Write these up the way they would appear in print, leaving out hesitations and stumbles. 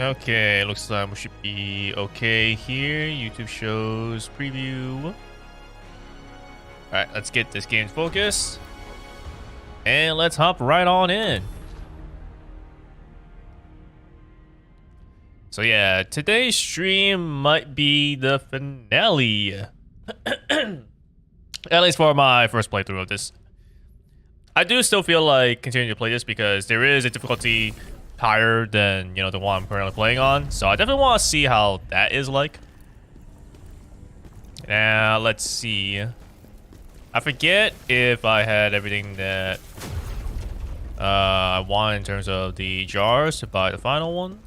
Okay, looks like we should be okay here. YouTube shows preview. Alright, let's get this game focused. And let's hop right on in. So yeah, today's stream might be the finale. At least for my first playthrough of this. I do still feel like continuing to play this because there is a difficulty higher than, the one I'm currently playing on. So I definitely want to see how that is like. Now, let's see. I forget if I had everything that I want in terms of the jars to buy the final one.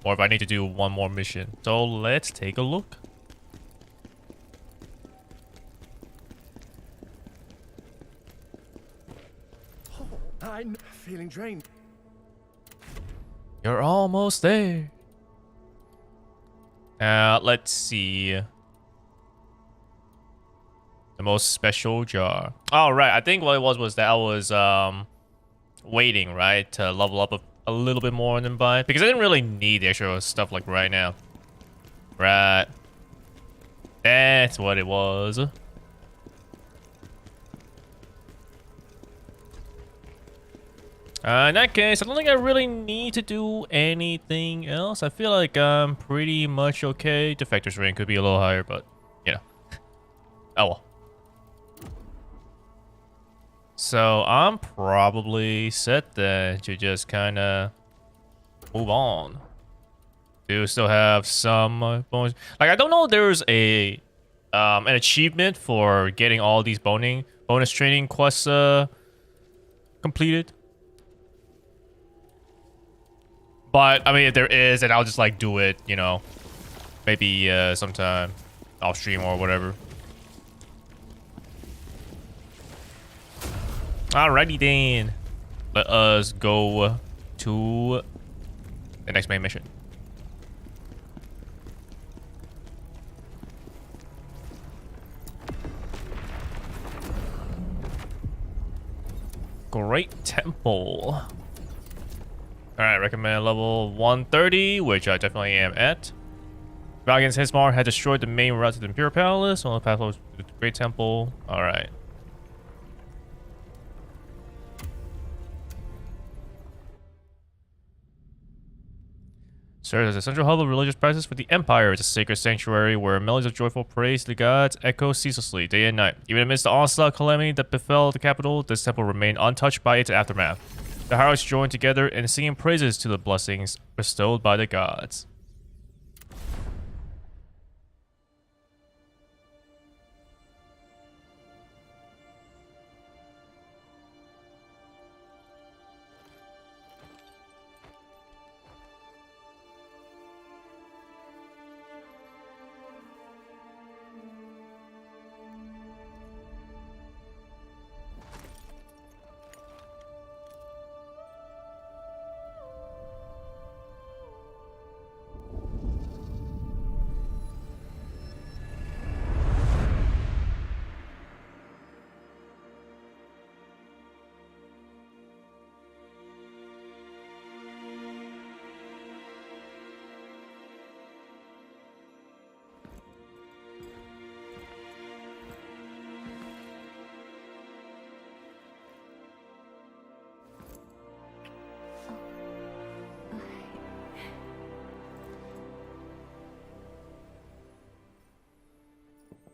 Or if I need to do one more mission. So let's take a look. Oh, I'm feeling drained. You're almost there. Let's see. The most special jar. Oh, right. I think what it was that I was waiting, right, to level up a little bit more and then buy. Because I didn't really need the extra stuff like right now. Right. That's what it was. In that case, I don't think I really need to do anything else. I feel like I'm pretty much okay. Defector's rank could be a little higher, but, oh well. So, I'm probably set then to just kind of move on. Do still have some bonus. Like, I don't know if there's an achievement for getting all these bonus training quests completed. But, I mean, if there is, then I'll just, like, do it, maybe sometime off stream or whatever. Alrighty then. Let us go to the next main mission. Great Temple. Alright, recommend level 130, which I definitely am at. Valiant's Hismar had destroyed the main route to the Imperial Palace on the path to the Great Temple. Alright. Serves as a central hub of religious practice for the Empire. It's a sacred sanctuary where melodies of joyful praise to the gods echo ceaselessly, day and night. Even amidst the onslaught calamity that befell the capital, this temple remained untouched by its aftermath. The heroes joined together in singing praises to the blessings bestowed by the gods.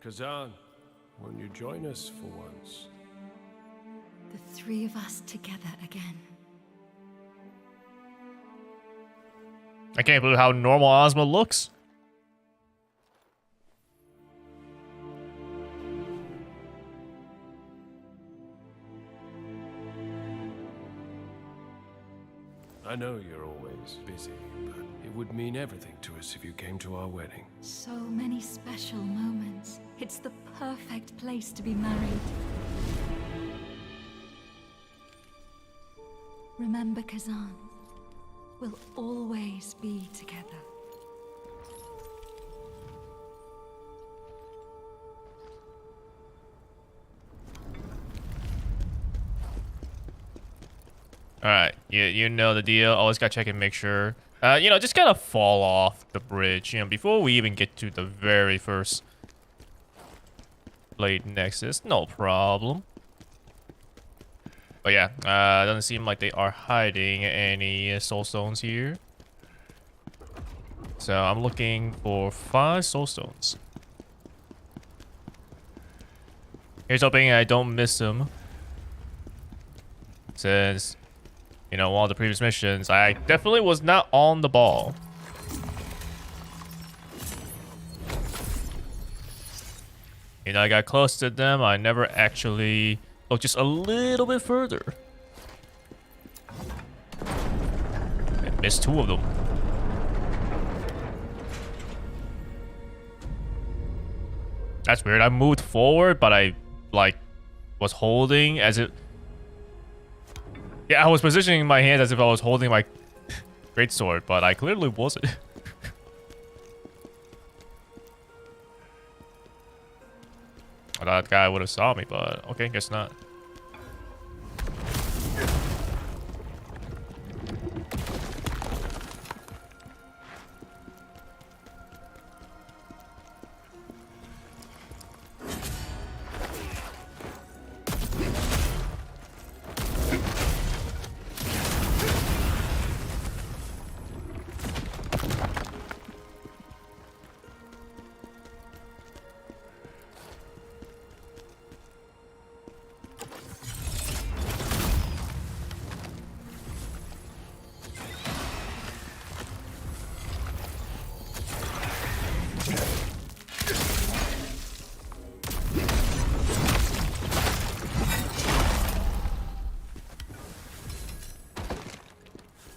Khazan, won't you join us for once? The three of us together again. I can't believe how normal Ozma looks. I know you're always busy, but it would mean everything to us if you came to our wedding. So many special moments. It's the perfect place to be married. Remember, Khazan, we'll always be together. Alright, you know the deal. Always gotta check and make sure You know, just gotta fall off the bridge, you know, before we even get to the very first blade nexus. No problem. But yeah, doesn't seem like they are hiding any soul stones here. So I'm looking for 5 soul stones. Here's hoping I don't miss them. Since, you know, all the previous missions, I definitely was not on the ball. You know, I got close to them. I never actually looked just a little bit further. I missed 2 of them. That's weird. I moved forward, but I, like, was holding as it... Yeah, I was positioning my hand as if I was holding my greatsword, but I clearly wasn't. I thought that guy would have saw me, but okay, guess not.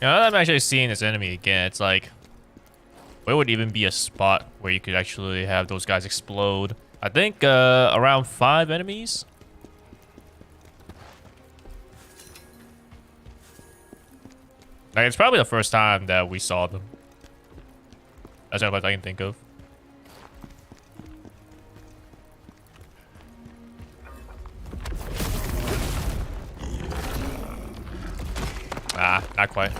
Now that I'm actually seeing this enemy again, it's like, where would even be a spot where you could actually have those guys explode? I think around 5 enemies. Like, it's probably the first time that we saw them. That's what I can think of. Ah, not quite.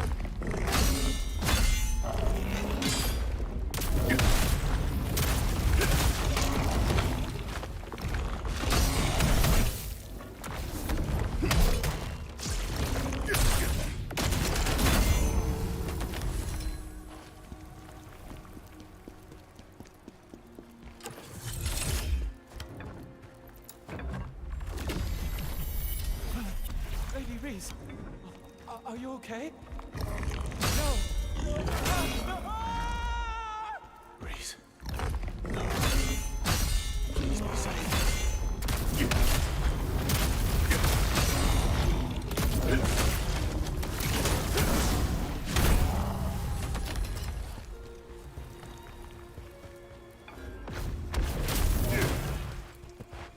Lady Reese, are you okay? No. Reese. Please be safe.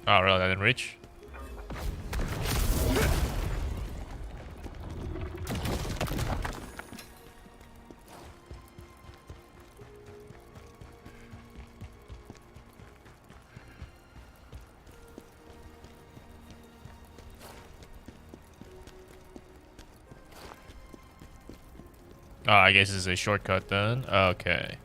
Oh, really? That didn't reach? Oh, I guess this is a shortcut then. Okay.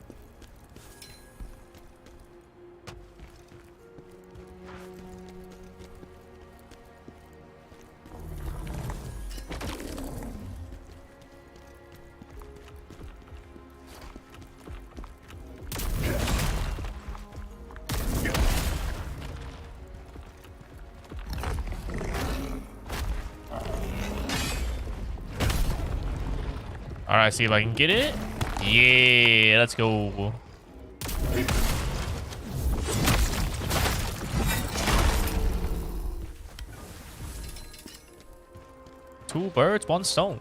Alright, see if I can get it. Yeah, let's go. Two birds, one stone.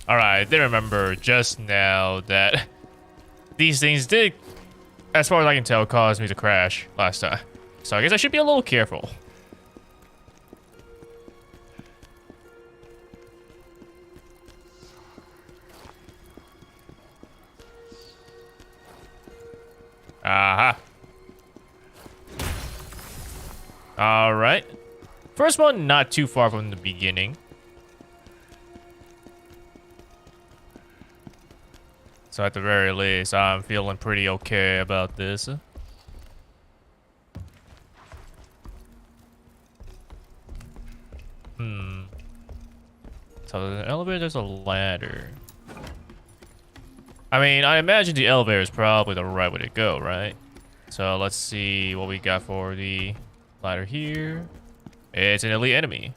Alright, I did remember just now that these things did, as far as I can tell, cause me to crash last time. So I guess I should be a little careful. Aha. Alright. First one, not too far from the beginning. So at the very least, I'm feeling pretty okay about this. So the elevator, there's a ladder. I mean, I imagine the elevator is probably the right way to go, right? So let's see what we got for the ladder here. It's an elite enemy.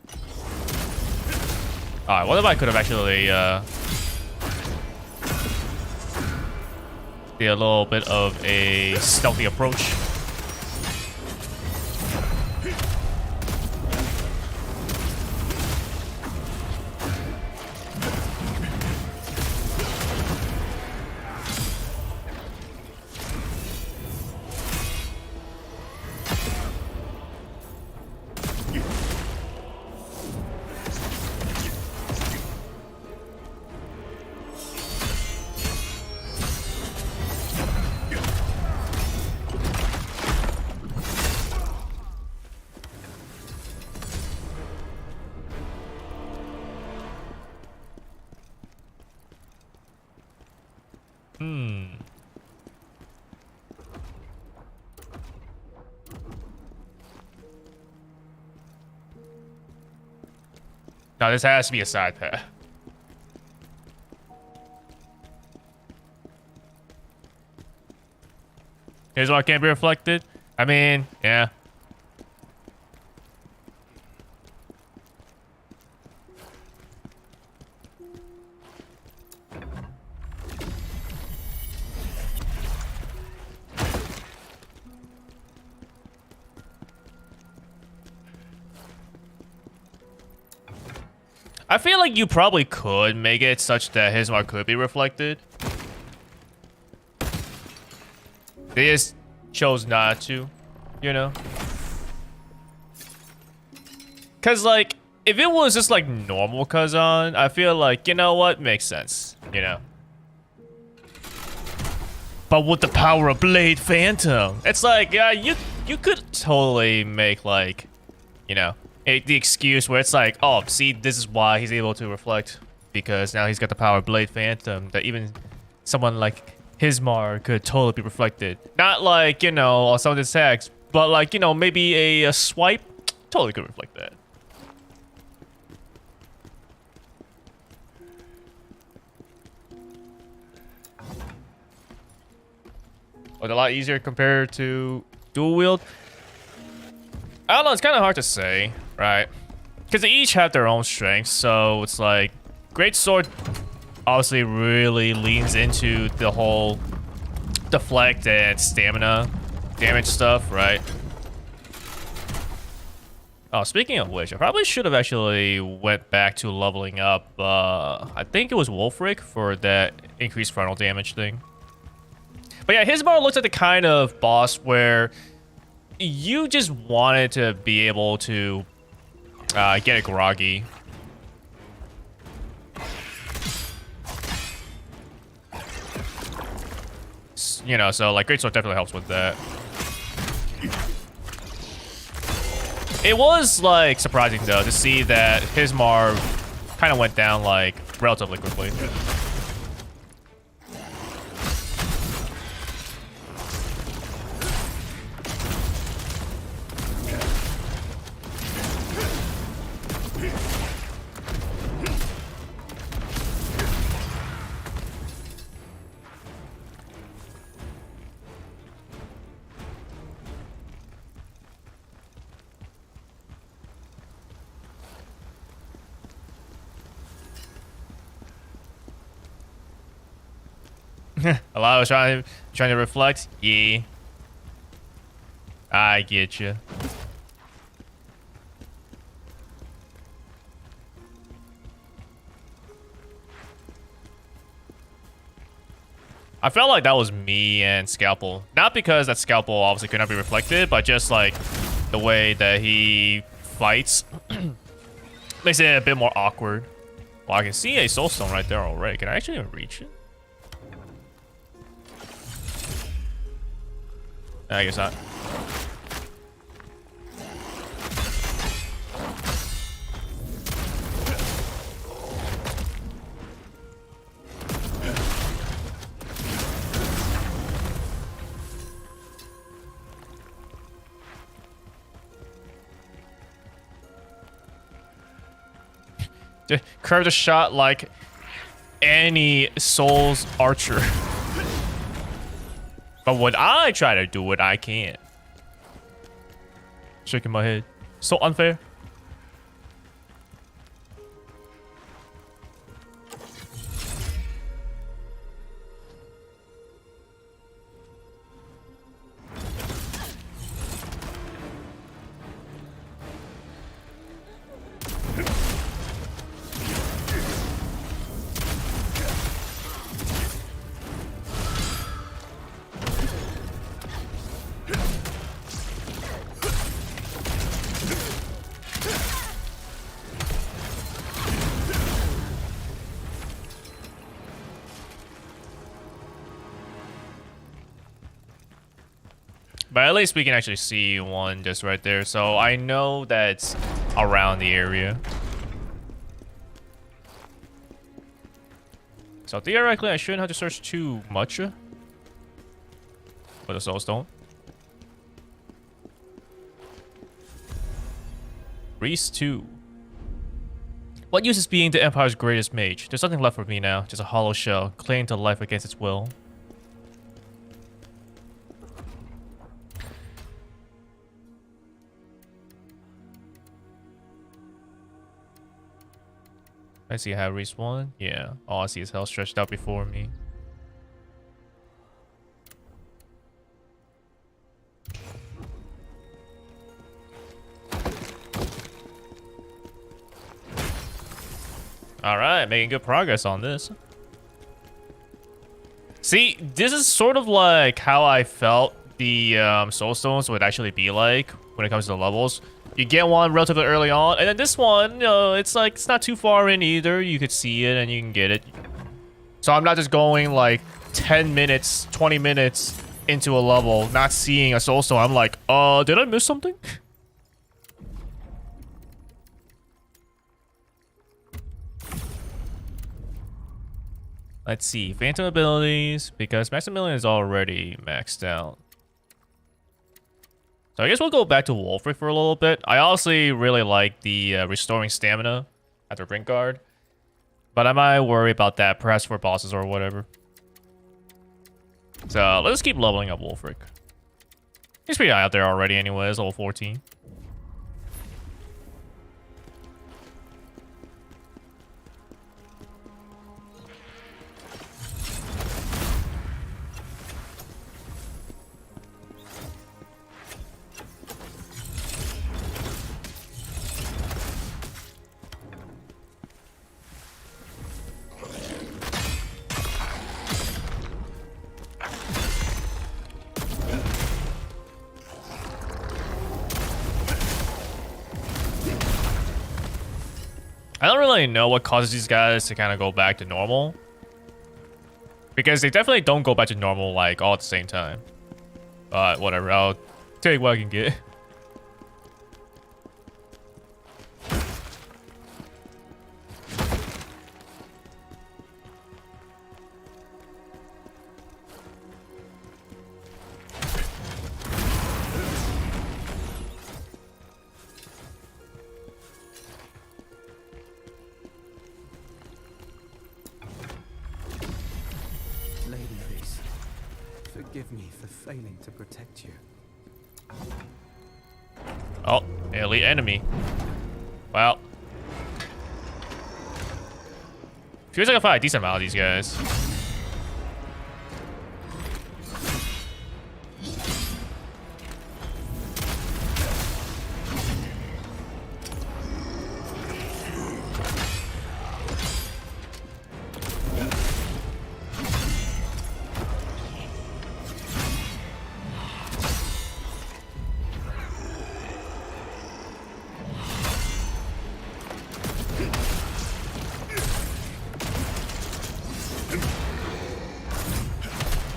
Alright, what if I could have actually did a little bit of a stealthy approach? Now this has to be a side path. Here's what can't be reflected. I mean, yeah. I feel like you probably could make it such that his mark could be reflected. They just chose not to, you know? Cause like, if it was just like normal Khazan, I feel like, you know what, makes sense, you know? But with the power of Blade Phantom, it's like, yeah, you could totally make like, you know, the excuse where it's like, oh, see, this is why he's able to reflect, because now he's got the power of Blade Phantom that even someone like Hismar could totally be reflected. Not like, you know, some of the attacks, but like, you know, maybe a swipe totally could reflect that. But a lot easier compared to dual wield. I don't know, it's kind of hard to say, right? Because they each have their own strengths, so it's like Greatsword obviously really leans into the whole deflect and stamina damage stuff, right? Oh, speaking of which, I probably should have actually went back to leveling up, I think it was Wolfric for that increased frontal damage thing. But yeah, Hismar looks like the kind of boss where you just wanted to be able to get it groggy. You know, so like Greatsword definitely helps with that. It was like surprising though to see that Hismar kind of went down like relatively quickly. A lot of trying to reflect. Yeah, I get you. I felt like that was me and Scalpel. Not because that Scalpel obviously could not be reflected, but just like the way that he fights makes it a bit more awkward. Well, I can see a soulstone right there already. Can I actually even reach it? I guess not. Curve the shot like any Souls archer. But when I try to do it, I can't. Shaking my head. So unfair. But at least we can actually see one just right there. So I know that's around the area. So theoretically, I shouldn't have to search too much. But the Soul Stone. Reese 2. What use is being the Empire's greatest mage? There's nothing left for me now. Just a hollow shell, clinging to life against its will. I see how Reese won. Yeah. All I see is hell stretched out before me. Alright, making good progress on this. See, this is sort of like how I felt the Soul Stones would actually be like when it comes to the levels. You get one relatively early on, and then this one, you know, it's like, it's not too far in either. You could see it and you can get it. So I'm not just going like 10 minutes, 20 minutes into a level, not seeing a Soul Stone. I'm like, did I miss something? Let's see, Phantom abilities, because Maximilian is already maxed out. So I guess we'll go back to Wolfric for a little bit. I honestly really like the restoring stamina after Brink Guard. But I might worry about that, perhaps for bosses or whatever. So let's keep leveling up Wolfric. He's pretty high out there already anyways, level 14. I don't really know what causes these guys to kind of go back to normal. Because they definitely don't go back to normal, like, all at the same time. But whatever, I'll take what I can get. Forgive me for failing to protect you. Oh, elite enemy. Well. Feels like I fight a decent amount of these guys.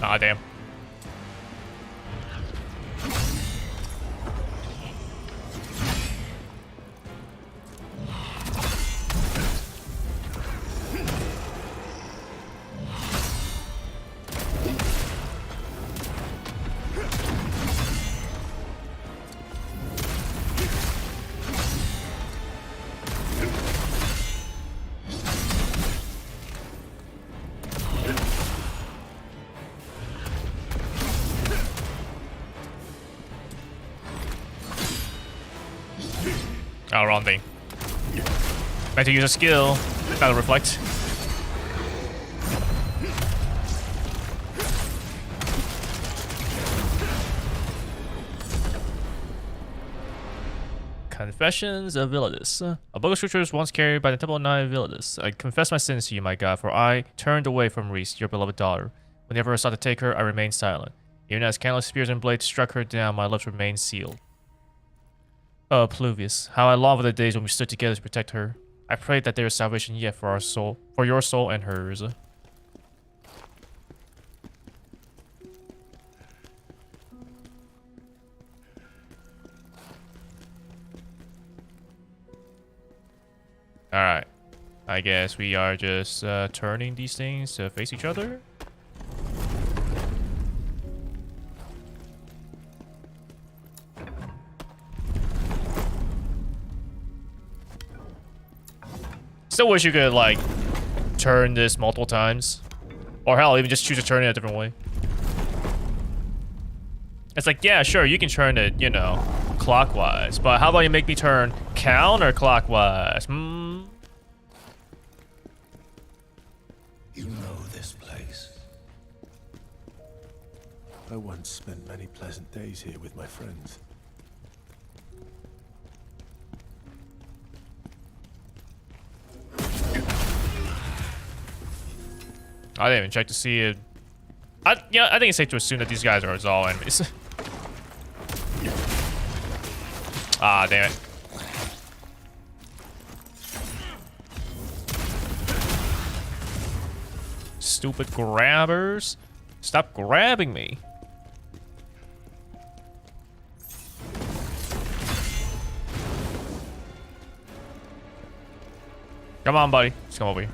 Ah, damn. Oh, wrong thing. Meant to use a skill. That'll reflect. Confessions of Villadus. A book of scriptures once carried by the Temple of Knight Villadus. I confess my sins to you, my God, for I turned away from Reese, your beloved daughter. Whenever I sought to take her, I remained silent. Even as countless spears and blades struck her down, my lips remained sealed. Oh, Pluvius, how I long for the days when we stood together to protect her. I prayed that there is salvation yet for our soul, for your soul and hers. Alright. I guess we are just turning these things to face each other. Still wish you could, like, turn this multiple times. Or hell, even just choose to turn it a different way. It's like, yeah, sure, you can turn it, you know, clockwise. But how about you make me turn counterclockwise? You know this place. I once spent many pleasant days here with my friends. I didn't even check to see it. I think it's safe to assume that these guys are all enemies. Ah, damn it. Stupid grabbers. Stop grabbing me. Come on, buddy. Let's come over here.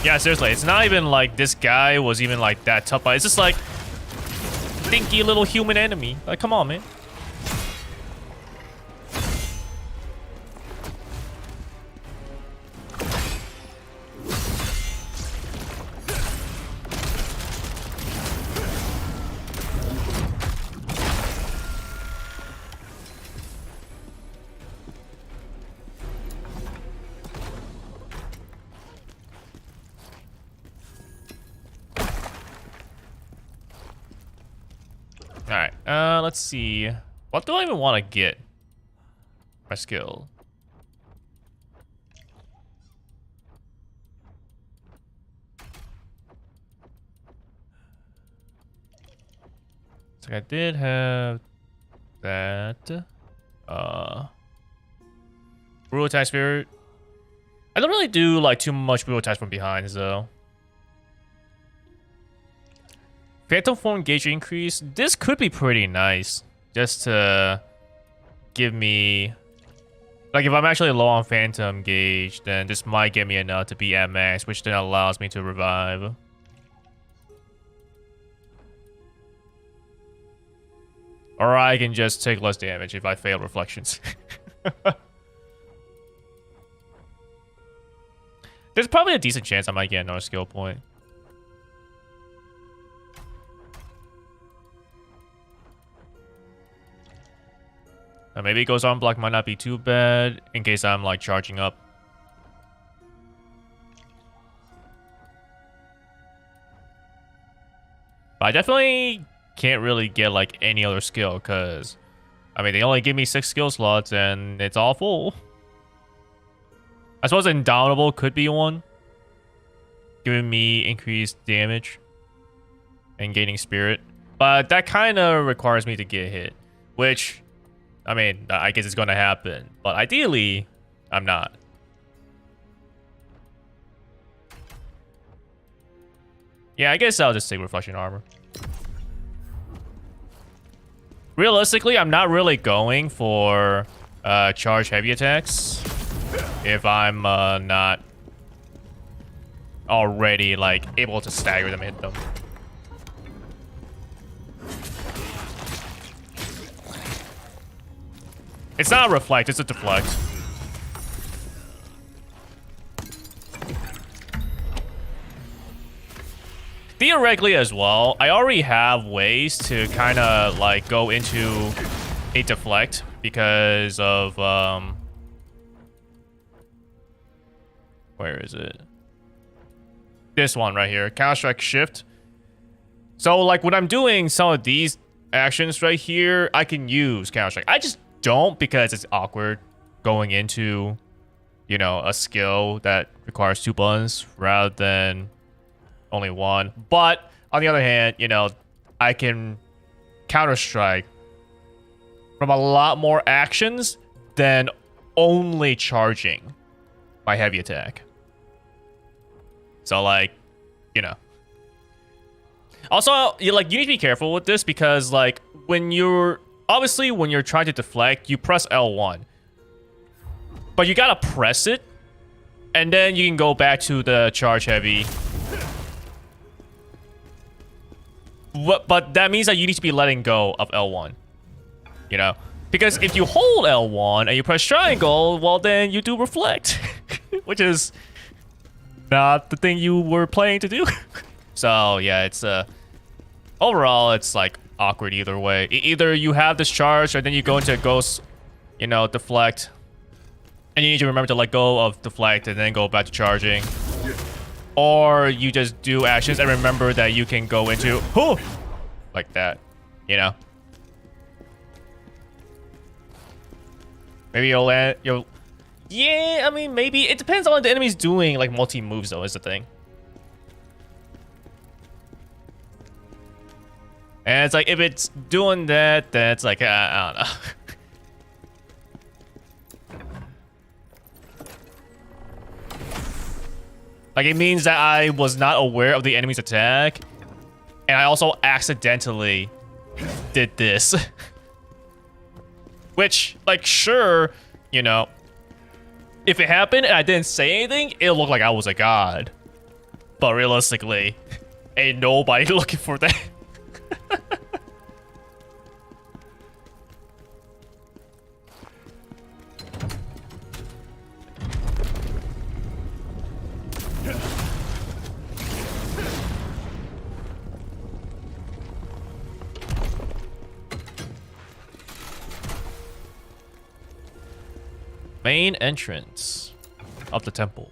Yeah, seriously, it's not even like this guy was even like that tough. It's just like stinky little human enemy. Like, come on, man. Alright, let's see. What do I even want to get? My skill. So I did have that. Brutal attack spirit. I don't really do like too much brutal attacks from behind though. Phantom form gauge increase. This could be pretty nice. Just to give me... Like, if I'm actually low on phantom gauge, then this might get me enough to be at max, which then allows me to revive. Or I can just take less damage if I fail reflections. There's probably a decent chance I might get another skill point. Maybe Goes on block might not be too bad in case I'm like charging up. But I definitely can't really get like any other skill because I mean they only give me 6 skill slots and it's all full. I suppose Indomitable could be one, giving me increased damage and gaining spirit, but that kind of requires me to get hit, which I mean, I guess it's going to happen, but ideally, I'm not. Yeah, I guess I'll just take Reflection Armor. Realistically, I'm not really going for charge heavy attacks if I'm not already like able to stagger them and hit them. It's not a reflect, it's a deflect. Theoretically as well, I already have ways to kind of like go into a deflect because of where is it? This one right here, Counter-Strike Shift. So like when I'm doing some of these actions right here, I can use Counter-Strike. I just don't because it's awkward going into, you know, a skill that requires 2 buttons rather than only 1. But on the other hand, you know, I can Counter-Strike from a lot more actions than only charging my heavy attack. So like, you know. Also, you need to be careful with this because like when you're trying to deflect, you press L1. But you gotta press it and then you can go back to the charge heavy. But that means that you need to be letting go of L1. You know? Because if you hold L1 and you press triangle, well then you do reflect. Which is not the thing you were planning to do. So yeah, it's overall it's like awkward either way. Either you have this charge or then you go into ghost, you know, deflect. And you need to remember to let go of deflect and then go back to charging. Or you just do actions and remember that you can go into like that, you know. Maybe you'll yeah, I mean maybe it depends on what the enemy's doing, like multi moves though is the thing. And it's like if it's doing that, then it's like I don't know. Like, it means that I was not aware of the enemy's attack. And I also accidentally did this. Which, like, sure, you know, if it happened and I didn't say anything, it'll look like I was a god. But realistically, ain't nobody looking for that. Main entrance of the temple.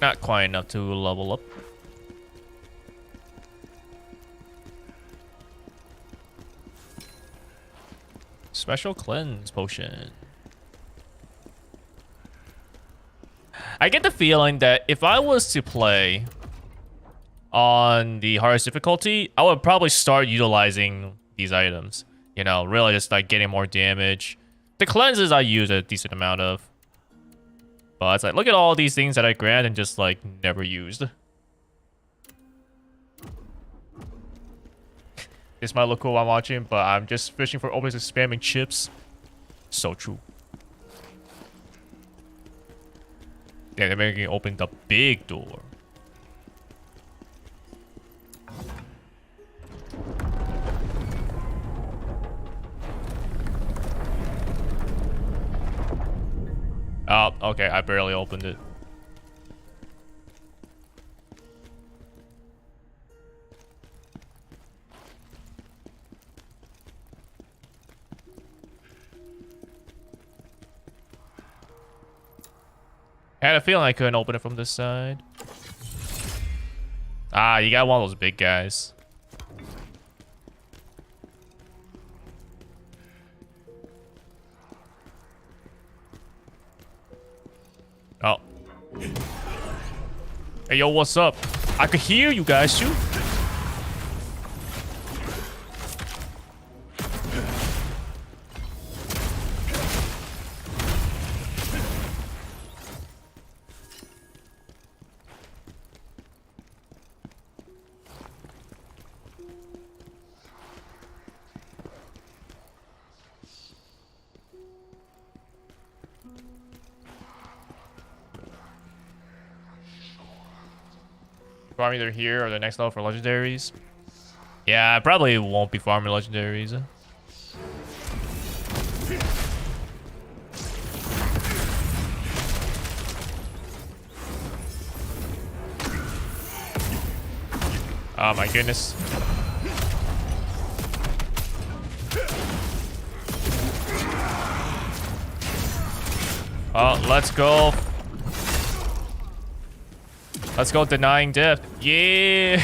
Not quite enough to level up. Special cleanse potion. I get the feeling that if I was to play on the hardest difficulty, I would probably start utilizing these items. You know, really just like getting more damage. The cleanses I use a decent amount of. But it's like, look at all these things that I grant and just like never used. This might look cool while I'm watching, but I'm just fishing for always spamming chips. So true. Yeah, they're making it open the big door. Oh, okay, I barely opened it. I had a feeling I couldn't open it from this side. Ah, you got one of those big guys. Oh. Hey, yo, what's up? I could hear you guys shoot. Farm either here or the next level for legendaries. Yeah, I probably won't be farming legendaries. Oh my goodness. Oh, let's go. Let's go denying death. Yeah.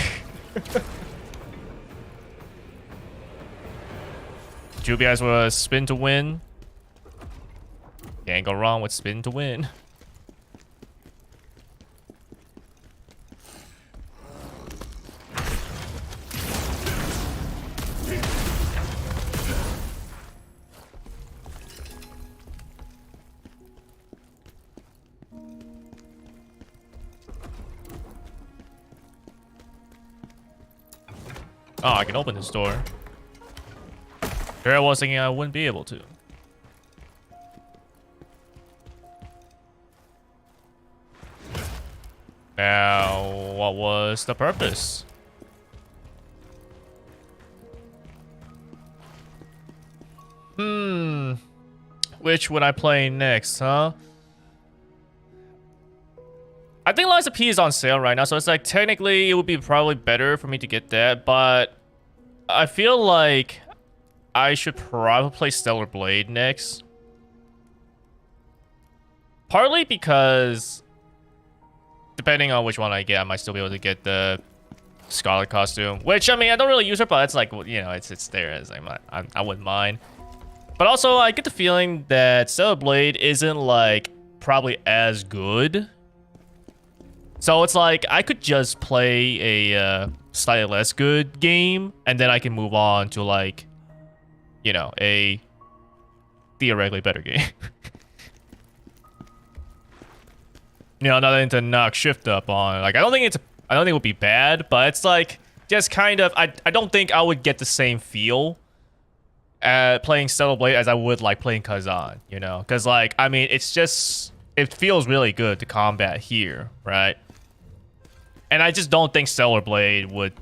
Jubias was spin to win. Can't go wrong with spin to win. Oh, I can open this door. Here I was thinking I wouldn't be able to. Now, what was the purpose? Which would I play next, huh? I think Lies of P is on sale right now, so it's like technically it would be probably better for me to get that, but I feel like I should probably play Stellar Blade next. Partly because depending on which one I get, I might still be able to get the Scarlet costume, which I mean I don't really use it, but it's like, you know, it's there as I wouldn't mind. But also I get the feeling that Stellar Blade isn't like probably as good. So it's like I could just play a slightly less good game, and then I can move on to like, you know, a theoretically better game. You know, nothing to knock Shift up on. Like I don't think it would be bad, but it's like just kind of I don't think I would get the same feel at playing Stellar Blade as I would like playing Khazan, you know? Because like I mean it feels really good to combat here, right? And I just don't think Stellar Blade would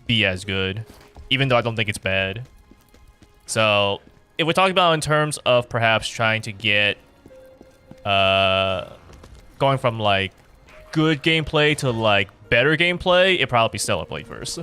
be as good, even though I don't think it's bad. So, if we're talking about in terms of perhaps trying to get, going from like good gameplay to like better gameplay, it'd probably be Stellar Blade first.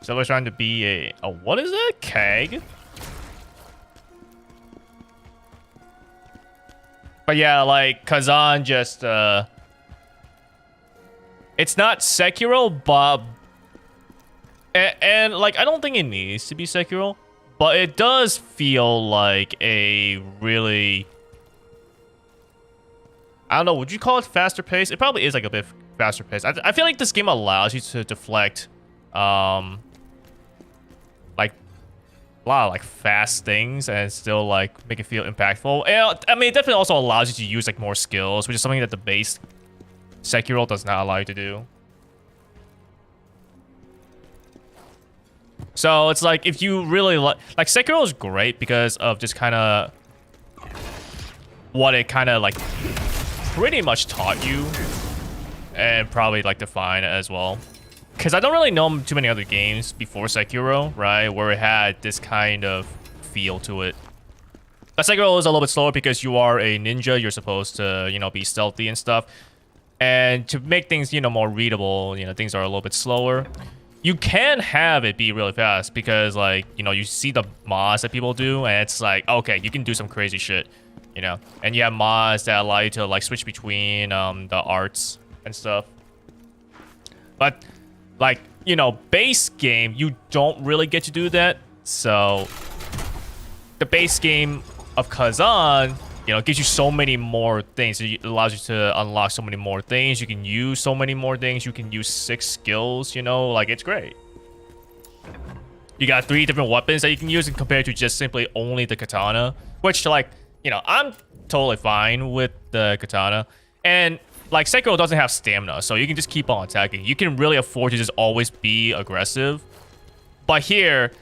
So we're trying to be a what is it? Keg? But yeah, like Khazan just it's not Sekiro, but and like I don't think it needs to be Sekiro, but it does feel like a really, I don't know, would you call it faster pace? It probably is like a bit faster pace. I feel like this game allows you to deflect like a lot of like fast things and still like make it feel impactful. And I mean, it definitely also allows you to use like more skills, which is something that the base Sekiro does not allow you to do. So it's like if you really like Sekiro is great because of just kind of what it kind of like pretty much taught you, and probably like Define as well. Because I don't really know too many other games before Sekiro, right, where it had this kind of feel to it. But Sekiro is a little bit slower because you are a ninja. You're supposed to, you know, be stealthy and stuff. And to make things, you know, more readable, you know, things are a little bit slower. You can have it be really fast because, like, you know, you see the mods that people do, and it's like, okay, you can do some crazy shit, you know. And you have mods that allow you to, like, switch between the arts and stuff. But like, you know, base game, you don't really get to do that. So the base game of Khazan, you know, gives you so many more things. It allows you to unlock so many more things. You can use so many more things. You can use 6 skills, you know, like it's great. You got 3 different weapons that you can use compared to just simply only the katana, which, like, you know, I'm totally fine with the katana. And like Sekiro doesn't have stamina, so you can just keep on attacking. You can really afford to just always be aggressive. But here,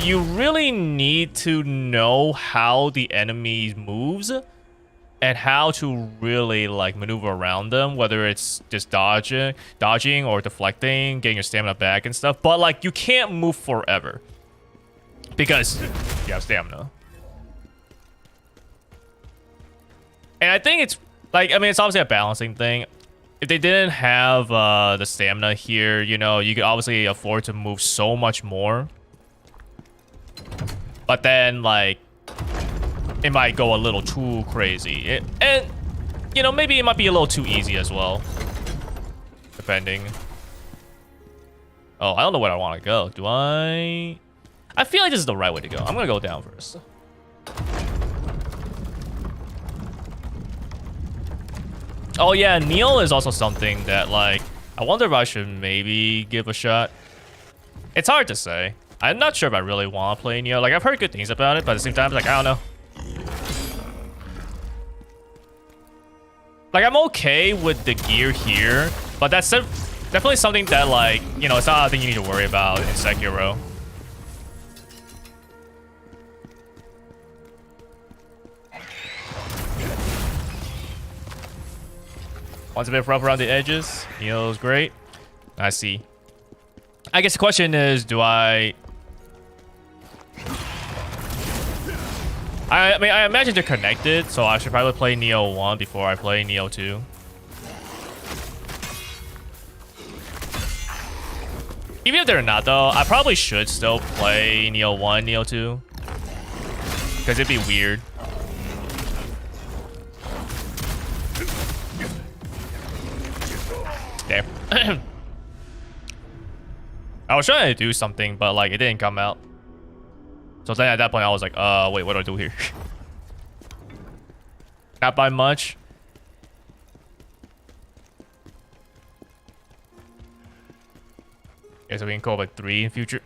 you really need to know how the enemy moves and how to really like maneuver around them, whether it's just dodging or deflecting, getting your stamina back and stuff. But like you can't move forever because you have stamina. And I think it's like, I mean, it's obviously a balancing thing. If they didn't have the stamina here, you know, you could obviously afford to move so much more. But then like it might go a little too crazy. And, you know, maybe it might be a little too easy as well. Depending. Oh, I don't know where I want to go. Do I feel like this is the right way to go. I'm going to go down first. Oh, yeah. Neil is also something that, like, I wonder if I should maybe give a shot. It's hard to say. I'm not sure if I really want to play Neil. Like, I've heard good things about it, but at the same time, like, I don't know. Like, I'm okay with the gear here, but that's definitely something that, like, you know, it's not a thing you need to worry about in Sekiro. One's a bit rough around the edges. Neil's great. I see. I guess the question is, do I mean, I imagine they're connected, so I should probably play Neo 1 before I play Neo 2. Even if they're not, though, I probably should still play Neo 1, Neo 2. Because it'd be weird. There. I was trying to do something, but, like, it didn't come out. So then at that point, I was like, wait, what do I do here? Not by much. Okay, so we can call like 3 in future.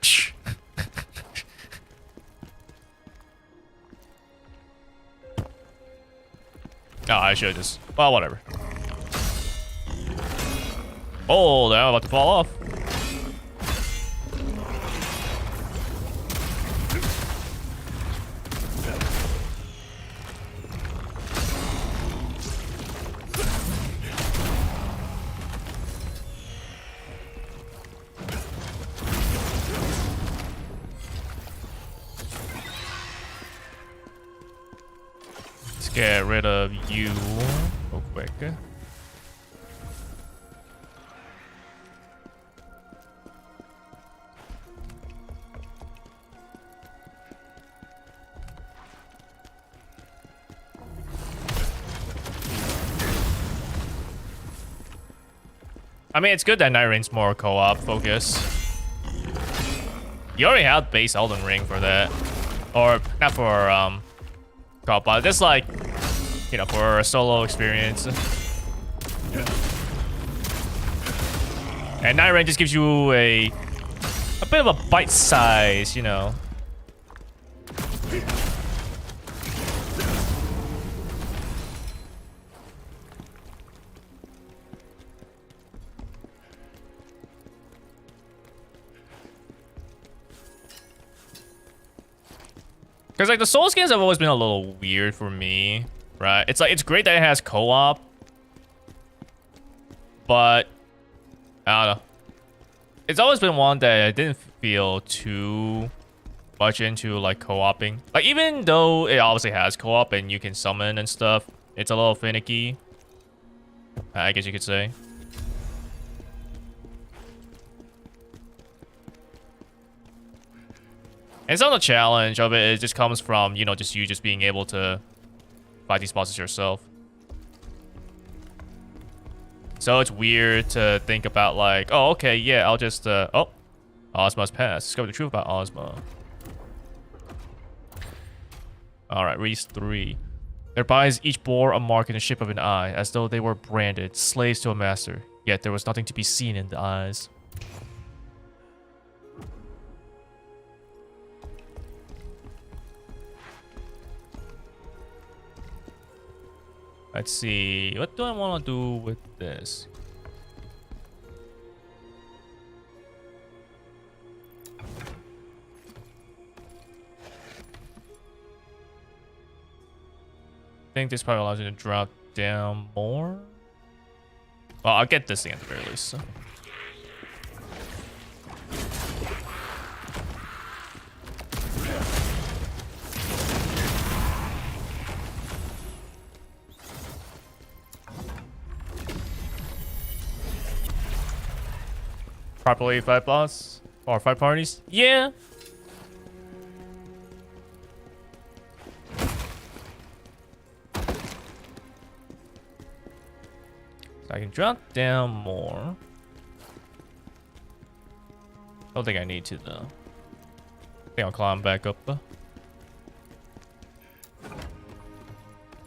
No, I should just... Well, whatever. Oh, they're about to fall off. Get rid of you real quick. I mean, it's good that Night Rain's more co-op focus. You already have base Elden Ring for that. Or, not for, co-op, but just like, you know, for a solo experience. And Night Rain just gives you a bit of a bite size, you know. Because, like, the Souls games have always been a little weird for me, right? It's like, it's great that it has co-op, but I don't know. It's always been one that I didn't feel too much into, like, co-oping. Like, even though it obviously has co-op and you can summon and stuff, it's a little finicky, I guess you could say. And some of the challenge of it just comes from, you know, just you just being able to fight these bosses yourself. So it's weird to think about like, oh, okay, yeah, I'll just, oh, Ozma's past. Discover the truth about Ozma. Alright, Reese 3. Their bodies each bore a mark in the shape of an eye, as though they were branded, slaves to a master. Yet there was nothing to be seen in the eyes. Let's see. What do I want to do with this? I think this probably allows you to drop down more. Well, I'll get this thing at the very least. So. Properly 5 boss or 5 parties? Yeah. So I can drop down more. Don't think I need to though. I think I'll climb back up.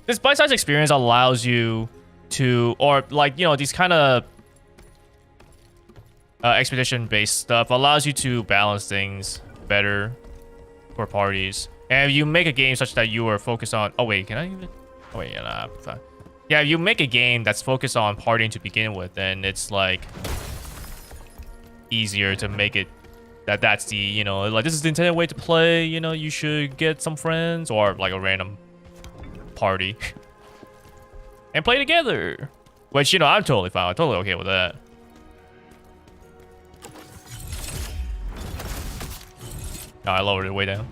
This bite-sized experience allows you to, or like, you know, these kind of expedition-based stuff allows you to balance things better for parties. And if you make a game such that you are focused on... Oh, wait, can I even... Oh, wait, yeah, nah, fine. Yeah, if you make a game that's focused on partying to begin with, then it's, like, easier to make it that's the, you know, like, this is the intended way to play, you know, you should get some friends or, like, a random party and play together. Which, you know, I'm totally fine. I'm totally okay with that. Oh, I lowered it way down.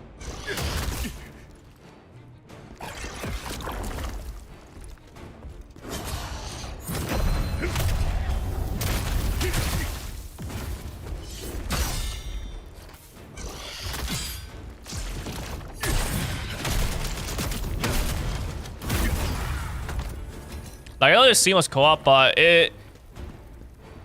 Like, I know this seamless co-op, but it...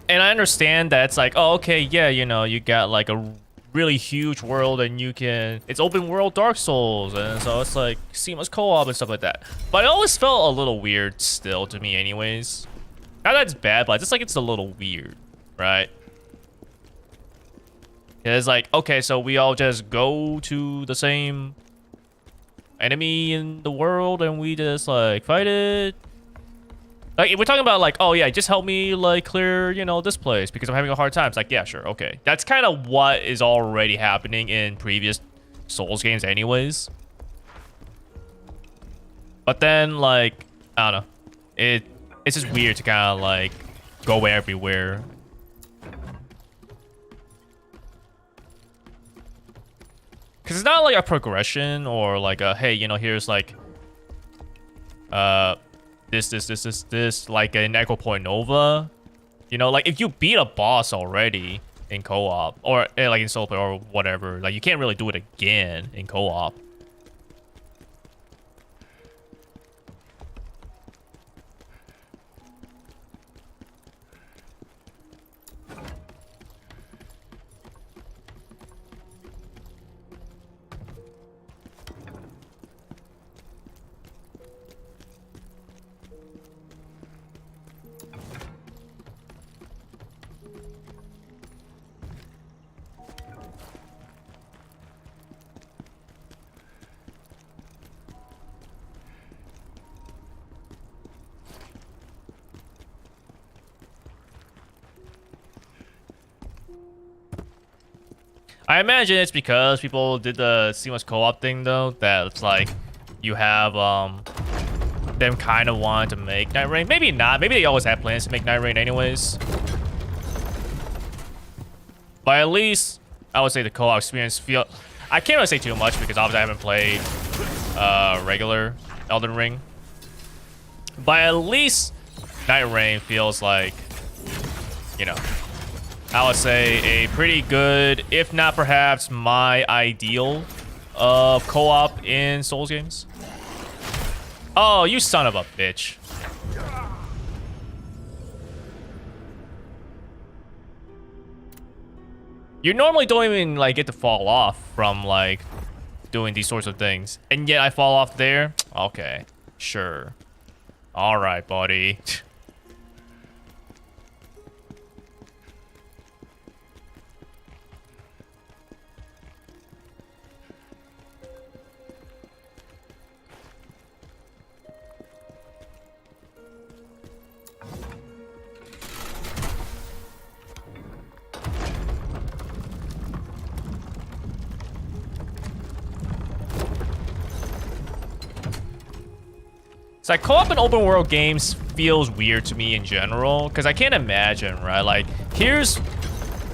And I understand that it's like, oh, okay, yeah, you know, you got, like, a really huge world and you can... It's open world Dark Souls, and so it's, like, seamless co-op and stuff like that. But it always felt a little weird still to me anyways. Not that it's bad, but just, like, it's a little weird, right? It's like, okay, so we all just go to the same enemy in the world and we just, like, fight it. Like, if we're talking about, like, oh, yeah, just help me, like, clear, you know, this place because I'm having a hard time. It's like, yeah, sure, okay. That's kind of what is already happening in previous Souls games anyways. But then, like, I don't know. It's just weird to kind of, like, go everywhere. Because it's not, like, a progression or, like, a, hey, you know, here's, like, this, like an Echo Point Nova. You know, like, if you beat a boss already in co-op, or like in solo play or whatever, like, you can't really do it again in co-op. I imagine it's because people did the seamless co-op thing, though, that it's like you have them kind of want to make Night Rain. Maybe not. Maybe they always had plans to make Night Rain anyways. But at least I would say the co-op experience feel... I can't really say too much because obviously I haven't played regular Elden Ring. But at least Night Rain feels like, you know, I would say a pretty good, if not perhaps my ideal of co-op in Souls games. Oh, you son of a bitch. You normally don't even, like, get to fall off from, like, doing these sorts of things. And yet I fall off there? Okay, sure. All right, buddy. It's like co-op in open world games feels weird to me in general, because I can't imagine, right? Like, here's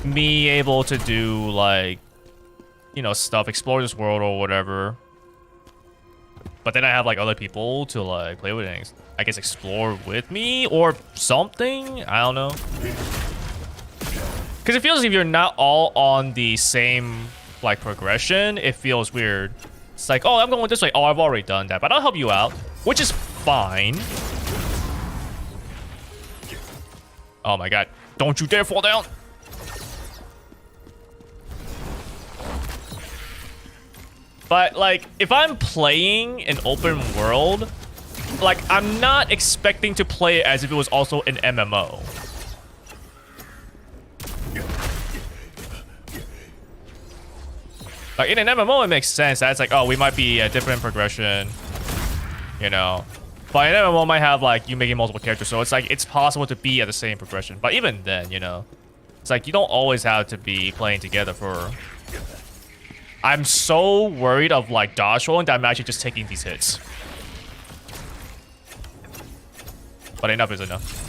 me able to do, like, you know, stuff, explore this world or whatever. But then I have, like, other people to, like, play with and, I guess, explore with me or something? I don't know. Because it feels as if you're not all on the same, like, progression. It feels weird. It's like, oh, I'm going this way. Oh, I've already done that. But I'll help you out, which is fine. Oh my god. Don't you dare fall down. But, like, if I'm playing an open world, like, I'm not expecting to play it as if it was also an MMO. Like, in an MMO, it makes sense. That's like, oh, we might be a different progression, you know. But an MMO might have, like, you making multiple characters, so it's like, it's possible to be at the same progression. But even then, you know, it's like, you don't always have to be playing together for... I'm so worried of, like, dodge rolling that I'm actually just taking these hits. But enough is enough.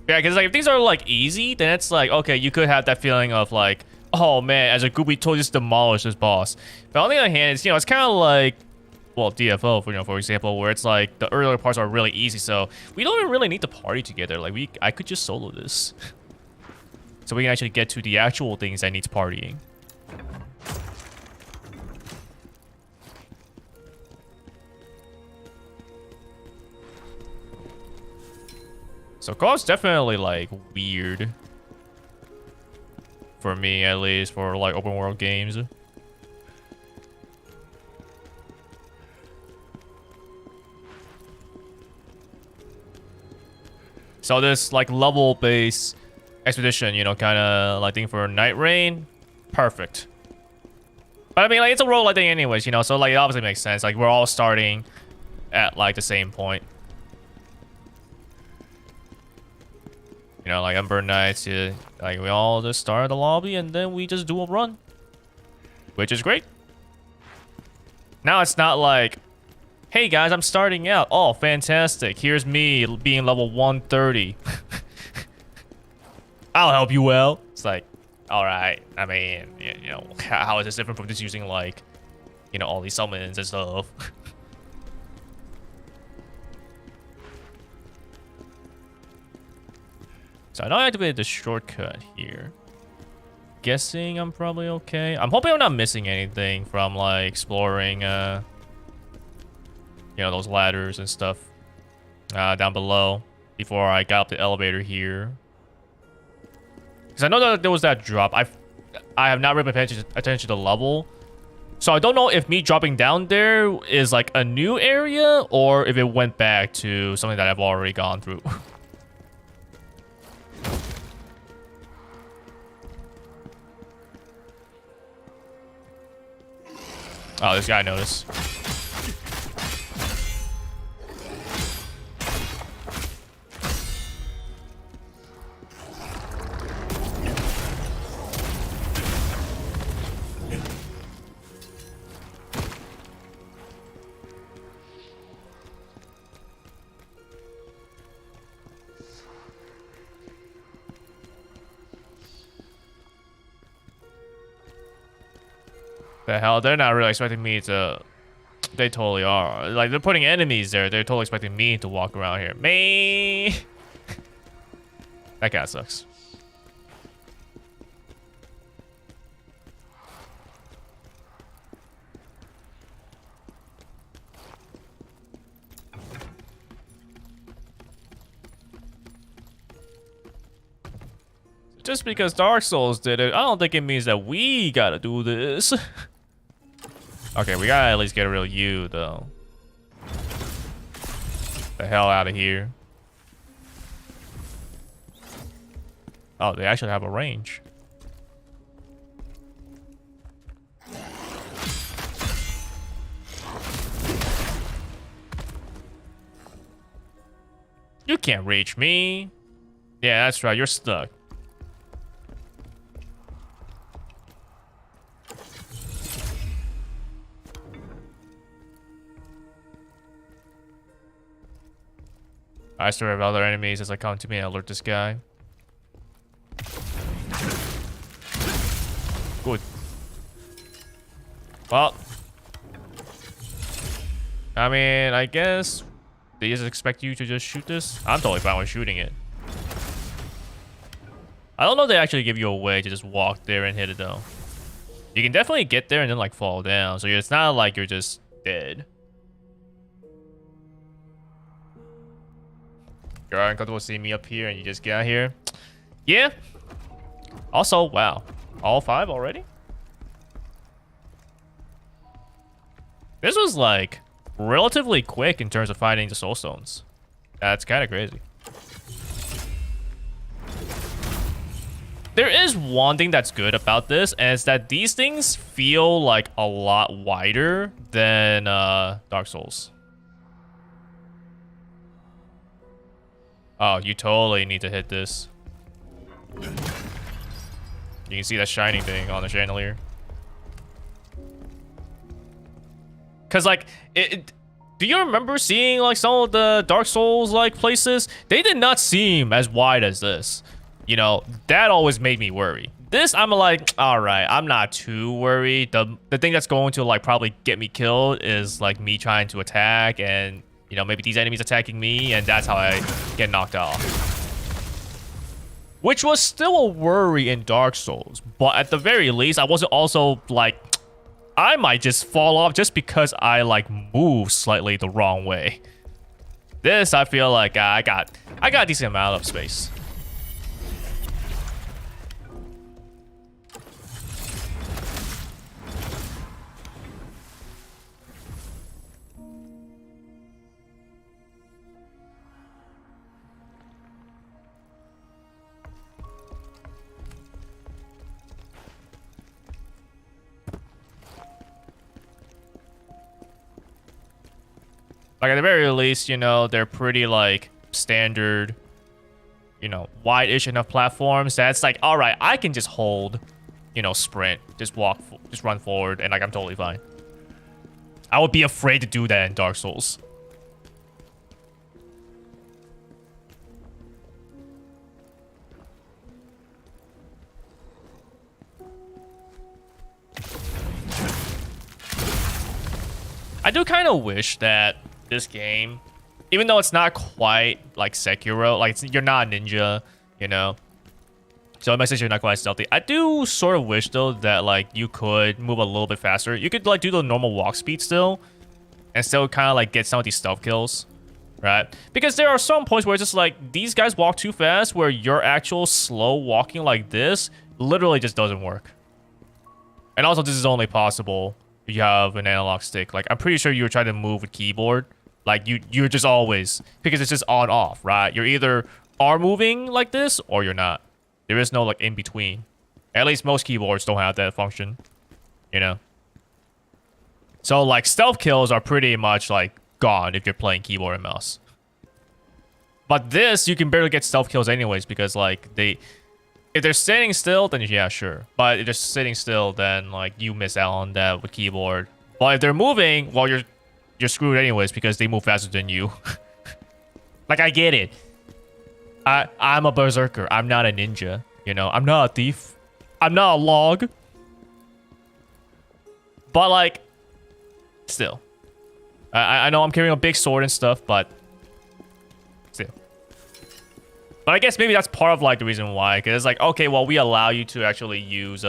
Yeah, because like if things are like easy, then it's like, okay, you could have that feeling of like, oh man, as a group we totally just demolished this boss. But on the other hand, it's, you know, it's kind of like, well, DFO, for, you know, for example, where it's like the earlier parts are really easy, so we don't even really need to party together. Like I could just solo this, so we can actually get to the actual things that needs partying. So co-op's definitely like weird for me, at least for like open world games. So this like level based expedition, you know, kind of like thing for Night Rain, perfect. But I mean, like it's a roguelike thing anyways, you know, so like it obviously makes sense. Like we're all starting at like the same point. You know, like Ember Knights, yeah, like we all just start the lobby and then we just do a run, which is great. Now it's not like, hey guys, I'm starting out. Oh, fantastic. Here's me being level 130. I'll help you out. It's like, all right. I mean, you know, how is this different from just using like, you know, all these summons and stuff? So I know I activated the shortcut here. Guessing I'm probably okay. I'm hoping I'm not missing anything from like exploring, you know, those ladders and stuff down below before I got up the elevator here. Because I know that there was that drop. I have not really paid attention to the level. So I don't know if me dropping down there is like a new area or if it went back to something that I've already gone through. Oh, this guy noticed. The hell, they're not really expecting me to... They totally are. Like, they're putting enemies there. They're totally expecting me to walk around here. Me. That guy sucks. Just because Dark Souls did it, I don't think it means that we gotta do this. Okay, we gotta at least get a real U, though. The hell out of here. Oh, they actually have a range. can't reach me. Yeah, that's right. You're stuck. I still have other enemies as I come to me and alert this guy. Good. Well, I mean, I guess they just expect you to just shoot this. I'm totally fine with shooting it. I don't know if they actually give you a way to just walk there and hit it though. You can definitely get there and then like fall down, so it's not like you're just dead. You're uncomfortable seeing me up here and you just get out here. Yeah. Also, wow. All 5 already? This was like relatively quick in terms of finding the soul stones. That's kind of crazy. There is one thing that's good about this, and it's that these things feel like a lot wider than Dark Souls. Oh, you totally need to hit this. You can see that shining thing on the chandelier. Cause like do you remember seeing like some of the Dark Souls like places? They did not seem as wide as this. You know, that always made me worry. This, I'm like, all right, I'm not too worried. The thing that's going to like probably get me killed is like me trying to attack, and you know, maybe these enemies attacking me, and that's how I get knocked off. Which was still a worry in Dark Souls, but at the very least, I wasn't also like, I might just fall off just because I like move slightly the wrong way. This, I feel like I got a decent amount of space. Like, at the very least, you know, they're pretty, like, standard, you know, wide-ish enough platforms that's like, all right, I can just hold, you know, sprint, just run forward, and, like, I'm totally fine. I would be afraid to do that in Dark Souls. I do kind of wish that this game, even though it's not quite like Sekiro, like you're not a ninja, you know, so it makes sense you're not quite stealthy. I do sort of wish though that like you could move a little bit faster. You could like do the normal walk speed still, and still kind of like get some of these stealth kills, right? Because there are some points where it's just like these guys walk too fast, where your actual slow walking like this literally just doesn't work. And also, this is only possible if you have an analog stick. Like, I'm pretty sure you were trying to move with keyboard. Like, you're just always, because it's just on off, right? You're either are moving like this or you're not. There is no like in between. At least most keyboards don't have that function, you know? So like stealth kills are pretty much like gone if you're playing keyboard and mouse. But this, you can barely get stealth kills anyways, because like if they're standing still, then yeah, sure. But if they're sitting still, then like you miss out on that with keyboard. But if they're moving, well, you're screwed anyways, because they move faster than you. Like, I get it. I'm a berserker. I'm not a ninja. You know, I'm not a thief. I'm not a log. But like, still, I know I'm carrying a big sword and stuff, but still. But I guess maybe that's part of like the reason why, because it's like, okay, well, we allow you to actually use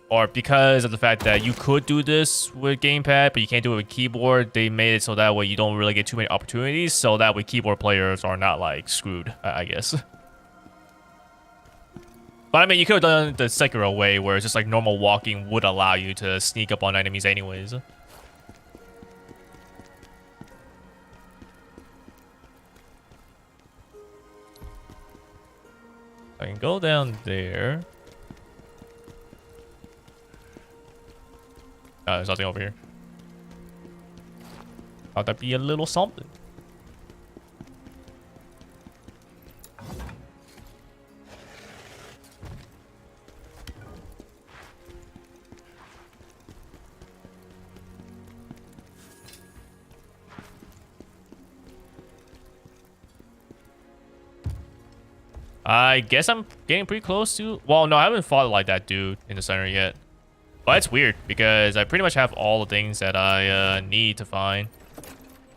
or because of the fact that you could do this with gamepad, but you can't do it with keyboard, they made it so that way you don't really get too many opportunities, so that way keyboard players are not like screwed, I guess. But I mean, you could have done the Sekiro way, where it's just like normal walking would allow you to sneak up on enemies anyways. I can go down there. There's nothing over here. Thought that'd be a little something. I guess I'm getting pretty close to... Well, no, I haven't fought like that dude in the center yet. But it's weird because I pretty much have all the things that I need to find.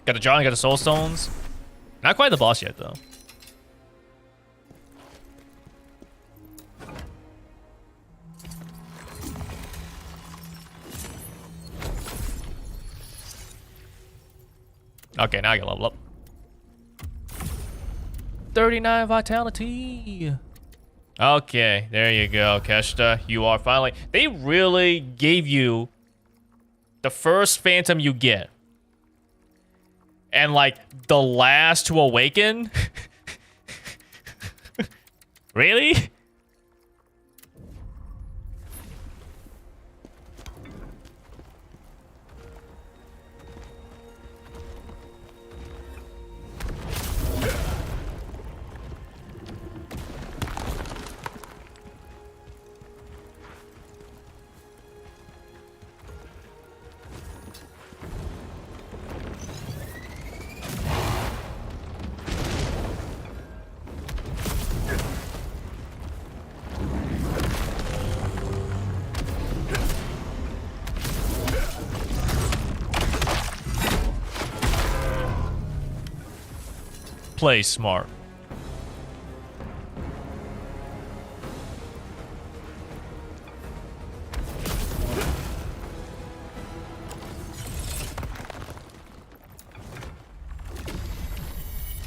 Got the John, got the Soul Stones. Not quite the boss yet, though. Okay, now I can level up. 39 vitality. Okay, there you go, Keshta. You are finally... They really gave you the first Phantom you get. And, like, the last to awaken? Really? Play smart.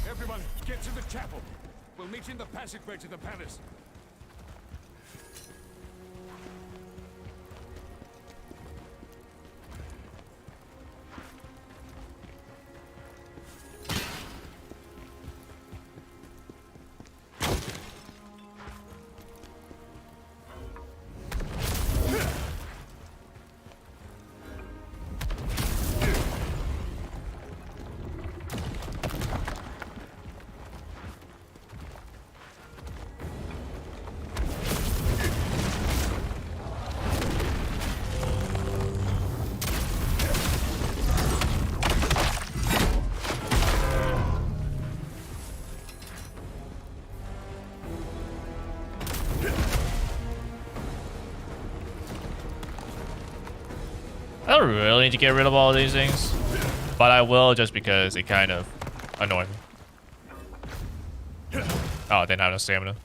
Everyone, get to the chapel. We'll meet in the passageway to the palace. I don't really need to get rid of all these things, but I will just because it kind of annoys me. Oh, they don't have no stamina.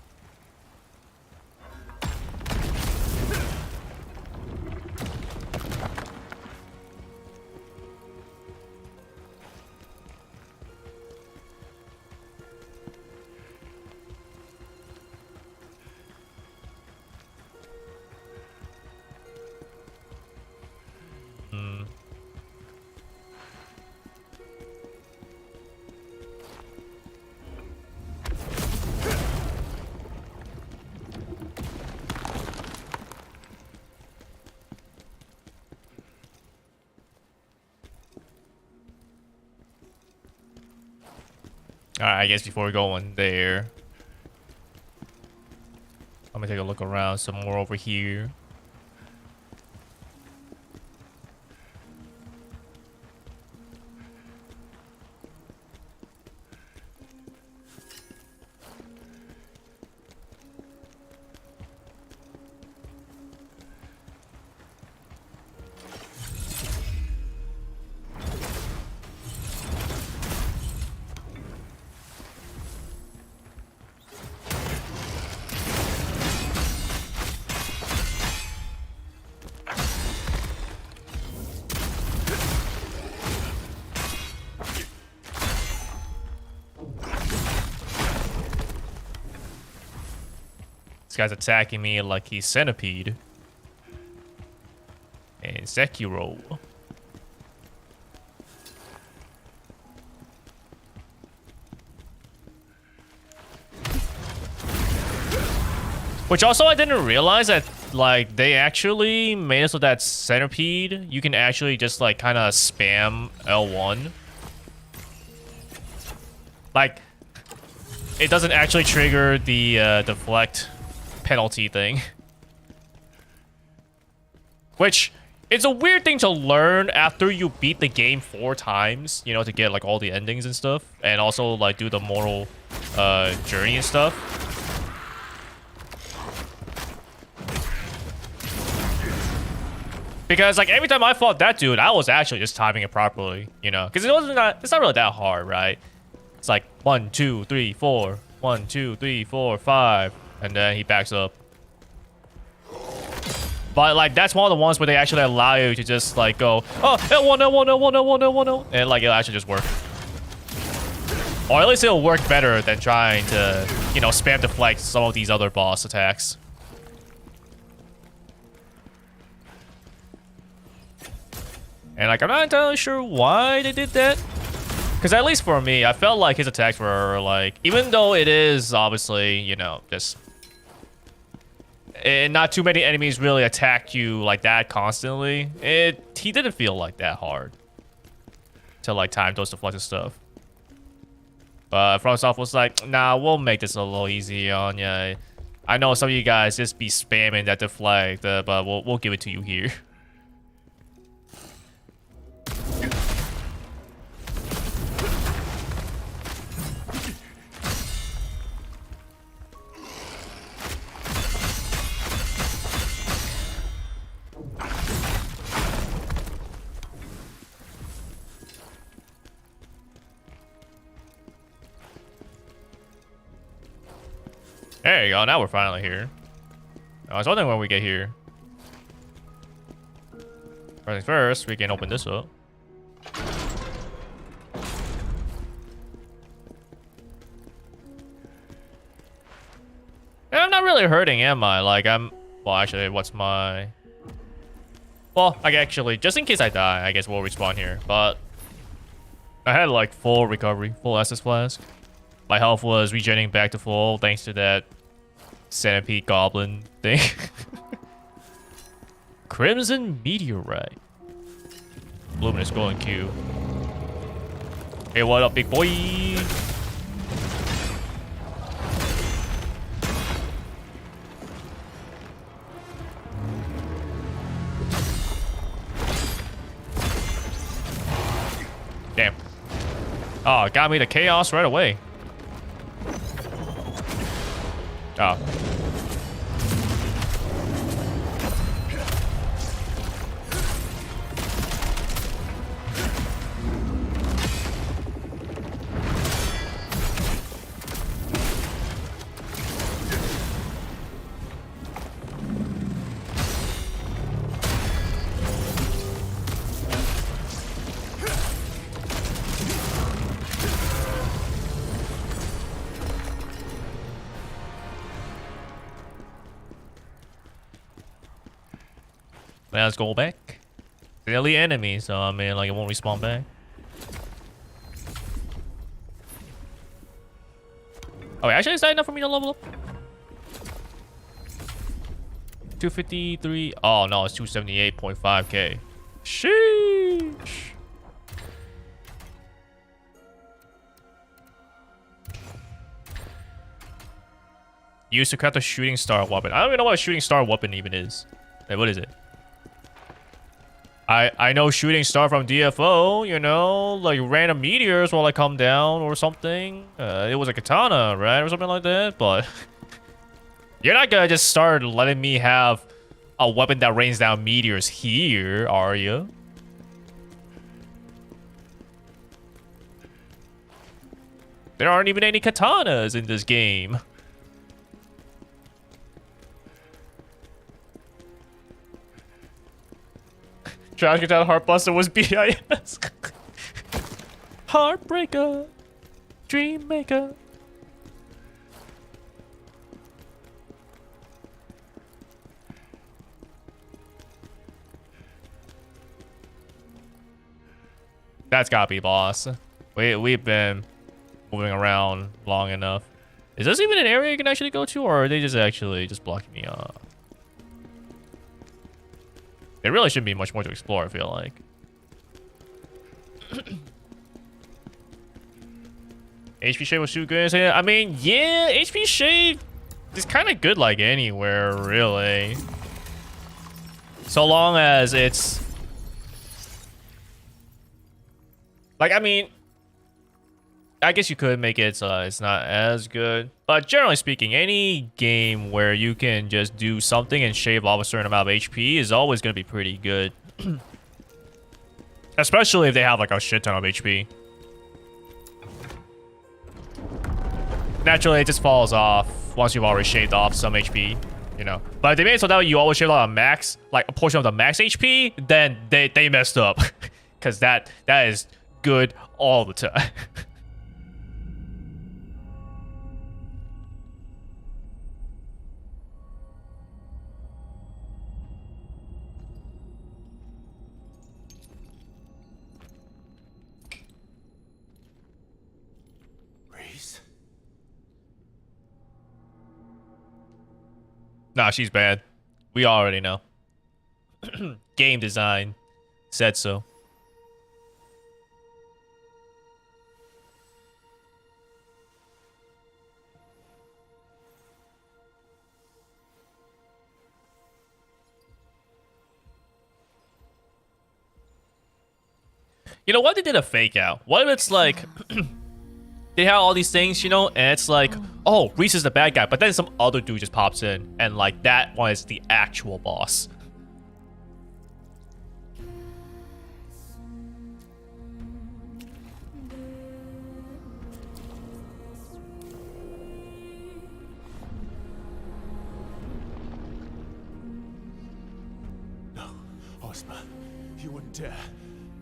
Alright, I guess before we go in there, I'm gonna take a look around some more over here. This guy's attacking me like he's Centipede. And Sekiro. Which also I didn't realize that like they actually made it so that Centipede you can actually just like kind of spam L1. Like it doesn't actually trigger the deflect penalty thing. Which it's a weird thing to learn after you beat the game 4 times, you know, to get like all the endings and stuff, and also like do the moral journey and stuff. Because like every time I fought that dude, I was actually just timing it properly, you know? Because it's not really that hard, right? It's like 1, 2, 3, 4, 1, 2, 3, 4, 5, and then he backs up. But like that's one of the ones where they actually allow you to just like go, oh, L1, L1, L1, L1, L1, L1, and like it'll actually just work. Or at least it'll work better than trying to, you know, spam deflect some of these other boss attacks. And like I'm not entirely sure why they did that. Because at least for me, I felt like his attacks were like, even though it is obviously, you know, just not too many enemies really attack you like that constantly. He didn't feel like that hard to like time those deflected stuff. But FromSoft was like, nah, we'll make this a little easy on ya. I know some of you guys just be spamming that deflect, but we'll give it to you here. There you go, now we're finally here. I was wondering when we get here. First things first, we can open this up. And I'm not really hurting, am I? Like, well, actually, what's my... Well, like, actually, just in case I die, I guess we'll respawn here. But I had, like, full recovery, full Estus Flask. My health was regenerating back to full thanks to that centipede goblin thing. Crimson Meteorite. Luminous Golden Cube. Hey, what up, big boy? Damn. Oh, it got me to chaos right away. Oh. Now let's go back. They're the enemy, so I mean, like, it won't respawn back. Oh, wait, actually, is that enough for me to level up? 253. Oh, no, it's 278.5k. Sheesh. Used to craft a shooting star weapon. I don't even know what a shooting star weapon even is. Wait, what is it? I know shooting star from DFO, you know, like random meteors will like come down or something. It was a katana, right? Or something like that, but you're not gonna just start letting me have a weapon that rains down meteors here, are you? There aren't even any katanas in this game. Trash Katana Heartbuster was BIS. Heartbreaker. Dream Maker. That's gotta be boss. We've been moving around long enough. Is this even an area you can actually go to, or are they just actually just blocking me off? There really shouldn't be much more to explore, I feel like. HP Shade was too good. I mean, yeah, HP Shade is kind of good like anywhere, really. So long as it's... Like, I mean... I guess you could make it so it's not as good. But generally speaking, any game where you can just do something and shave off a certain amount of HP is always going to be pretty good. Especially if they have like a shit ton of HP. Naturally, it just falls off once you've already shaved off some HP, you know. But if they made it so that you always shave off a max, like a portion of the max HP, then they messed up. Because that is good all the time. Reese? Nah, she's bad. We already know. Game design said so. You know, what if they did a fake out? What if it's like they have all these things, you know, and it's like, oh, Reese is the bad guy, but then some other dude just pops in, and like that one is the actual boss. No, Ozma, you wouldn't dare.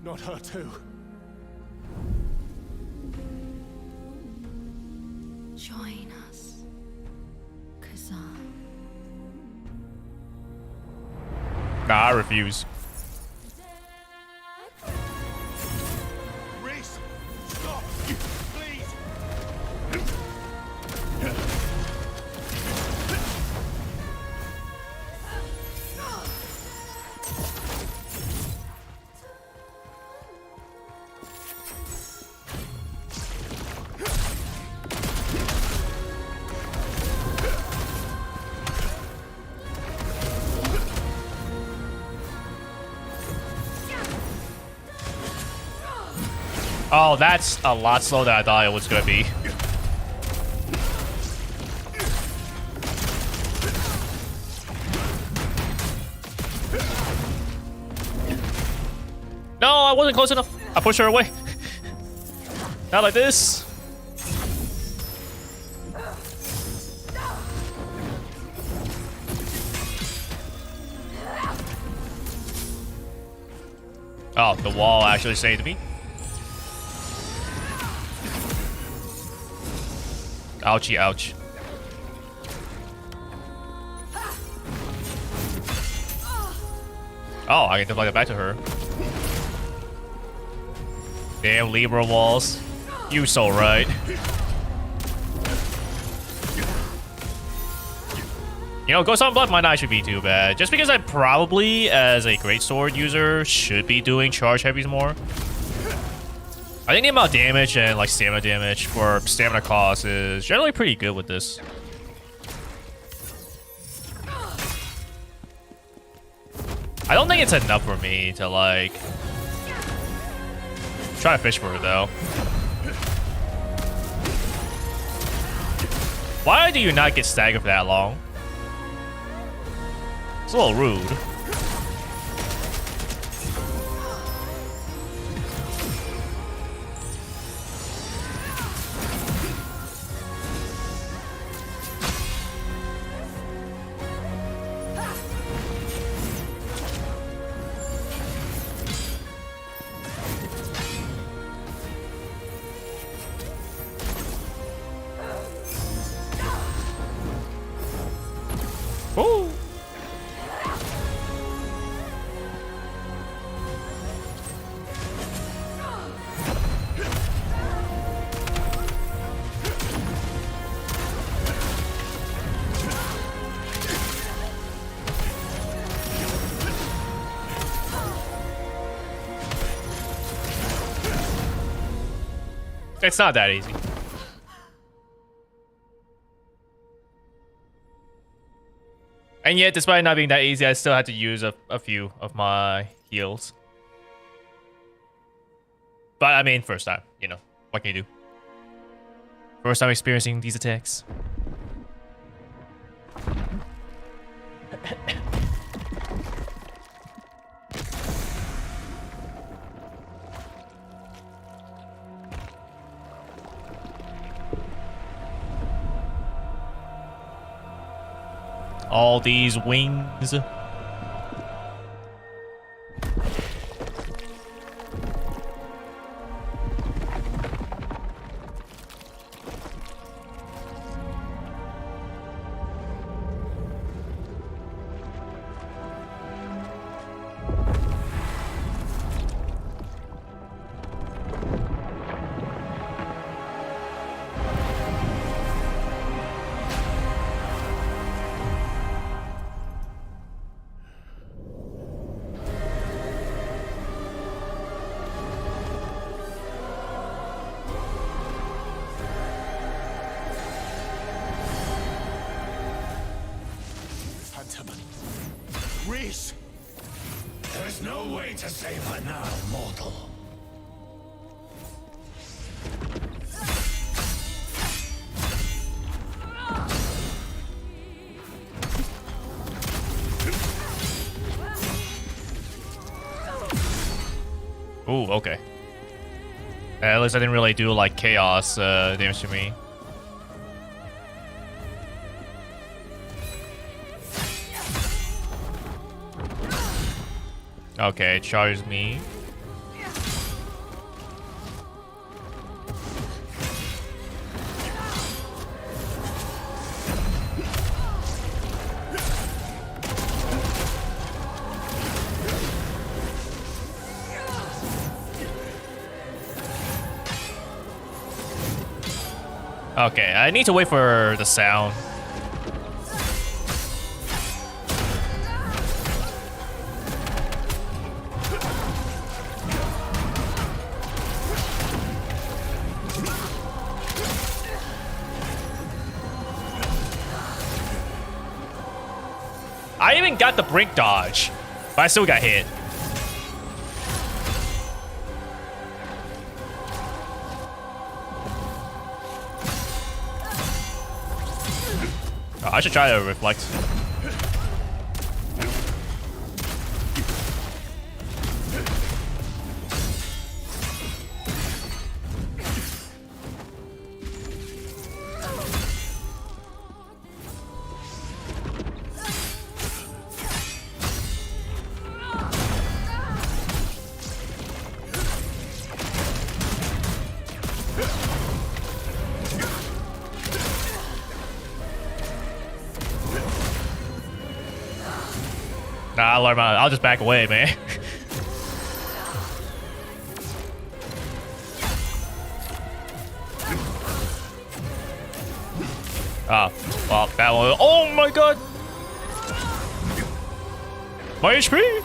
Not her too. Join us, Khazan. Nah, I refuse. Reese, stop! Please! Oh, that's a lot slower than I thought it was gonna be. No, I wasn't close enough. I pushed her away. Not like this. Oh, the wall actually saved me. Ouchie, ouch. Oh, I can deflect it back to her. Damn Libra walls. You so right. You know, Ghost on Blood might not actually be too bad. Just because I probably, as a greatsword user, should be doing charge heavies more. I think the amount of damage and like stamina damage for stamina cost is generally pretty good with this. I don't think it's enough for me to like try to fish for it though. Why do you not get staggered for that long? It's a little rude. Ooh. It's not that easy. And yet, despite not being that easy, I still had to use a few of my heals. But I mean, first time, you know, what can you do? First time experiencing these attacks. All these wings. Reese! There's no way to save her now, mortal. Ooh, okay. At least I didn't really do like chaos damage to me. Okay, it charges me. Okay, I need to wait for the sound. I even got the brink dodge, but I still got hit. Oh, I should try to reflect. Nah, I'll just back away, man. Ah, well, that one. Oh my god! My HP!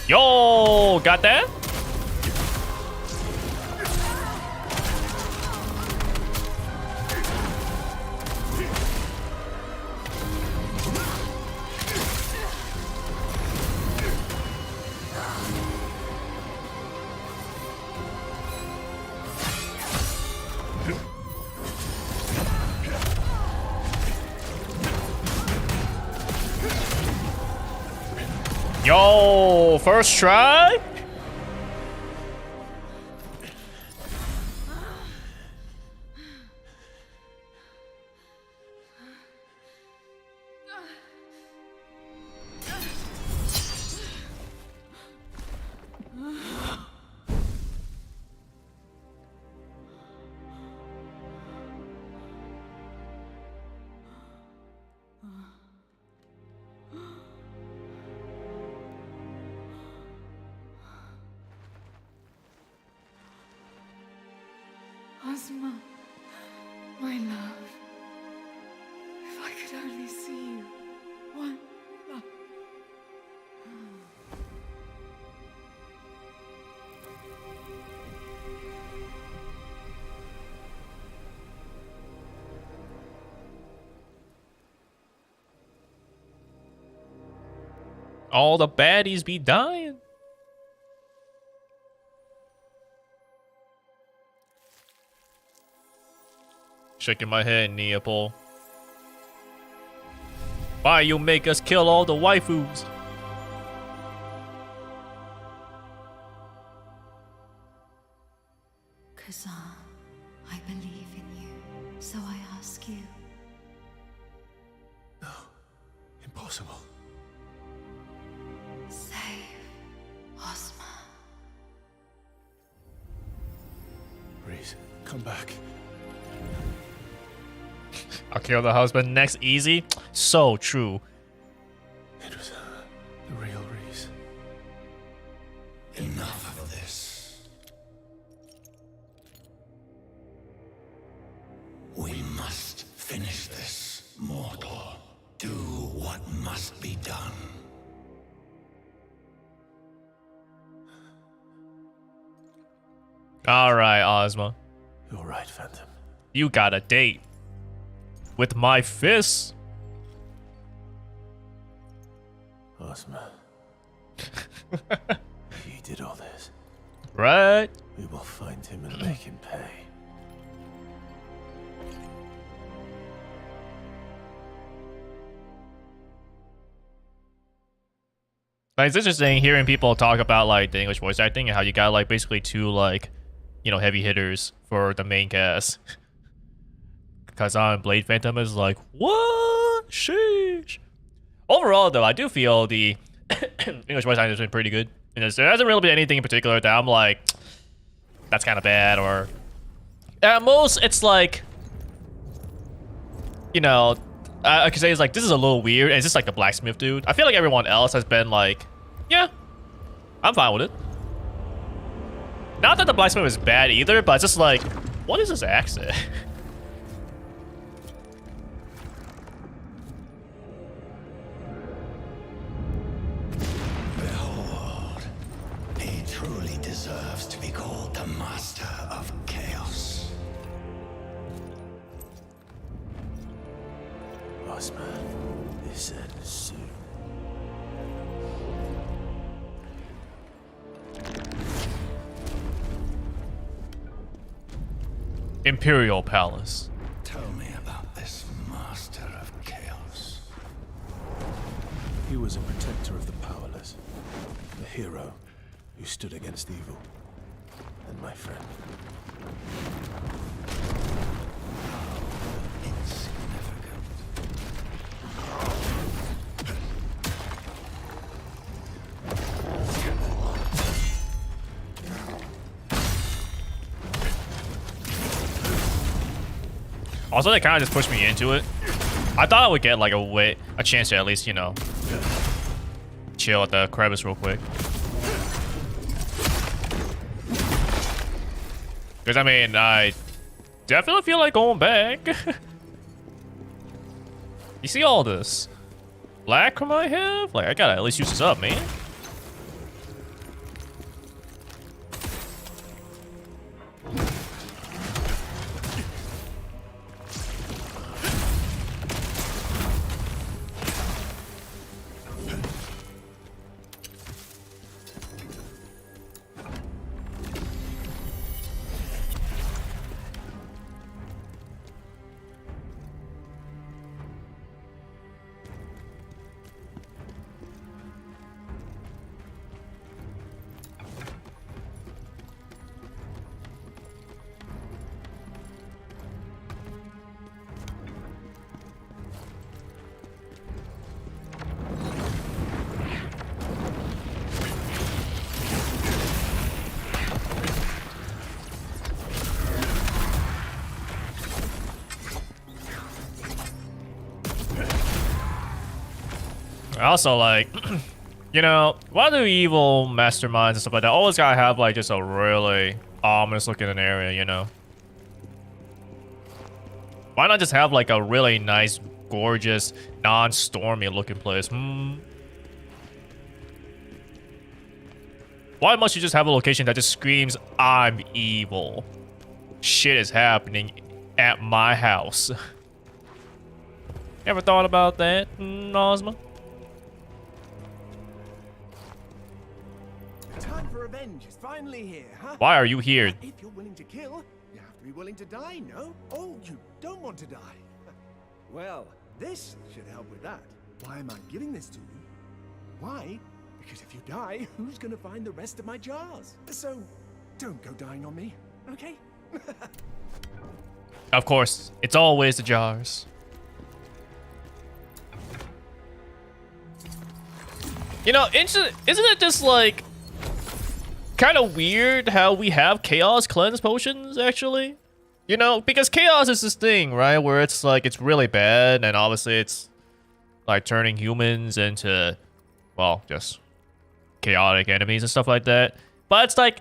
Yo, got that? Yo, first try? Ozma, my love. If I could only see you. One love. All the baddies be dying. Shaking my head, Neopol. Why you make us kill all the waifus? Khazan, I believe in you, so I ask you. No. Impossible. Save Ozma. Reese, come back. I'll kill the husband next. Easy. So true. It was the real Reese. Enough of this. We must finish this, mortal. Do what must be done. All right, Ozma. You're right, Phantom. You got a date. With my fists. Ozma. He did all this. Right? We will find him and make him pay. Like, it's interesting hearing people talk about like the English voice acting and how you got like basically two like, you know, heavy hitters for the main cast. Khazan and Blade Phantom is like, what? Sheesh. Overall, though, I do feel the English voice acting has been pretty good. And there hasn't really been anything in particular that I'm like, that's kind of bad, or at most, it's like, you know, I could say it's like, this is a little weird, and it's just like the blacksmith dude. I feel like everyone else has been like, yeah, I'm fine with it. Not that the blacksmith is bad either, but it's just like, what is this accent? Behold, he truly deserves to be called the Master of Chaos. Ozma, this ends soon. Imperial Palace. Tell me about this Master of Chaos. He was a protector of the powerless, a hero who stood against evil, and my friend. Insignificant. Also, they kind of just pushed me into it. I thought I would get like a chance to at least, you know, chill at the crevice real quick. Because, I mean, I definitely feel like going back. You see all this lacquer I have? Like, I gotta at least use this up, man. Also, like, you know, why do evil masterminds and stuff like that always gotta have, like, just a really ominous looking area, you know? Why not just have, like, a really nice, gorgeous, non-stormy looking place? Why must you just have a location that just screams, I'm evil? Shit is happening at my house. Ever thought about that, Ozma? revenge is finally here, huh? Why are you here? If you're willing to kill, you have to be willing to die, no? Oh, you don't want to die. Well, this should help with that. Why am I giving this to you? Why? Because if you die, who's gonna find the rest of my jars? So, don't go dying on me, okay? Of course, it's always the jars. You know, isn't it just like kind of weird how we have chaos cleanse potions actually? You know, because chaos is this thing, right, where it's like it's really bad, and obviously it's like turning humans into, well, just chaotic enemies and stuff like that. But it's like,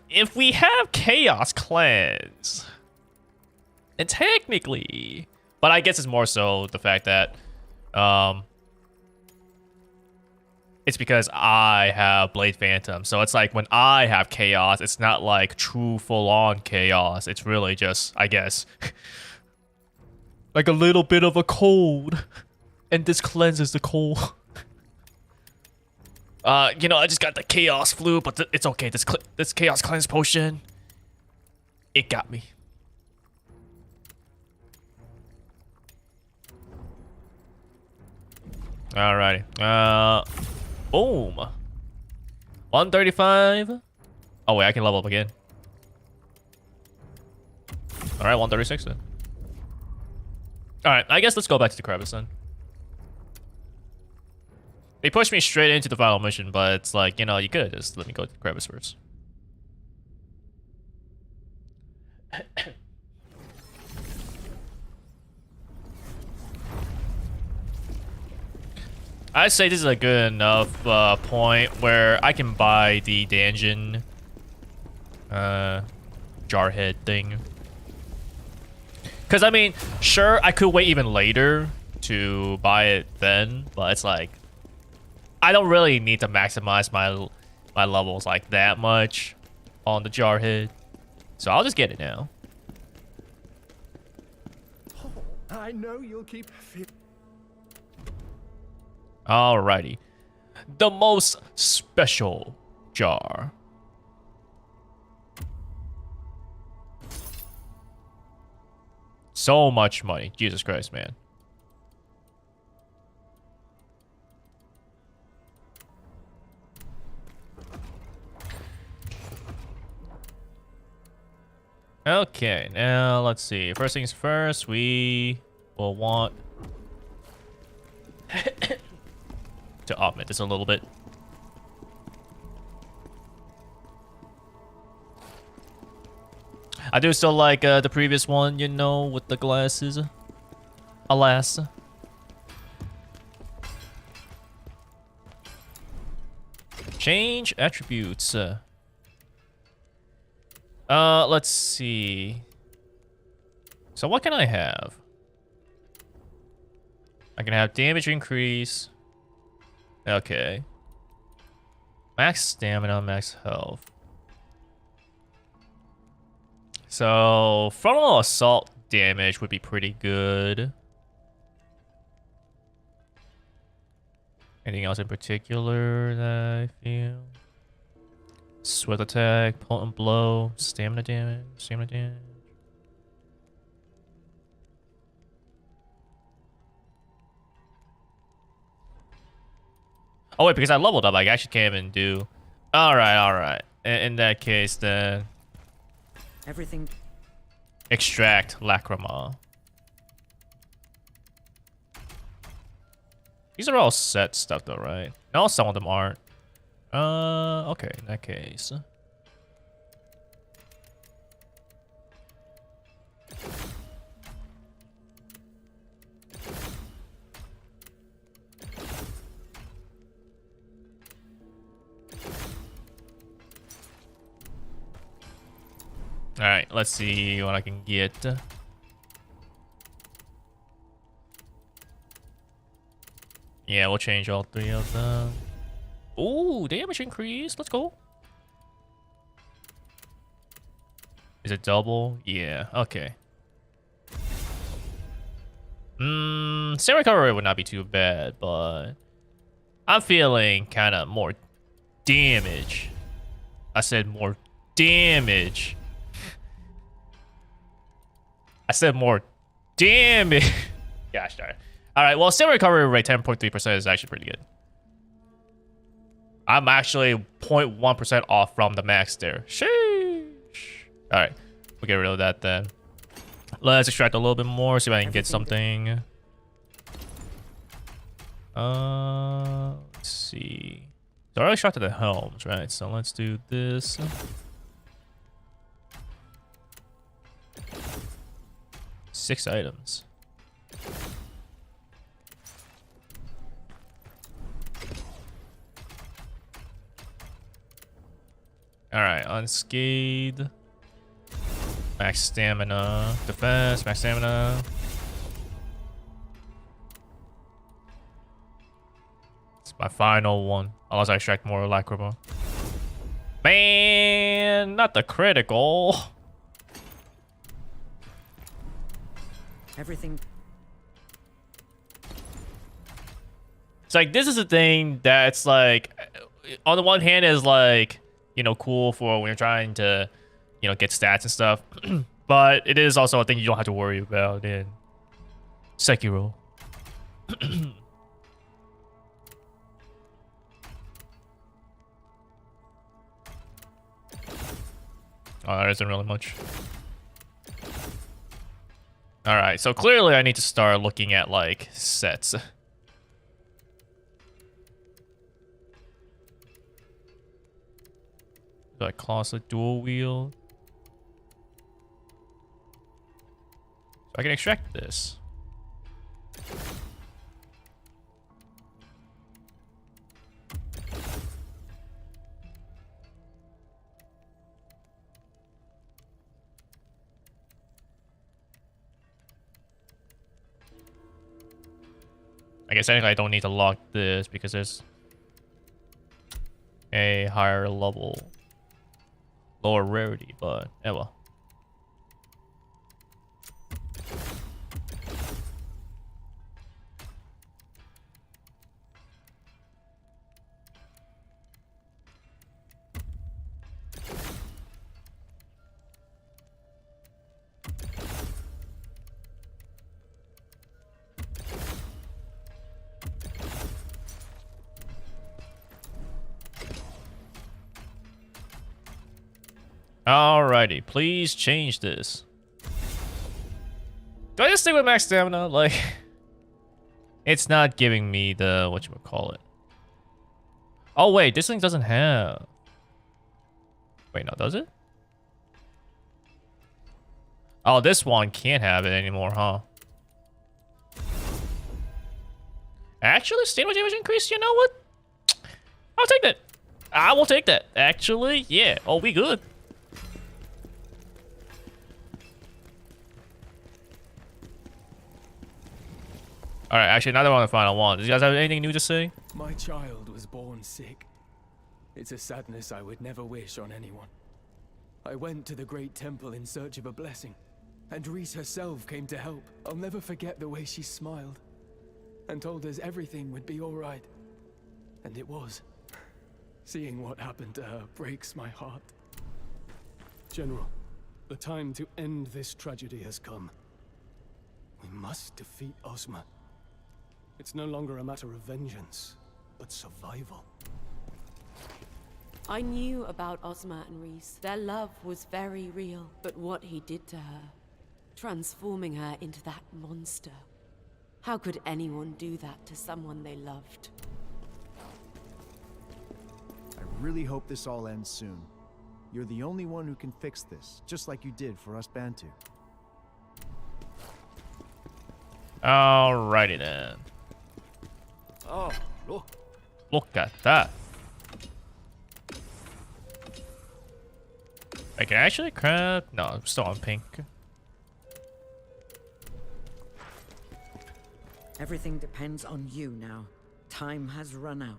if we have chaos cleanse, and technically, but I guess it's more so the fact that it's because I have Blade Phantom. So it's like when I have chaos, it's not like true full-on chaos. It's really just, I guess, like a little bit of a cold. And this cleanses the cold. You know, I just got the chaos flu, but it's okay. This chaos cleanse potion, it got me. Alrighty. Boom. 135. Oh wait, I can level up again. All right, 136 then. All right, I guess let's go back to the crevice then. They pushed me straight into the final mission, but it's like, you know, you could just let me go to the crevice first. I'd say this is a good enough point where I can buy the dungeon jarhead thing. Because, I mean, sure, I could wait even later to buy it then, but it's like, I don't really need to maximize my levels like that much on the jarhead. So I'll just get it now. Oh, I know you'll keep... Alrighty. The most special jar. So much money. Jesus Christ, man. Okay, now let's see. First things first, we will want to augment this a little bit. I do still like the previous one, you know, with the glasses. Alas. Change attributes. Let's see. So what can I have? I can have damage increase. Okay. Max stamina, max health. So, frontal assault damage would be pretty good. Anything else in particular that I feel? Swift attack, potent blow, stamina damage. Oh wait, because I leveled up, I actually can't even do. All right. In that case, then Everything. Extract lacrima. These are all set stuff though, right? No, some of them aren't. Okay, in that case. Alright, let's see what I can get. Yeah, we'll change all three of them. Ooh, damage increase. Let's go. Is it double? Yeah, okay. Same recovery would not be too bad, but I'm feeling kind of more damage I said more damage. I said more damage. Gosh darn it. Alright, well, still recovery rate 10.3% is actually pretty good. I'm actually 0.1% off from the max there. Sheesh. Alright, we'll get rid of that then. Let's extract a little bit more, see if I can get something. Let's see. So I already extracted the helms, right? So let's do this. Six items. Alright, unscathed. Max stamina. Defense, max stamina. It's my final one. Unless I extract more Lacrima. Man, not the critical. Everything. It's like, this is a thing that's like, on the one hand is like, you know, cool for when you're trying to, you know, get stats and stuff. But it is also a thing you don't have to worry about in Sekiro. Oh, there isn't really much. Alright, so clearly I need to start looking at, like, sets. Like, classic dual wield. So I can extract this. I guess technically I don't need to lock this because there's a higher level, lower rarity, but yeah, well. Alrighty, please change this. Do I just stick with max stamina? Like, it's not giving me the whatchamacallit. Oh wait, this thing doesn't have. Wait, no, does it? Oh, this one can't have it anymore, huh? Actually, state damage increase, you know what? I'll take that. I will take that. Actually, yeah. Oh, we good. Alright, actually, now that we're on the final one, do you guys have anything new to say? My child was born sick. It's a sadness I would never wish on anyone. I went to the great temple in search of a blessing, and Reese herself came to help. I'll never forget the way she smiled and told us everything would be all right. And it was. Seeing what happened to her breaks my heart. General, the time to end this tragedy has come. We must defeat Ozma. It's no longer a matter of vengeance, but survival. I knew about Ozma and Reese. Their love was very real. But what he did to her, transforming her into that monster. How could anyone do that to someone they loved? I really hope this all ends soon. You're the only one who can fix this, just like you did for us Bantu. Alrighty then. Oh, look. Look at that. I can actually craft. No, I'm still on pink. Everything depends on you now. Time has run out.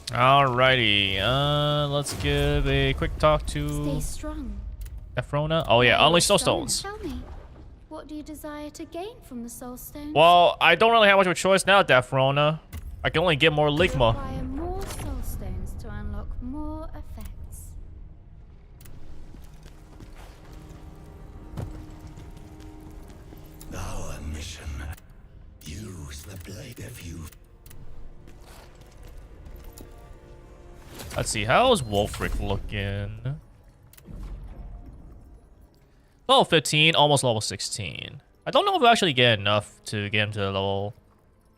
Alrighty, let's give a quick talk Stay to strong. Efrona. Oh yeah, only Stay snowstones. strong. Tell me, What do you desire to gain from the soul stones? Well, I don't really have much of a choice now, Daphrona. I can only get more You Ligma. require more soul stones to unlock more effects. Our mission. Use the blade of you. Let's see, how's Wolfric looking? Level 15, almost level 16. I don't know if I actually get enough to get him to level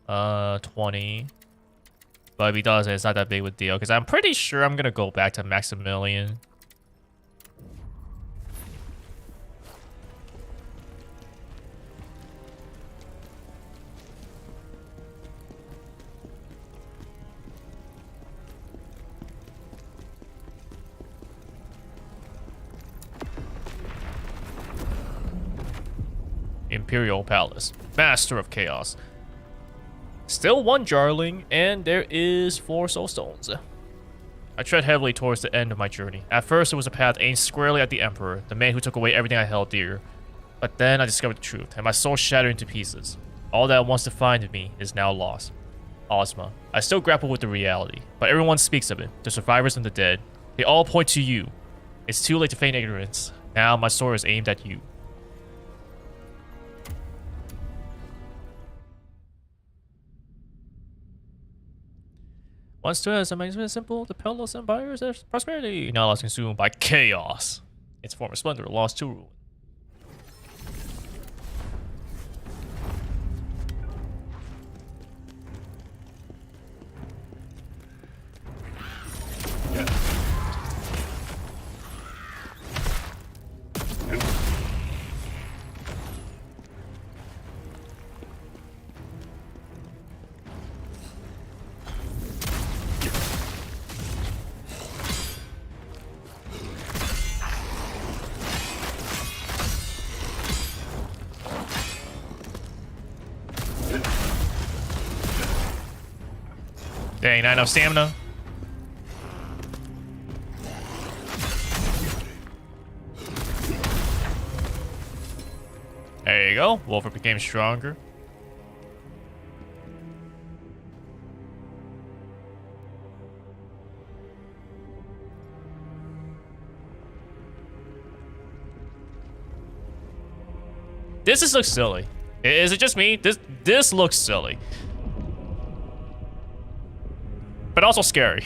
20. But if he does, it's not that big of a deal. Because I'm pretty sure I'm going to go back to Maximilian. Imperial Palace. Master of Chaos. Still 1 Jarling, and there is 4 soul stones. I tread heavily towards the end of my journey. At first, it was a path aimed squarely at the Emperor, the man who took away everything I held dear. But then I discovered the truth, and my soul shattered into pieces. All that once defined me is now lost. Ozma. I still grapple with the reality, but everyone speaks of it. The survivors and the dead. They all point to you. It's too late to feign ignorance. Now my sword is aimed at you. Once to us, a magnificent simple, the perilous empires of prosperity, now lost consumed by chaos. Its former splendor lost to ruin. Dang, not enough stamina. There you go. Wolfric became stronger. This just looks silly. Is it just me? This looks silly. But also scary.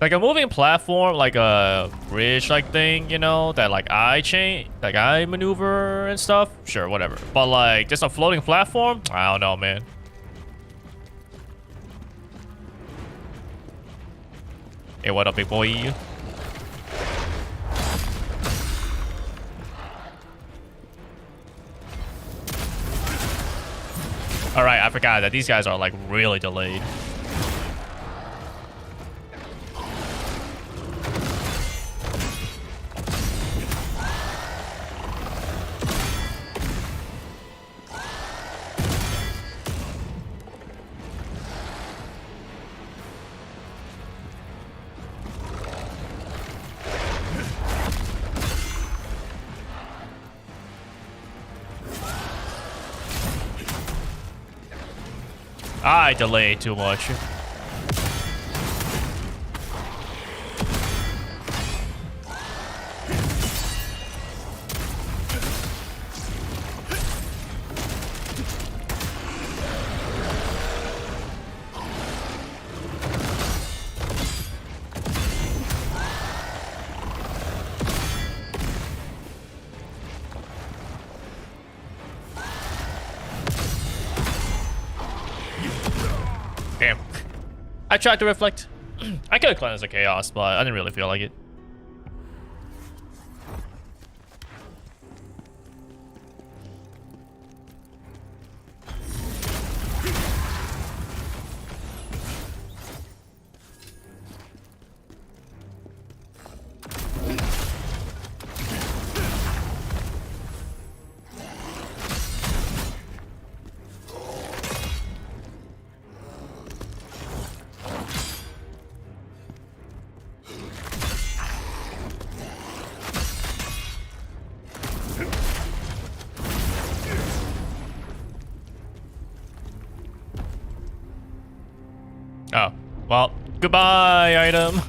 Like a moving platform, like a bridge-like thing, you know, that like I maneuver and stuff. Sure, whatever. But like just a floating platform, I don't know, man. Hey, what up, big boy? Alright, I forgot that these guys are like really delayed. I delayed too much. Damn. I tried to reflect. I could have cleansed the chaos, but I didn't really feel like it. Oh, well, goodbye, item.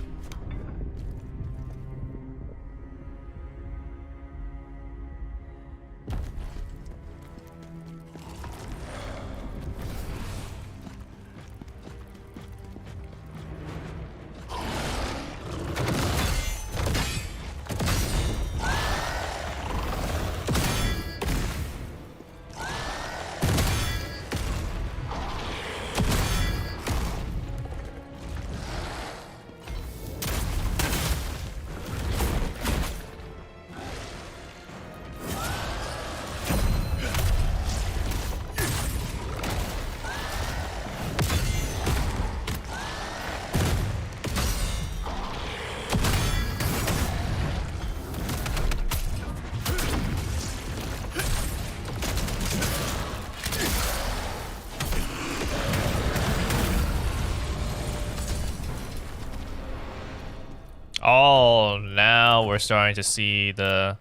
Oh, now we're starting to see the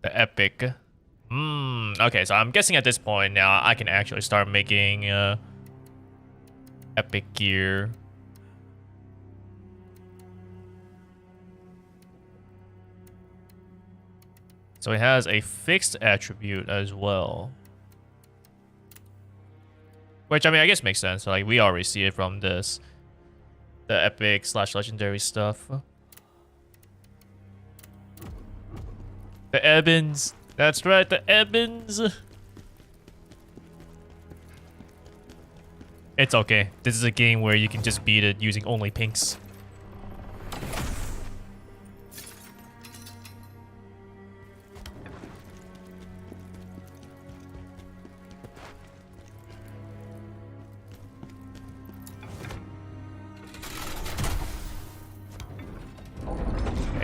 epic. Okay, so I'm guessing at this point now I can actually start making epic gear. So it has a fixed attribute as well. Which, I mean, I guess makes sense. Like, we already see it from this. The epic / legendary stuff. The Ebons. That's right, the Ebons. It's okay. This is a game where you can just beat it using only pinks.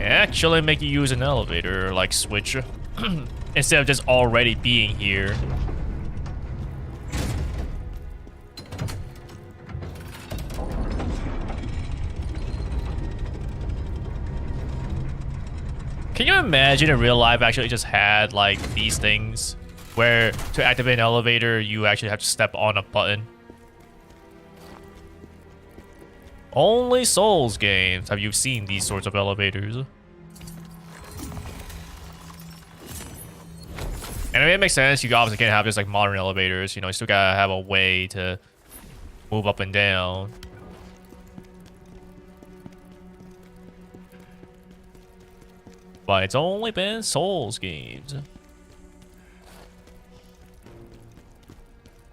Actually make you use an elevator like switch instead of just already being here. Can you imagine in real life actually just had like these things where to activate an elevator you actually have to step on a button? Only Souls games have you seen these sorts of elevators. And I mean, it makes sense. You obviously can't have just like modern elevators. You know, you still gotta have a way to move up and down. But it's only been Souls games.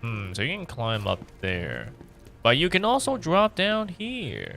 So you can climb up there. But you can also drop down here.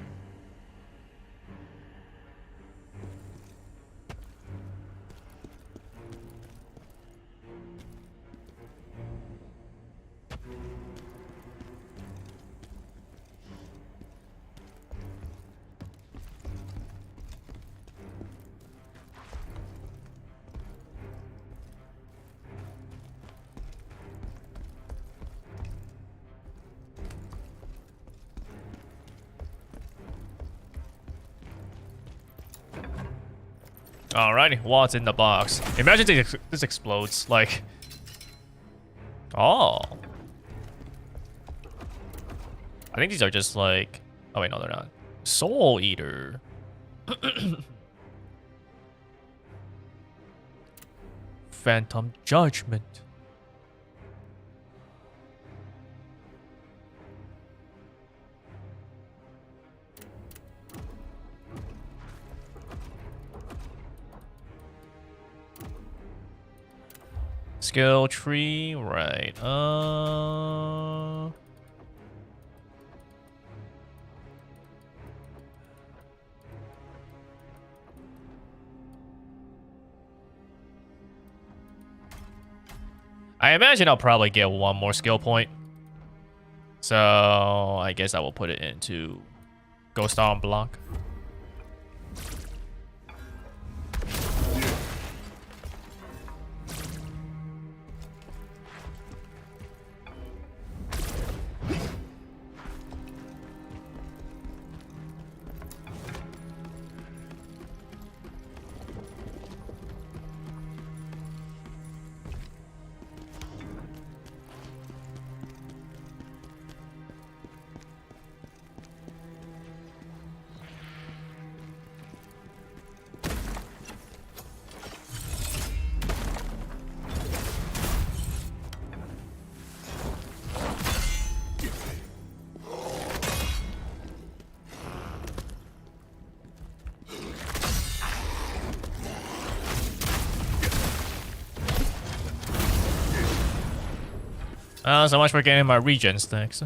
Alrighty, what's in the box? Imagine this explodes, like... Oh. I think these are just like... Oh wait, no they're not. Soul Eater. Phantom Judgment. Skill tree, right. I imagine I'll probably get one more skill point. So I guess I will put it into Ghost Arm Block. So much for getting my regen stacks.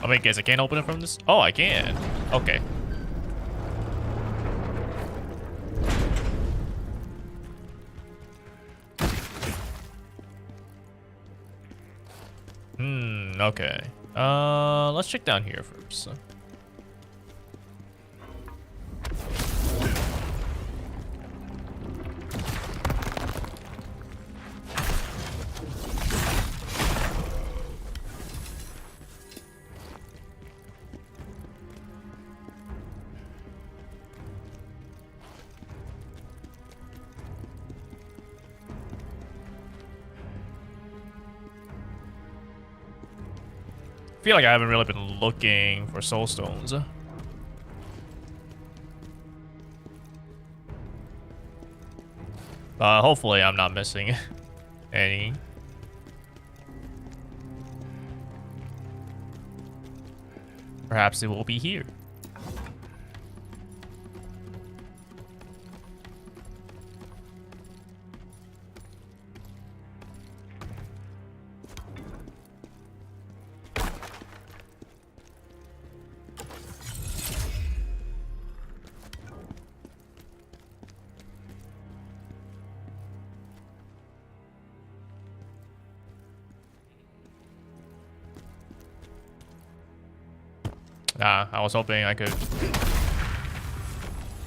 Oh, wait, guys, I can't open it from this? Oh, I can. Okay. Okay. Let's check down here first. I feel like I haven't really been looking for soul stones. Hopefully I'm not missing any. Perhaps it will be here. I was hoping I could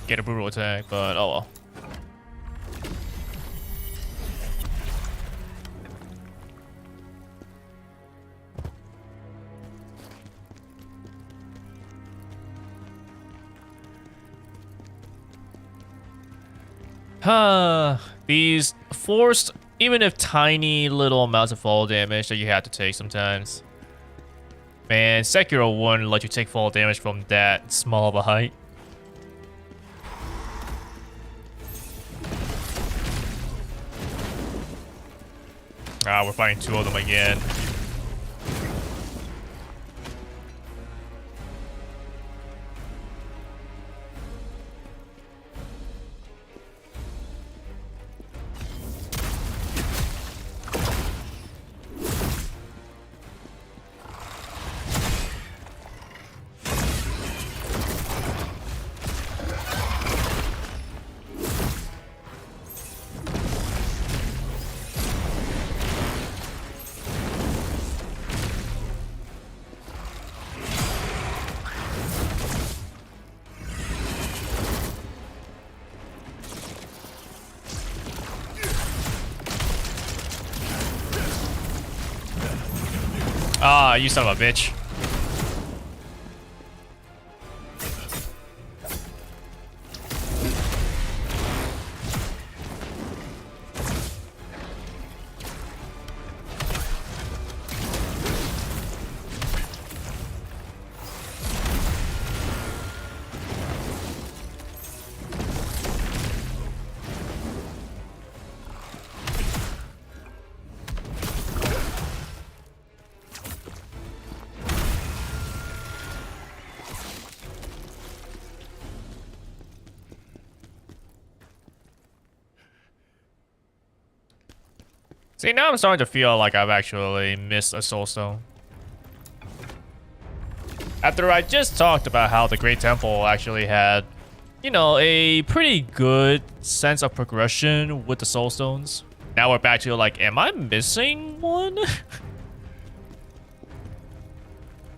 get a brutal attack, but oh well. These forced, even if tiny little amounts of fall damage that you have to take sometimes. Man, Sekiro wouldn't let you take fall damage from that small of a height. Ah, we're fighting two of them again. Ah, you son of a bitch. See, now I'm starting to feel like I've actually missed a soul stone. After I just talked about how the Great Temple actually had, you know, a pretty good sense of progression with the soul stones. Now we're back to like, am I missing one?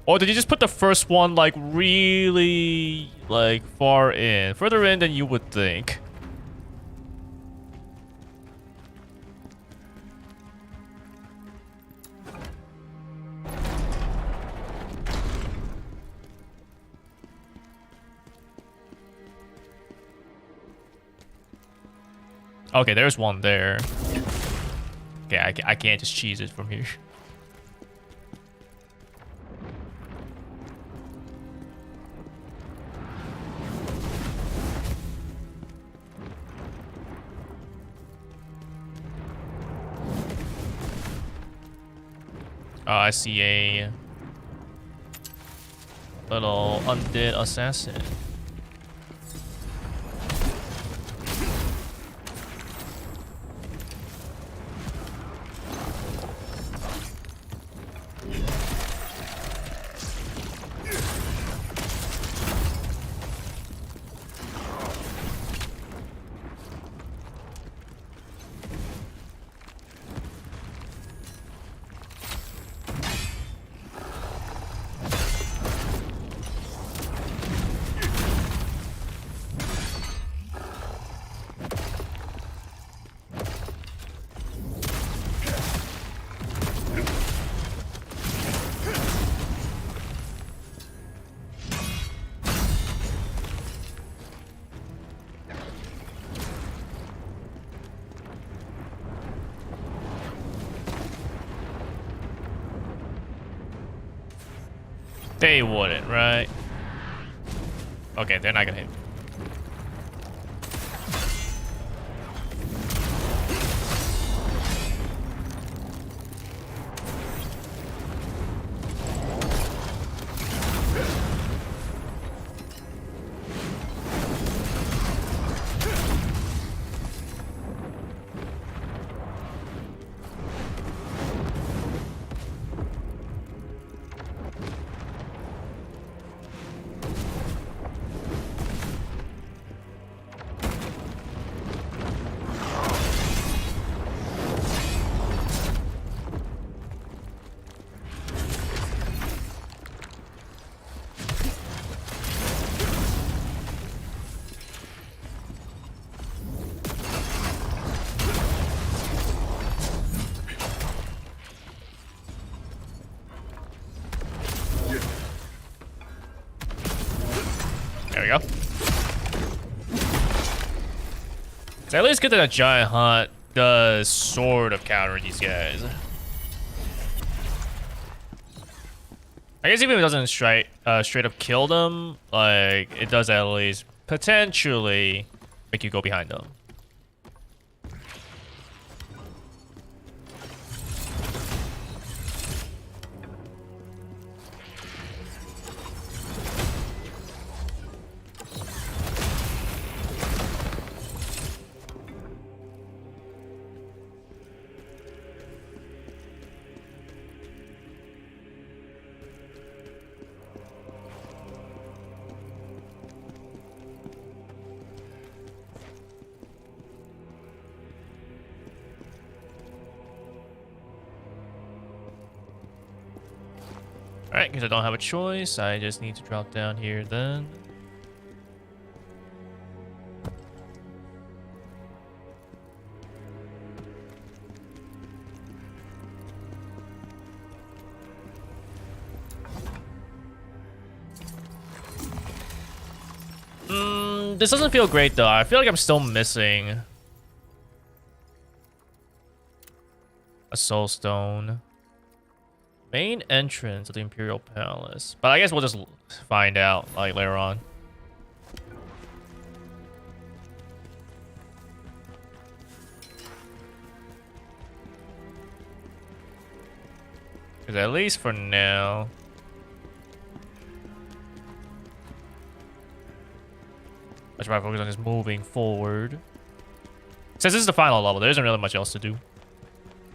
Or did you just put the first one, like, really, like, far in? Further in than you would think. Okay, there's one there. Okay, I can't just cheese it from here. Oh, I see a little undead assassin. They wouldn't, right? Okay, they're not gonna hit. There we go. So at least good that a giant hunt does sort of counter these guys. I guess even if it doesn't straight up kill them, like it does at least potentially make you go behind them. Alright, because I don't have a choice, I just need to drop down here then. This doesn't feel great though. I feel like I'm still missing a soul stone. Main entrance of the Imperial Palace. But I guess we'll just find out like later on. Because at least for now, I should probably focus on just moving forward. Since this is the final level, there isn't really much else to do.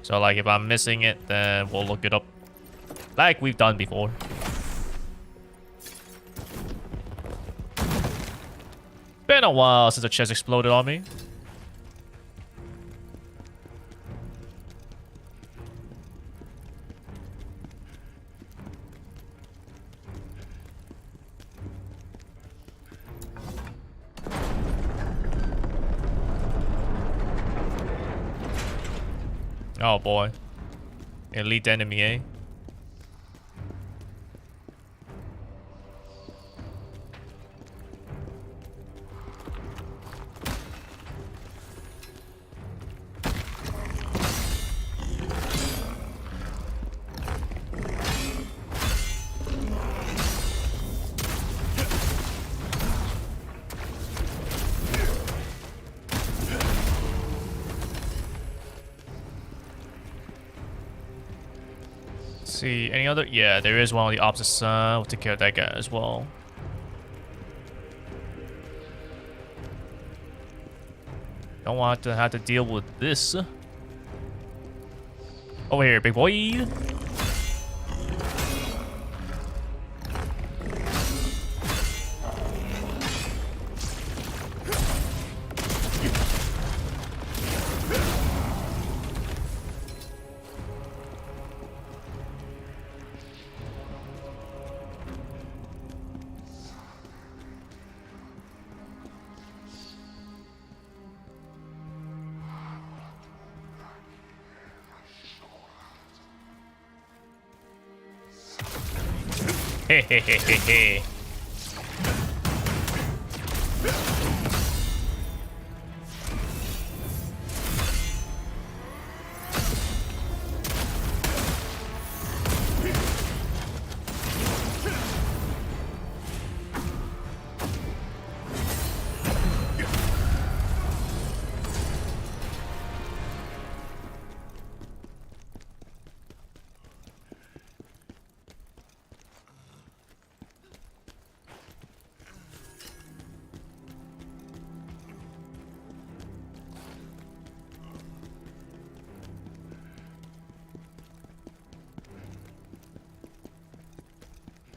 So like if I'm missing it, then we'll look it up like we've done before. Been a while since the chest exploded on me. Oh boy. Elite enemy, eh? See any other? Yeah, there is one on the opposite side. We'll take care of that guy as well. Don't want to have to deal with this. Over here, big boy. Hehehehe.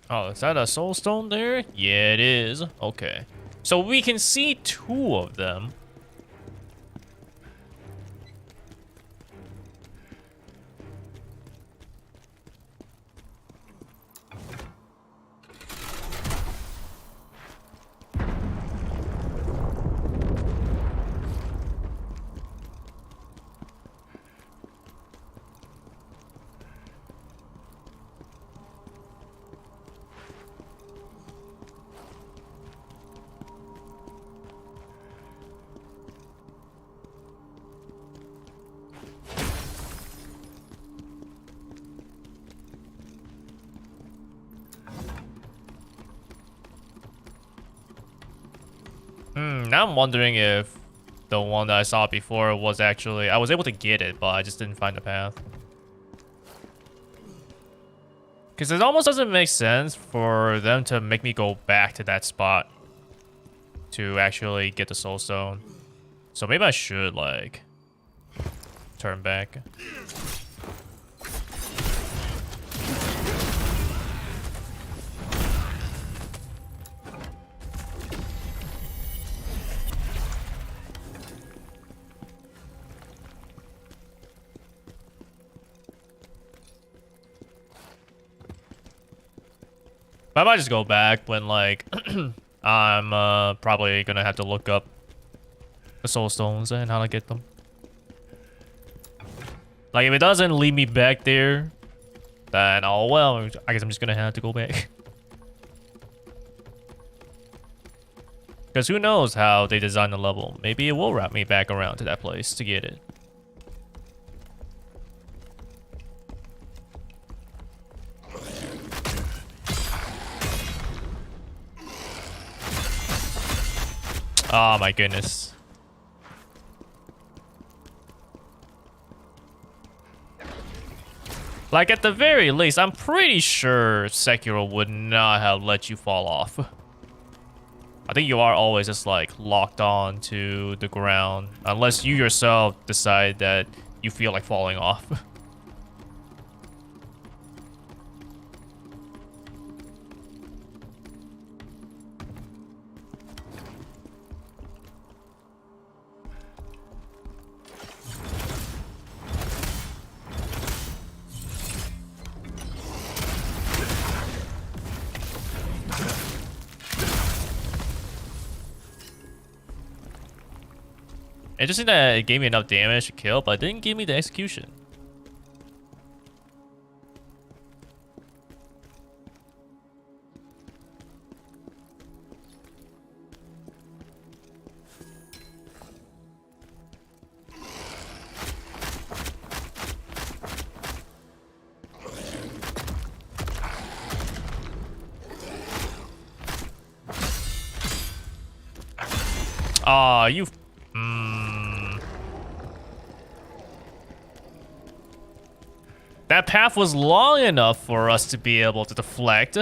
Oh, is that a soul stone there? Yeah, it is. Okay. So we can see two of them. Now I'm wondering if the one that I saw before was actually... I was able to get it, but I just didn't find the path. Because it almost doesn't make sense for them to make me go back to that spot to actually get the soul stone. So maybe I should, like, turn back. I might just go back when, like, I'm probably gonna have to look up the soul stones and how to get them. Like, if it doesn't lead me back there, then, oh well, I guess I'm just gonna have to go back. Because who knows how they design the level. Maybe it will wrap me back around to that place to get it. Oh my goodness. Like, at the very least, I'm pretty sure Sekiro would not have let you fall off. I think you are always just, like, locked on to the ground. Unless you yourself decide that you feel like falling off. Interesting that it gave me enough damage to kill, but it didn't give me the execution. Aw, you... That path was long enough for us to be able to deflect.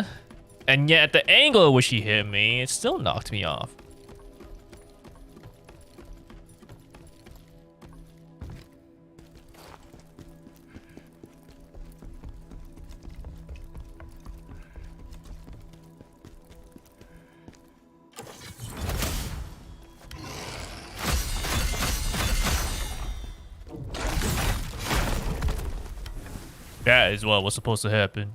And yet, at the angle at which he hit me, it still knocked me off. That is what was supposed to happen.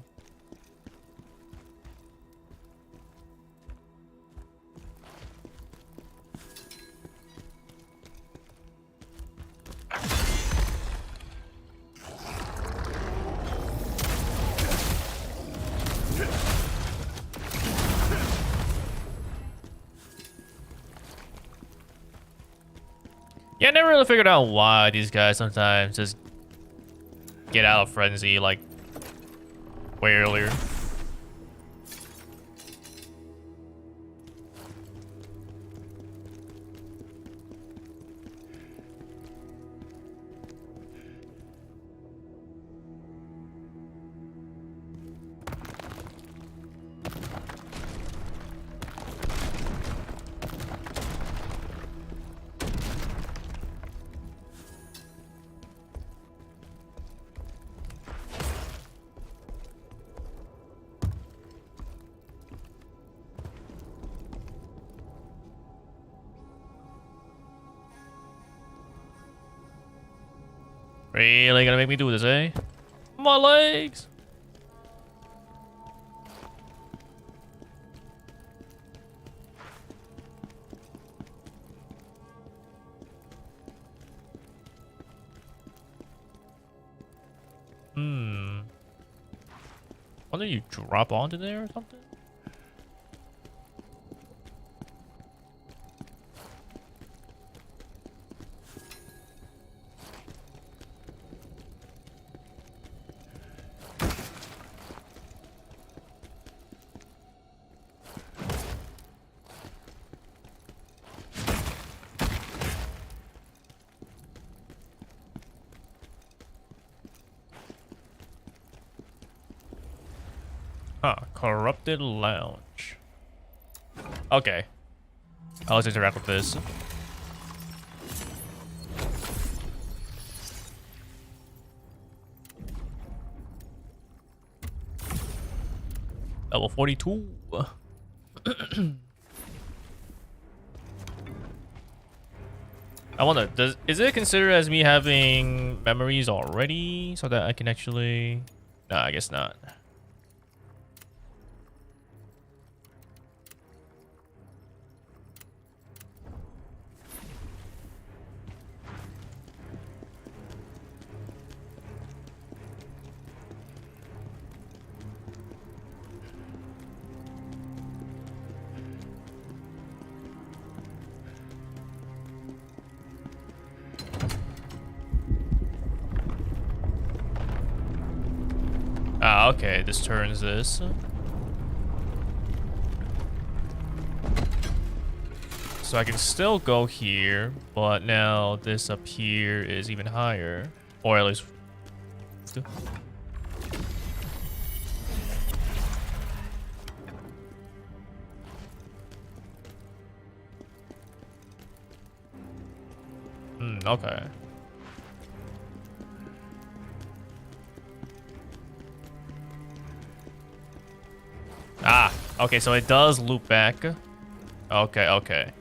Yeah, I never really figured out why these guys sometimes just get out of frenzy like way earlier. Really gonna make me do this, eh? My legs! Why don't you drop onto there or something? Corrupted Lounge. Okay. Let's interact with this. Level 42. I wonder, is it considered as me having memories already so that I can actually... No, I guess not. Ah, okay, this turns this. So I can still go here, but now this up here is even higher. Or at least... okay. Ah, okay, so it does loop back. Okay, okay.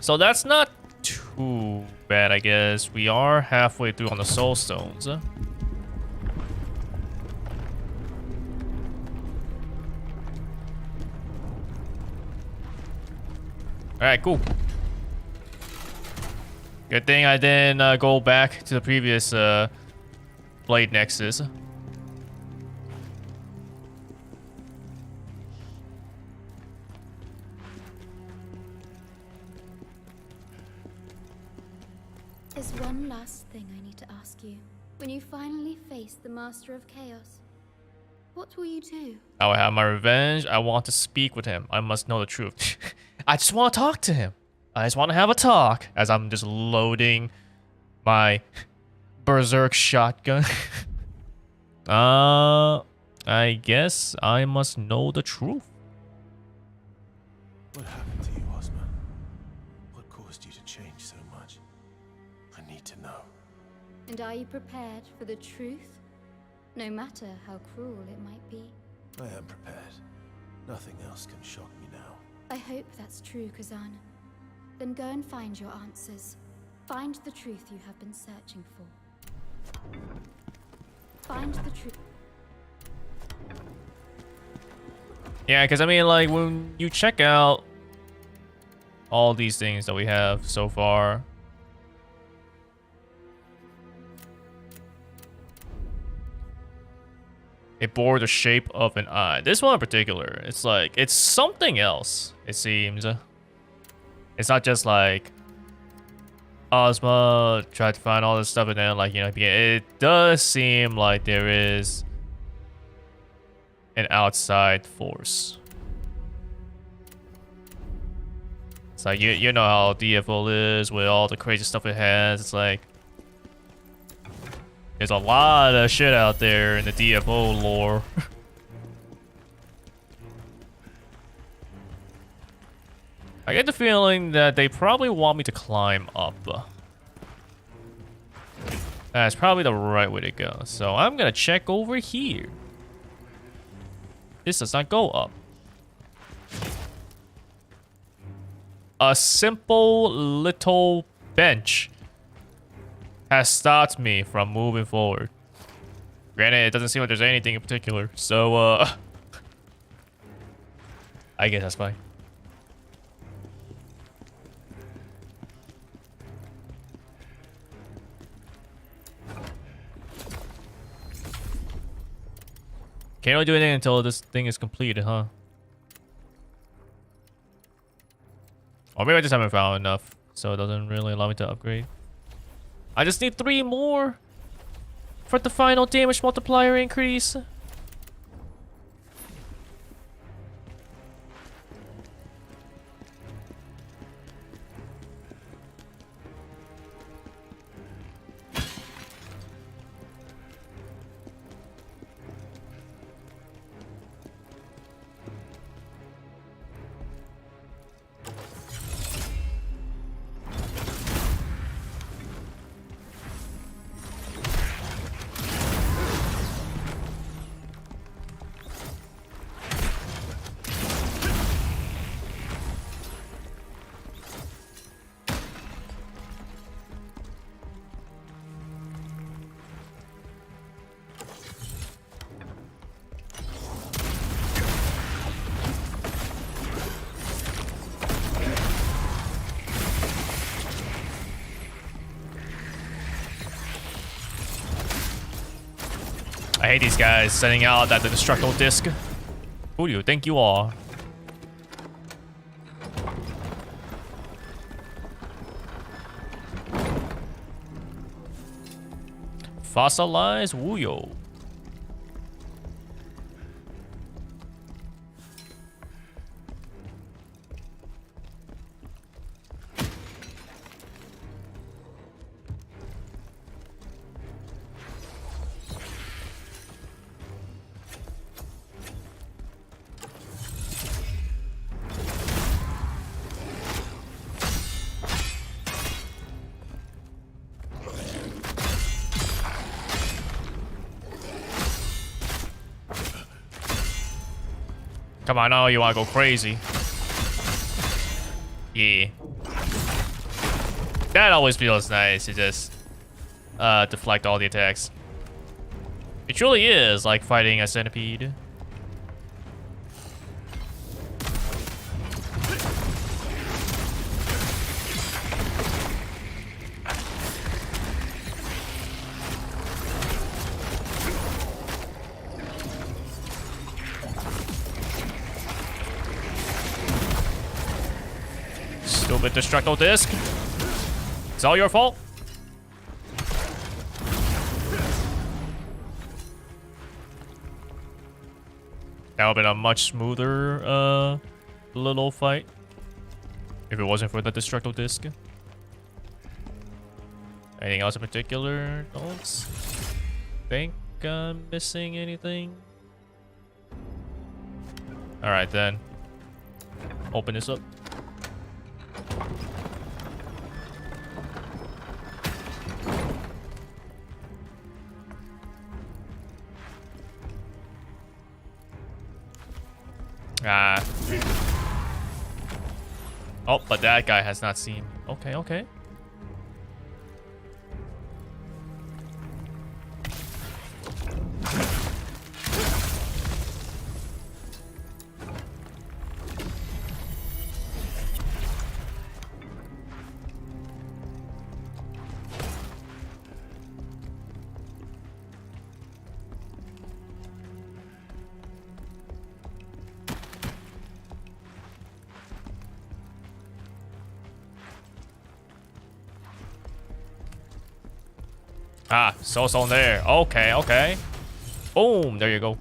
So that's not too bad, I guess. We are halfway through on the soul stones. Alright, cool. Good thing I didn't go back to the previous Blade Nexus. There's one last thing I need to ask you. When you finally face the Master of Chaos, what will you do? I will have my revenge. I want to speak with him. I must know the truth. I just want to talk to him. I just want to have a talk as I'm just loading my Berserk shotgun. I guess I must know the truth. What happened to you, Ozma? What caused you to change so much? I need to know. And are you prepared for the truth? No matter how cruel it might be. I am prepared. Nothing else can shock me now. I hope that's true, Khazan. Then go and find your answers. Find the truth you have been searching for. Find the truth. Yeah, because I mean, like, when you check out all these things that we have so far, it bore the shape of an eye. This one in particular, it's like, it's something else, it seems. It's not just like Ozma tried to find all this stuff and then, like, you know, it does seem like there is an outside force. It's like, you know how DFO is with all the crazy stuff it has. It's like, there's a lot of shit out there in the DFO lore. I get the feeling that they probably want me to climb up. That's probably the right way to go. So I'm gonna check over here. This does not go up. A simple little bench has stopped me from moving forward. Granted, it doesn't seem like there's anything in particular, so I guess that's fine. Can't really do anything until this thing is completed, huh? Or maybe I just haven't found enough, so it doesn't really allow me to upgrade. I just need 3 more for the final damage multiplier increase. I hate these guys sending out that the destructible disc. Who do you think you are? Fossilized Wuyo. Come on, now you wanna go crazy. Yeah. That always feels nice to just deflect all the attacks. It truly is like fighting a centipede. Stupid destructible disc. It's all your fault. That would have been a much smoother little fight. If it wasn't for the destructo disc. Anything else in particular? Don't think I'm missing anything. Alright then. Open this up. Ah. Oh, but that guy has not seen. Okay, okay. Ah, soul stone there. Okay, okay. Boom, there you go.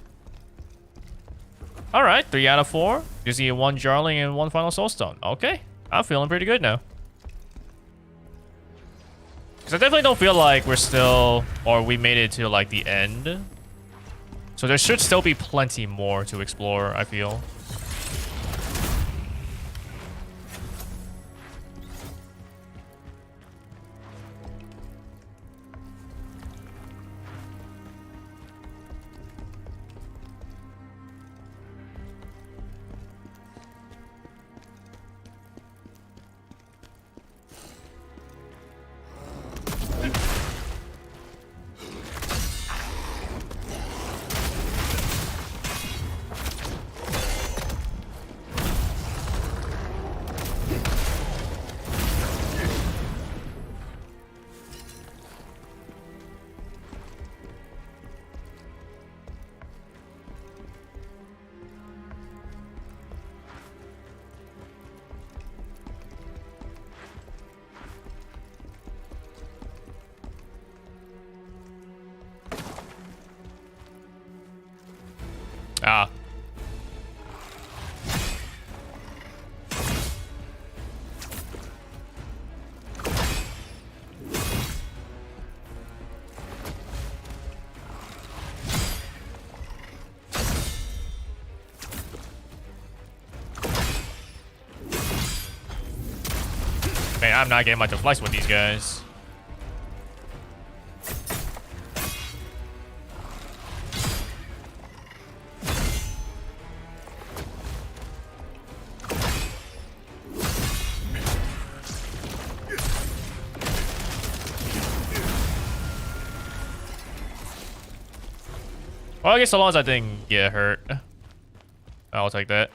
Alright, 3 out of 4. You see 1 Jarling and 1 final soul stone. Okay, I'm feeling pretty good now. Because I definitely don't feel like we're still, or we made it to like the end. So there should still be plenty more to explore, I feel. Ah. Man, I'm not getting my deflects with these guys. Well, I guess so long as I didn't get hurt, I'll take that.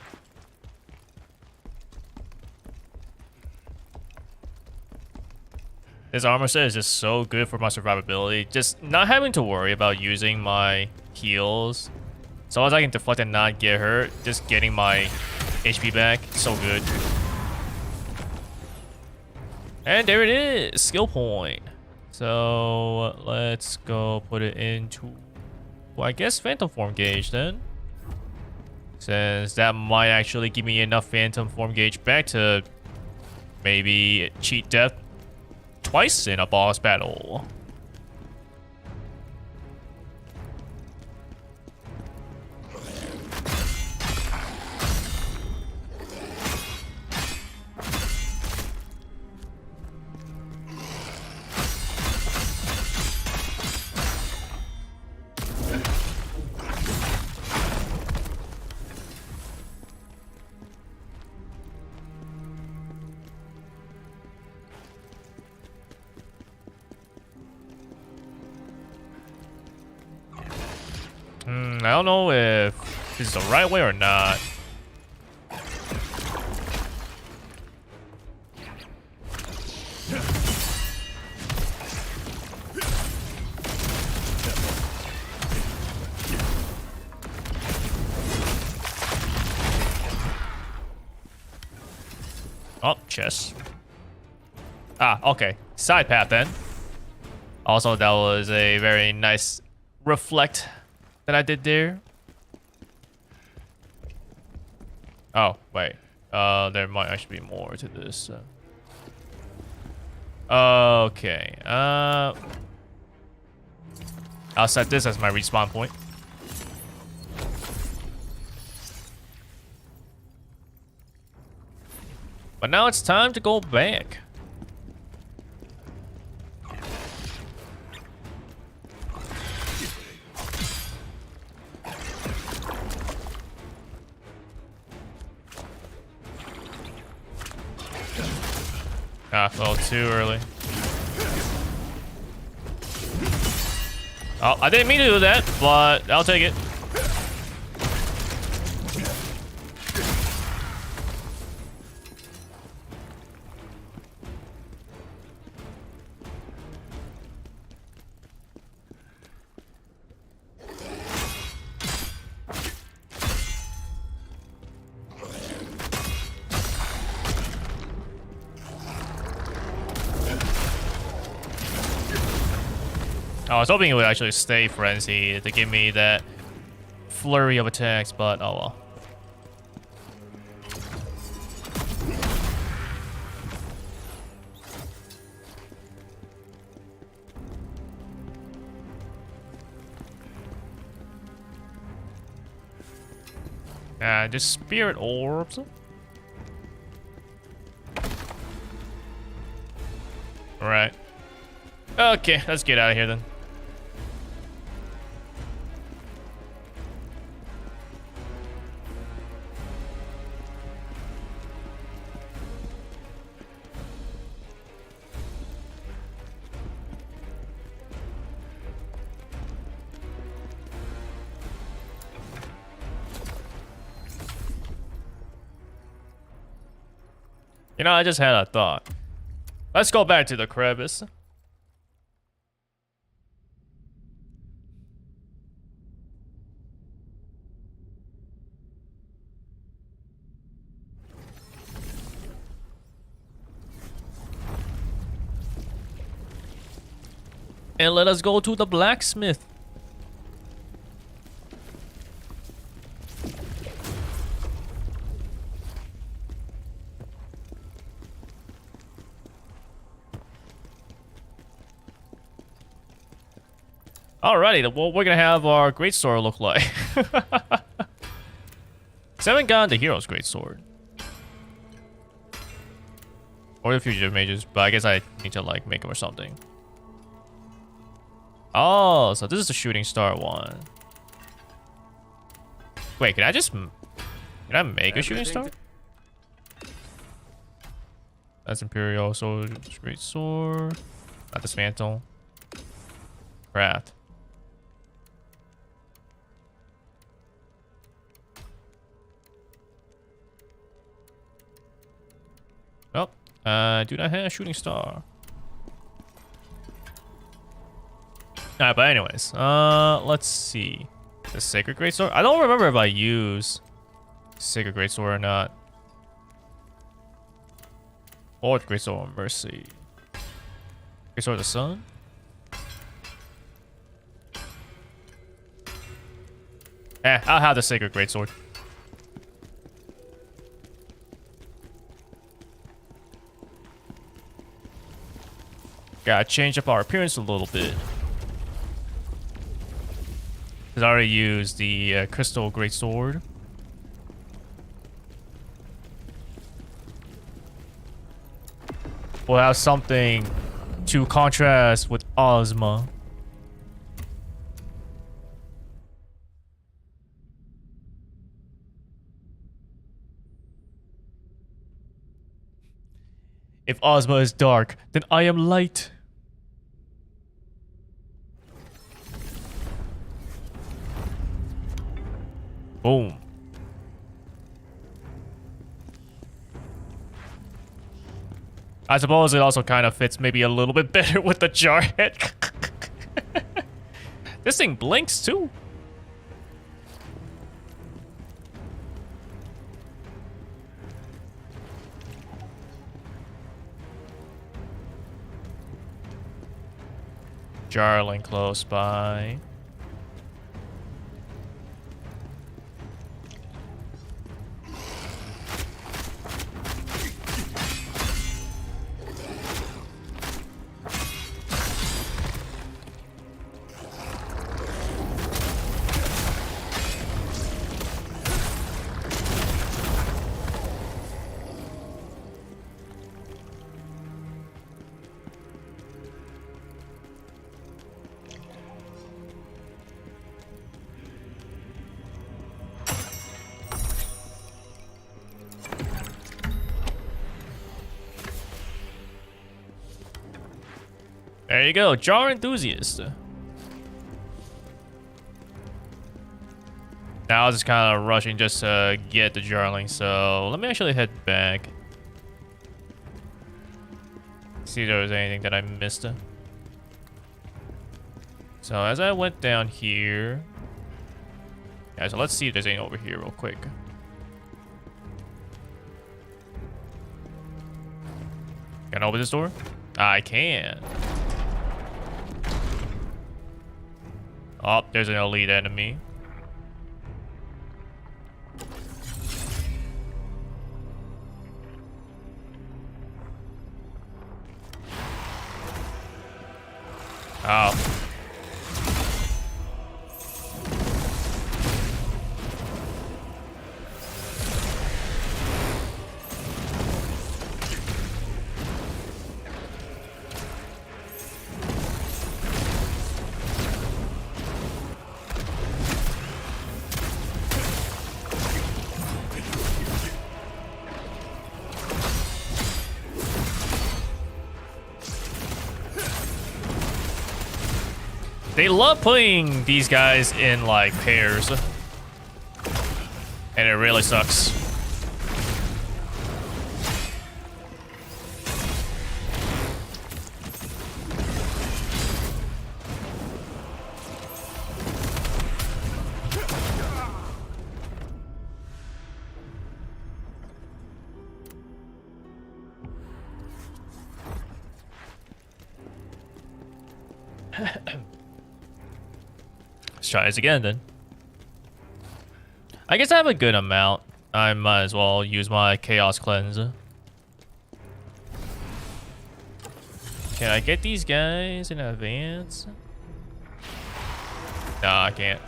This armor set is just so good for my survivability. Just not having to worry about using my heals. So long as I can deflect and not get hurt, just getting my HP back, so good. And there it is, skill point. So let's go put it into, well, I guess Phantom Form Gauge then. Since that might actually give me enough Phantom Form Gauge back to maybe cheat death twice in a boss battle. I don't know if this is the right way or not. Oh, chest. Ah, okay. Side path then. Also, that was a very nice reflect that I did there. Oh, wait. There might actually be more to this. Okay. I'll set this as my respawn point. But now it's time to go back. Ah, well, too early. Oh, I didn't mean to do that, but I'll take it. I was hoping it would actually stay frenzy to give me that flurry of attacks, but oh well. Just spirit orbs. Alright. Okay, let's get out of here then. You know, I just had a thought. Let's go back to the crevice. And let us go to the blacksmith. Alrighty, what we're gonna have our greatsword look like. So I haven't gotten the hero's greatsword. Or the fugitive mages, but I guess I need to like make them or something. Oh, so this is the shooting star one. Wait, can I make a shooting star? That's Imperial, so great sword. Not dismantle. Craft. Oh, do not have a shooting star. Alright, but anyways, let's see. The Sacred Greatsword? I don't remember if I use Sacred Greatsword or not. Or Greatsword of Mercy. Greatsword of the Sun? I'll have the Sacred Greatsword. Gotta change up our appearance a little bit. Because I already used the Crystal Greatsword. We'll have something to contrast with Ozma. If Ozma is dark, then I am light. Boom. I suppose it also kind of fits maybe a little bit better with the jar head. This thing blinks too. Jarling close by. There you go, jar enthusiast. Now I was just kind of rushing just to get the jarling, so let me actually head back. See if there was anything that I missed. So as I went down here, yeah. So let's see if there's anything over here real quick. Can I open this door? I can. Oh, there's an elite enemy. Oh. They love putting these guys in like pairs, and it really sucks. Let's try this again then. I guess I have a good amount. I might as well use my Chaos Cleanse. Can I get these guys in advance? No, I can't.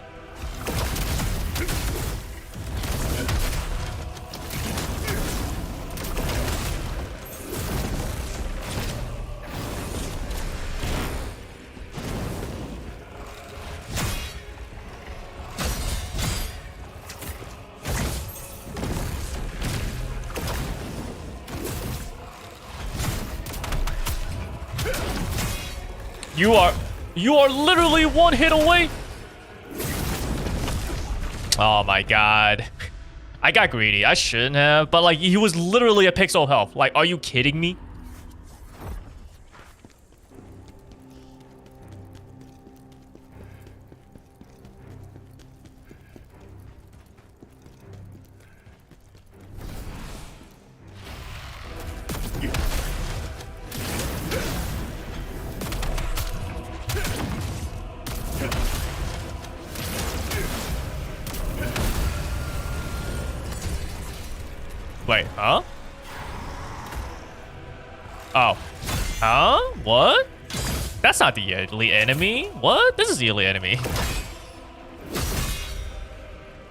You are literally one hit away. Oh my god. I got greedy. I shouldn't have, but like he was literally a pixel health. Like, are you kidding me? Wait, huh? Oh. Huh? What? That's not the elite enemy. What? This is the elite enemy.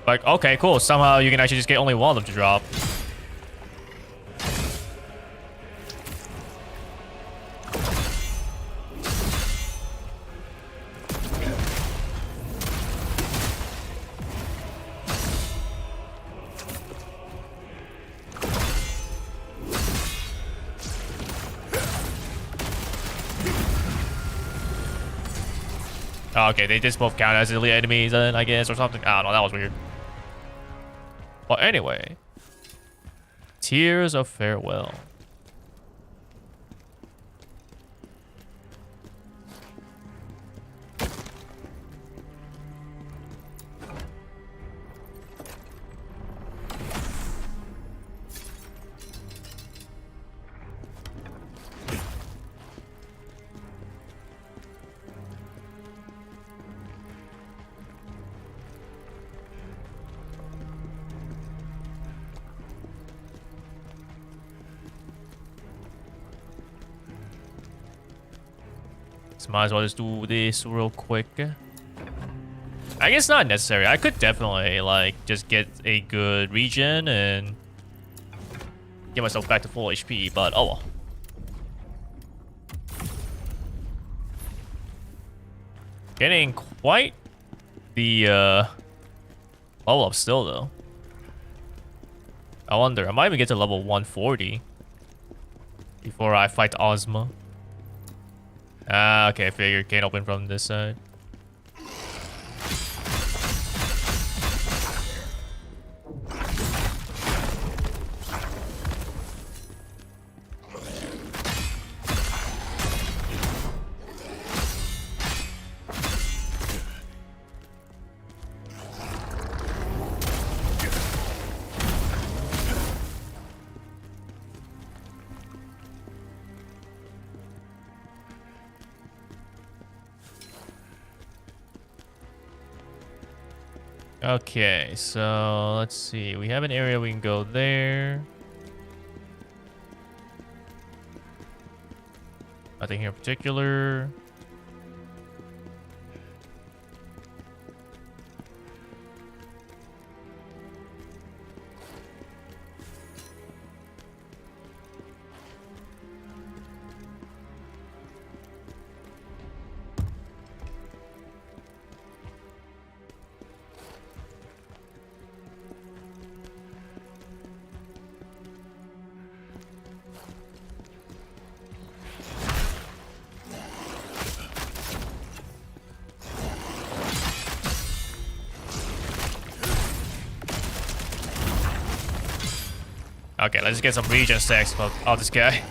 Like, okay, cool. Somehow you can actually just get only one of them to drop. Oh, okay, they just both count as elite enemies then, I guess, or something. I don't know, that was weird. Well, anyway. Tears of Farewell. Might as well just do this real quick. I guess not necessary. I could definitely like just get a good regen and get myself back to full HP, but oh well. Getting quite the level up still though. I wonder, I might even get to level 140 before I fight Ozma. Ah, okay, figure can't open from this side. Okay, so let's see. We have an area we can go there. Nothing here in particular. Okay, let's get some regen stacks of this guy.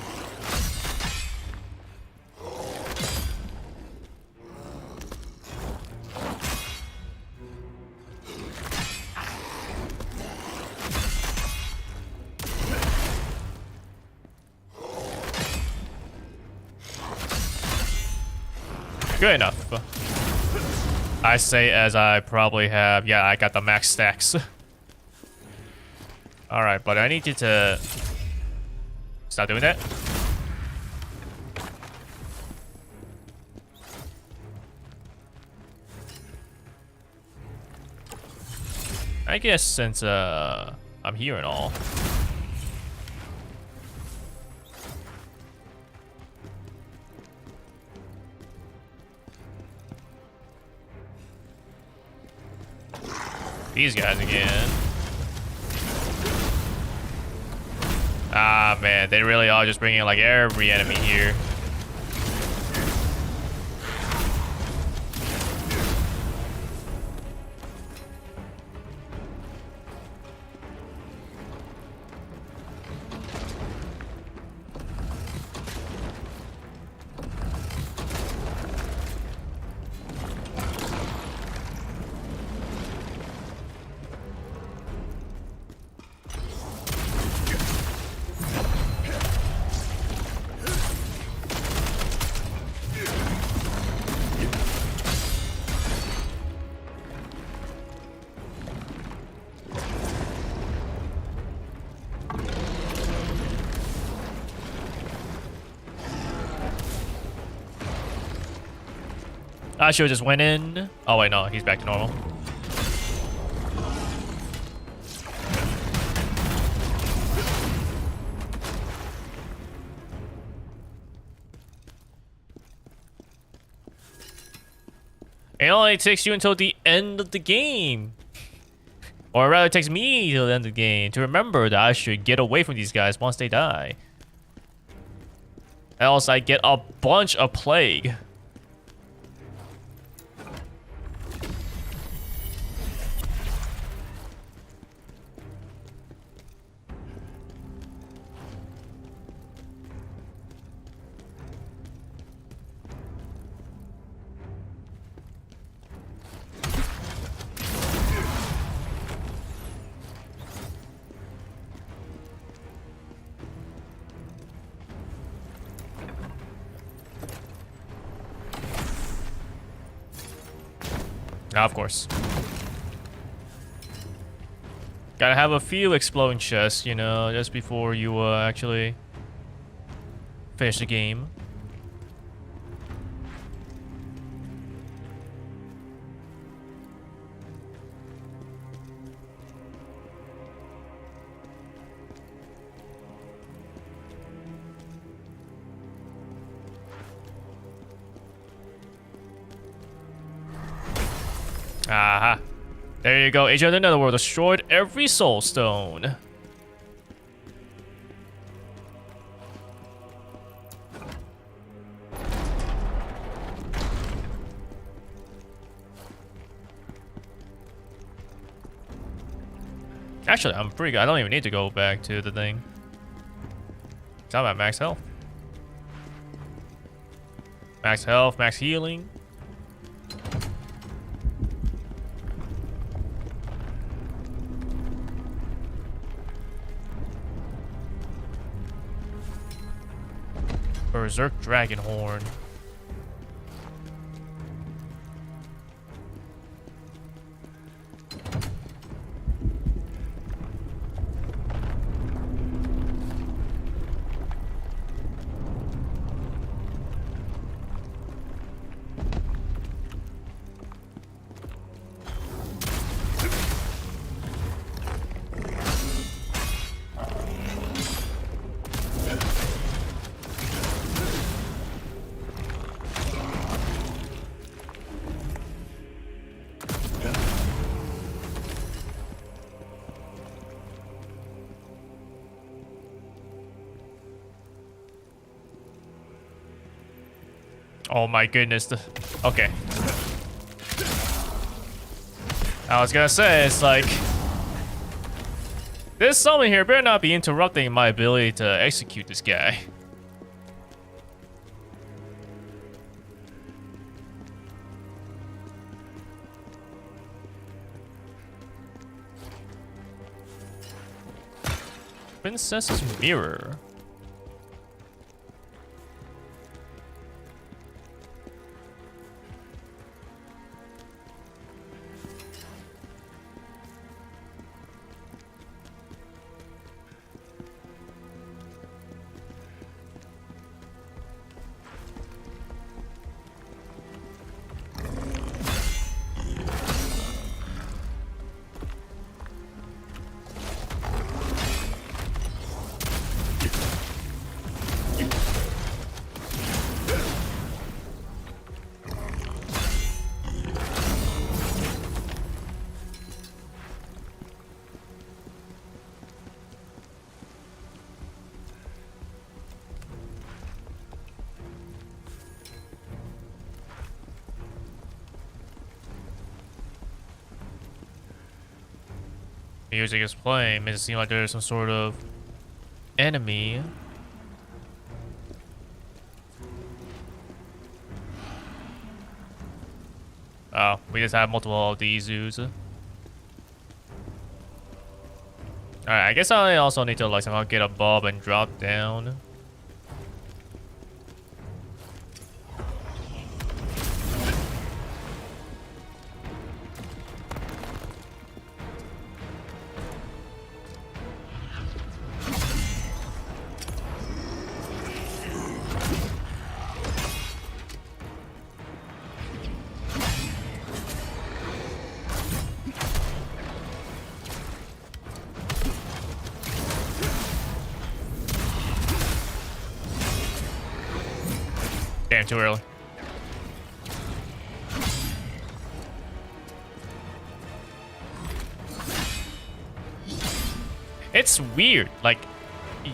Good enough. I say as I probably have. Yeah, I got the max stacks. Alright, but I need you to stop doing that. I guess since I'm here and all. These guys again. Ah, man, they really are just bringing like every enemy here. I should have just went in. Oh wait, no, he's back to normal. It only takes you until the end of the game. Or rather, it takes me till the end of the game to remember that I should get away from these guys once they die. Else I get a bunch of plague. Of course. Gotta have a few exploding chests, you know, just before you actually finish the game. Aha. There you go. Agent of the Netherworld destroyed every soul stone. Actually, I'm pretty good. I don't even need to go back to the thing. I'm at max health. Max health, max healing. Berserk Dragon Horn. Oh my goodness. Okay. I was gonna say, it's like... This summon here better not be interrupting my ability to execute this guy. Princess's Mirror. Music is playing. Makes it seem like there's some sort of enemy. Oh, we just have multiple of these zoos. Alright, I guess I also need to like somehow get above and drop down. Damn, too early. It's weird. Like,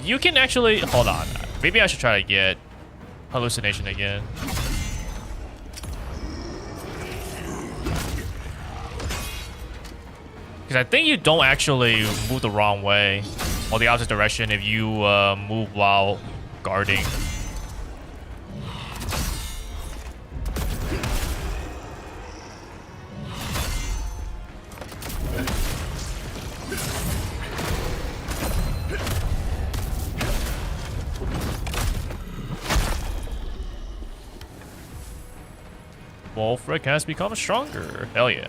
you can actually... Hold on. Maybe I should try to get hallucination again. Because I think you don't actually move the wrong way or the opposite direction if you move while guarding. Wolfric has become stronger. Hell yeah.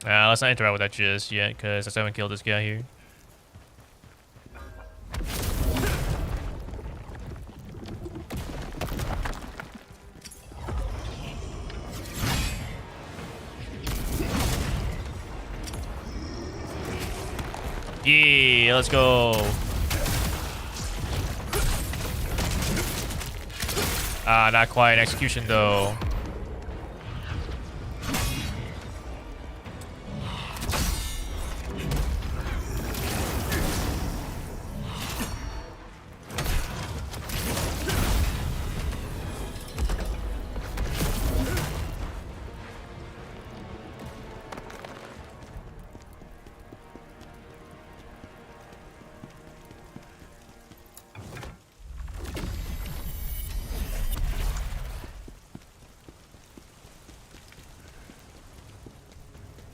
Let's not interact with that just yet, because I still haven't killed this guy here. Yeah, let's go. Not quite an execution though.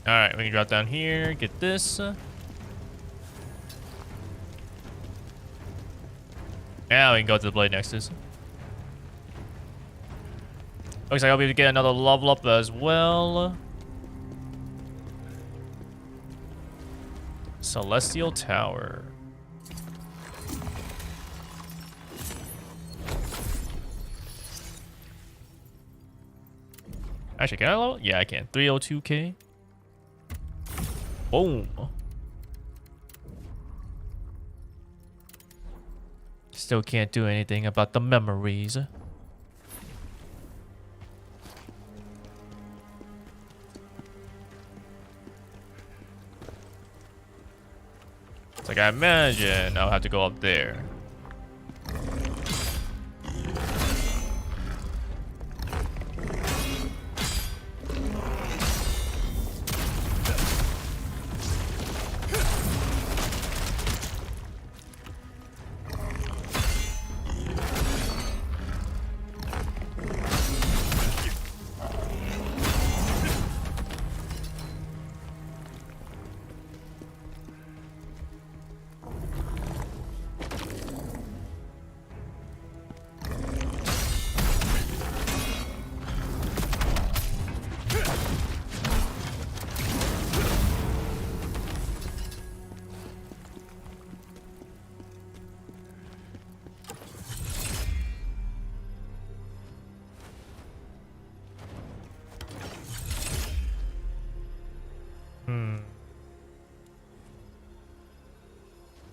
Alright, we can drop down here, get this. Now we can go to the Blade Nexus. Looks like I'll be able to get another level up as well. Celestial Tower. Actually, can I level? Yeah, I can. 302k. Boom. Still can't do anything about the memories. It's like I imagine I'll have to go up there.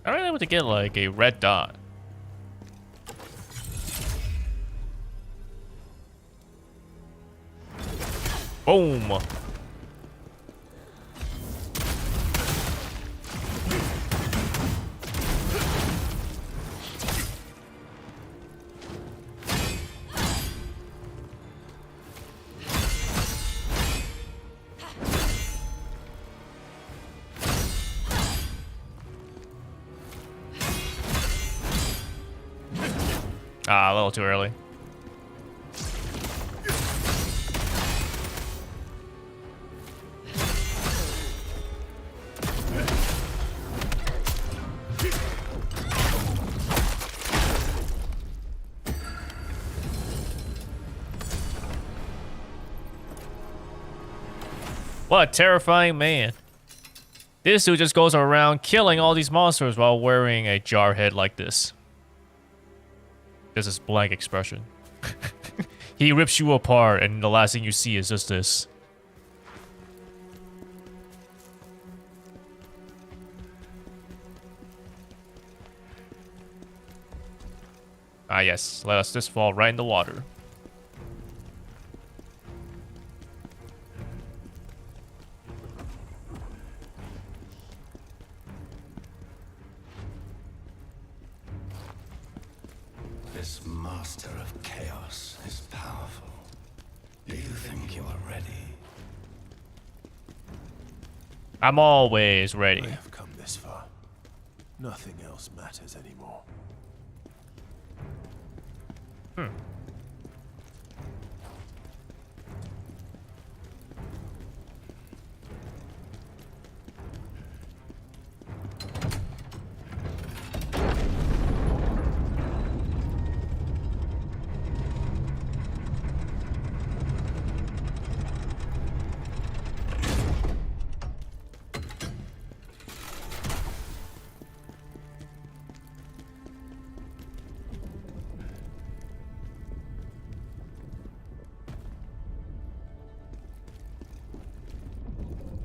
I don't able to get like a red dot. Boom. Ah, a little too early. What a terrifying man. This dude just goes around killing all these monsters while wearing a jar head like this. This is blank expression. He rips you apart and the last thing you see is just this. Ah yes, let us just fall right in the water. This master of chaos is powerful. Do you think you are ready? I'm always ready. I have come this far. Nothing else matters anymore.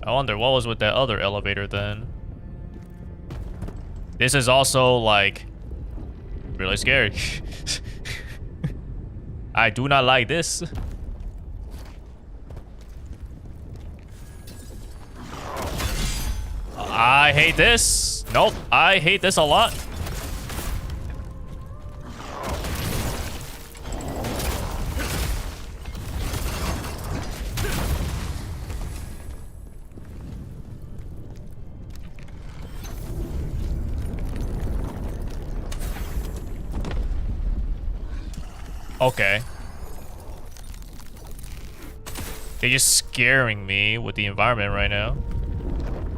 I wonder what was with that other elevator then. This is also like really scary. I do not like this. I hate this. Nope, I hate this a lot. Okay. They're just scaring me with the environment right now.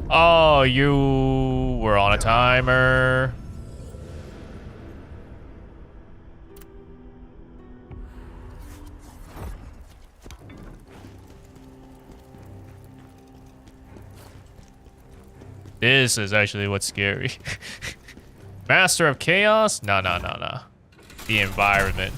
Oh, you were on a timer. This is actually what's scary. Master of Chaos? No. The environment.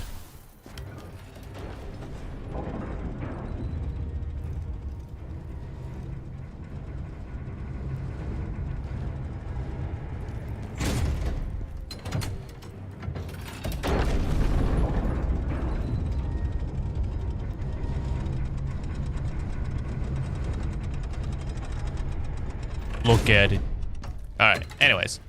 Look at it. Alright, anyways.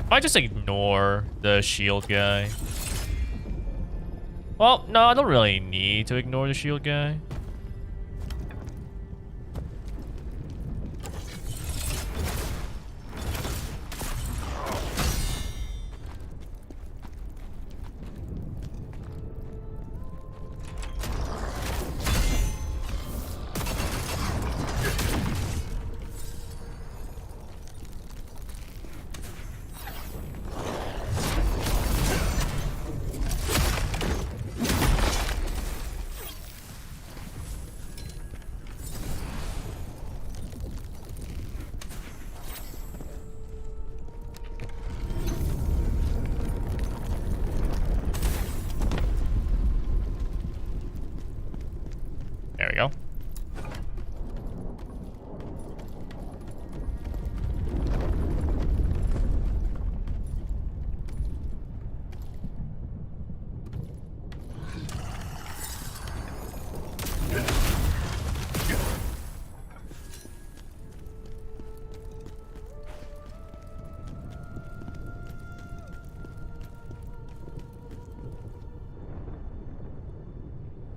I just ignore the shield guy. Well, no, I don't really need to ignore the shield guy. There we go.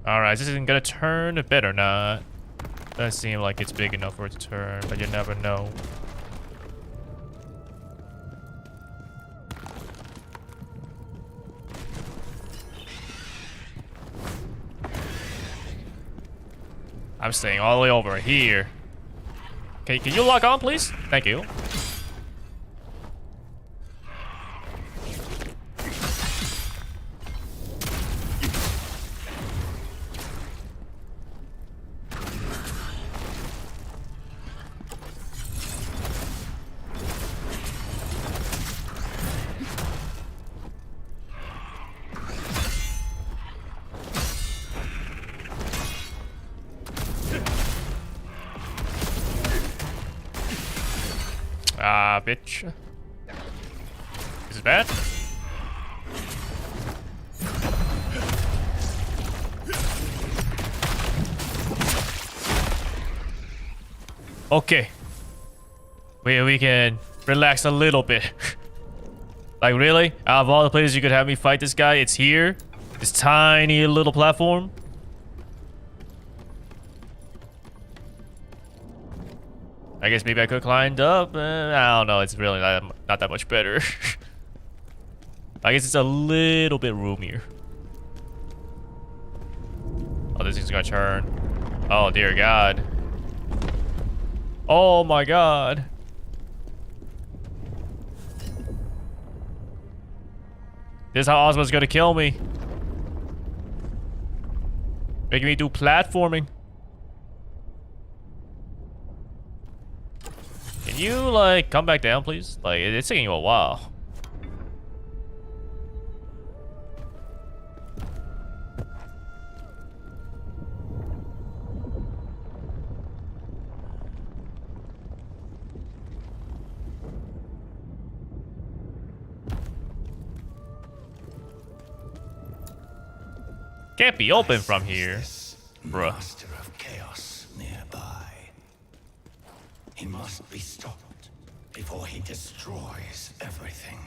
Alright, this isn't gonna turn. It better not. Doesn't seem like it's big enough for it to turn, but you never know. I'm staying all the way over here. Okay, can you lock on, please? Thank you. Ah, bitch. Is it bad? Okay. We can relax a little bit. Like, really? Out of all the places you could have me fight this guy, it's here? This tiny little platform? I guess maybe I could have climbed up. I don't know. It's really not that much better. I guess it's a little bit roomier. Oh, this thing's gonna turn. Oh, dear God. Oh, my God. This is how Ozma's gonna kill me. Making me do platforming. Can you, like, come back down, please? Like, it's taking you a while. Can't be open from here, bruh. Master of Chaos nearby. He must be stopped before he destroys everything.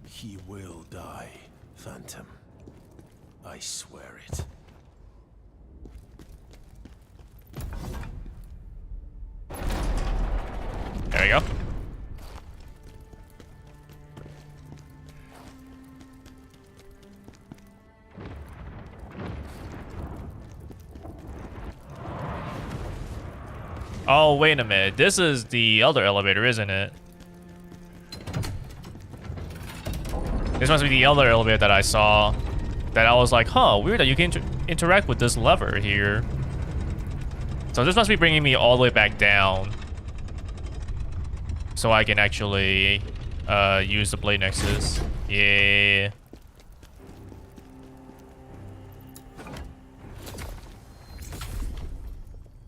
He will die, Phantom. I swear it. Oh, wait a minute. This is the other elevator, isn't it? This must be the other elevator that I saw. That I was like, huh, weird that you can interact with this lever here. So this must be bringing me all the way back down. So I can actually use the Blade Nexus. Yeah.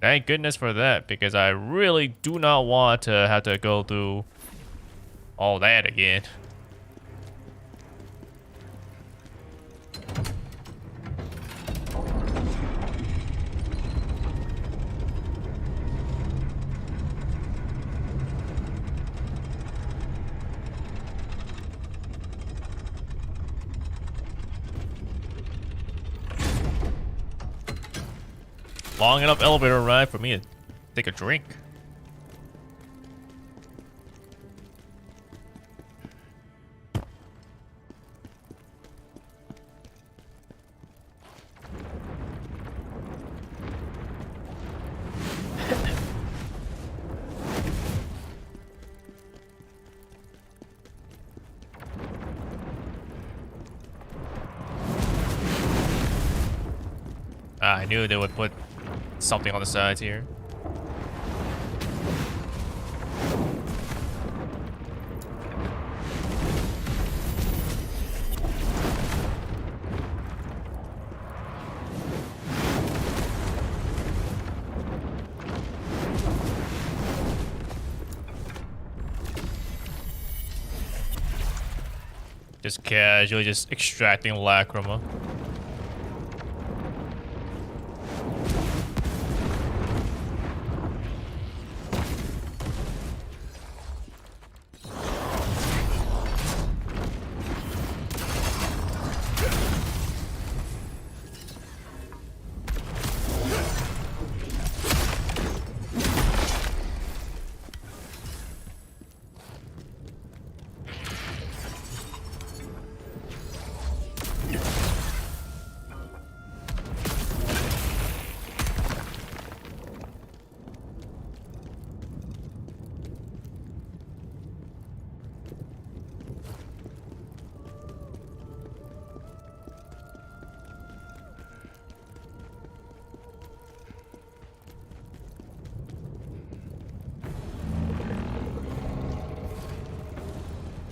Thank goodness for that, because I really do not want to have to go through all that again. Long enough elevator ride for me to take a drink. I knew they would put something on the sides here. Just casually just extracting Lacrima.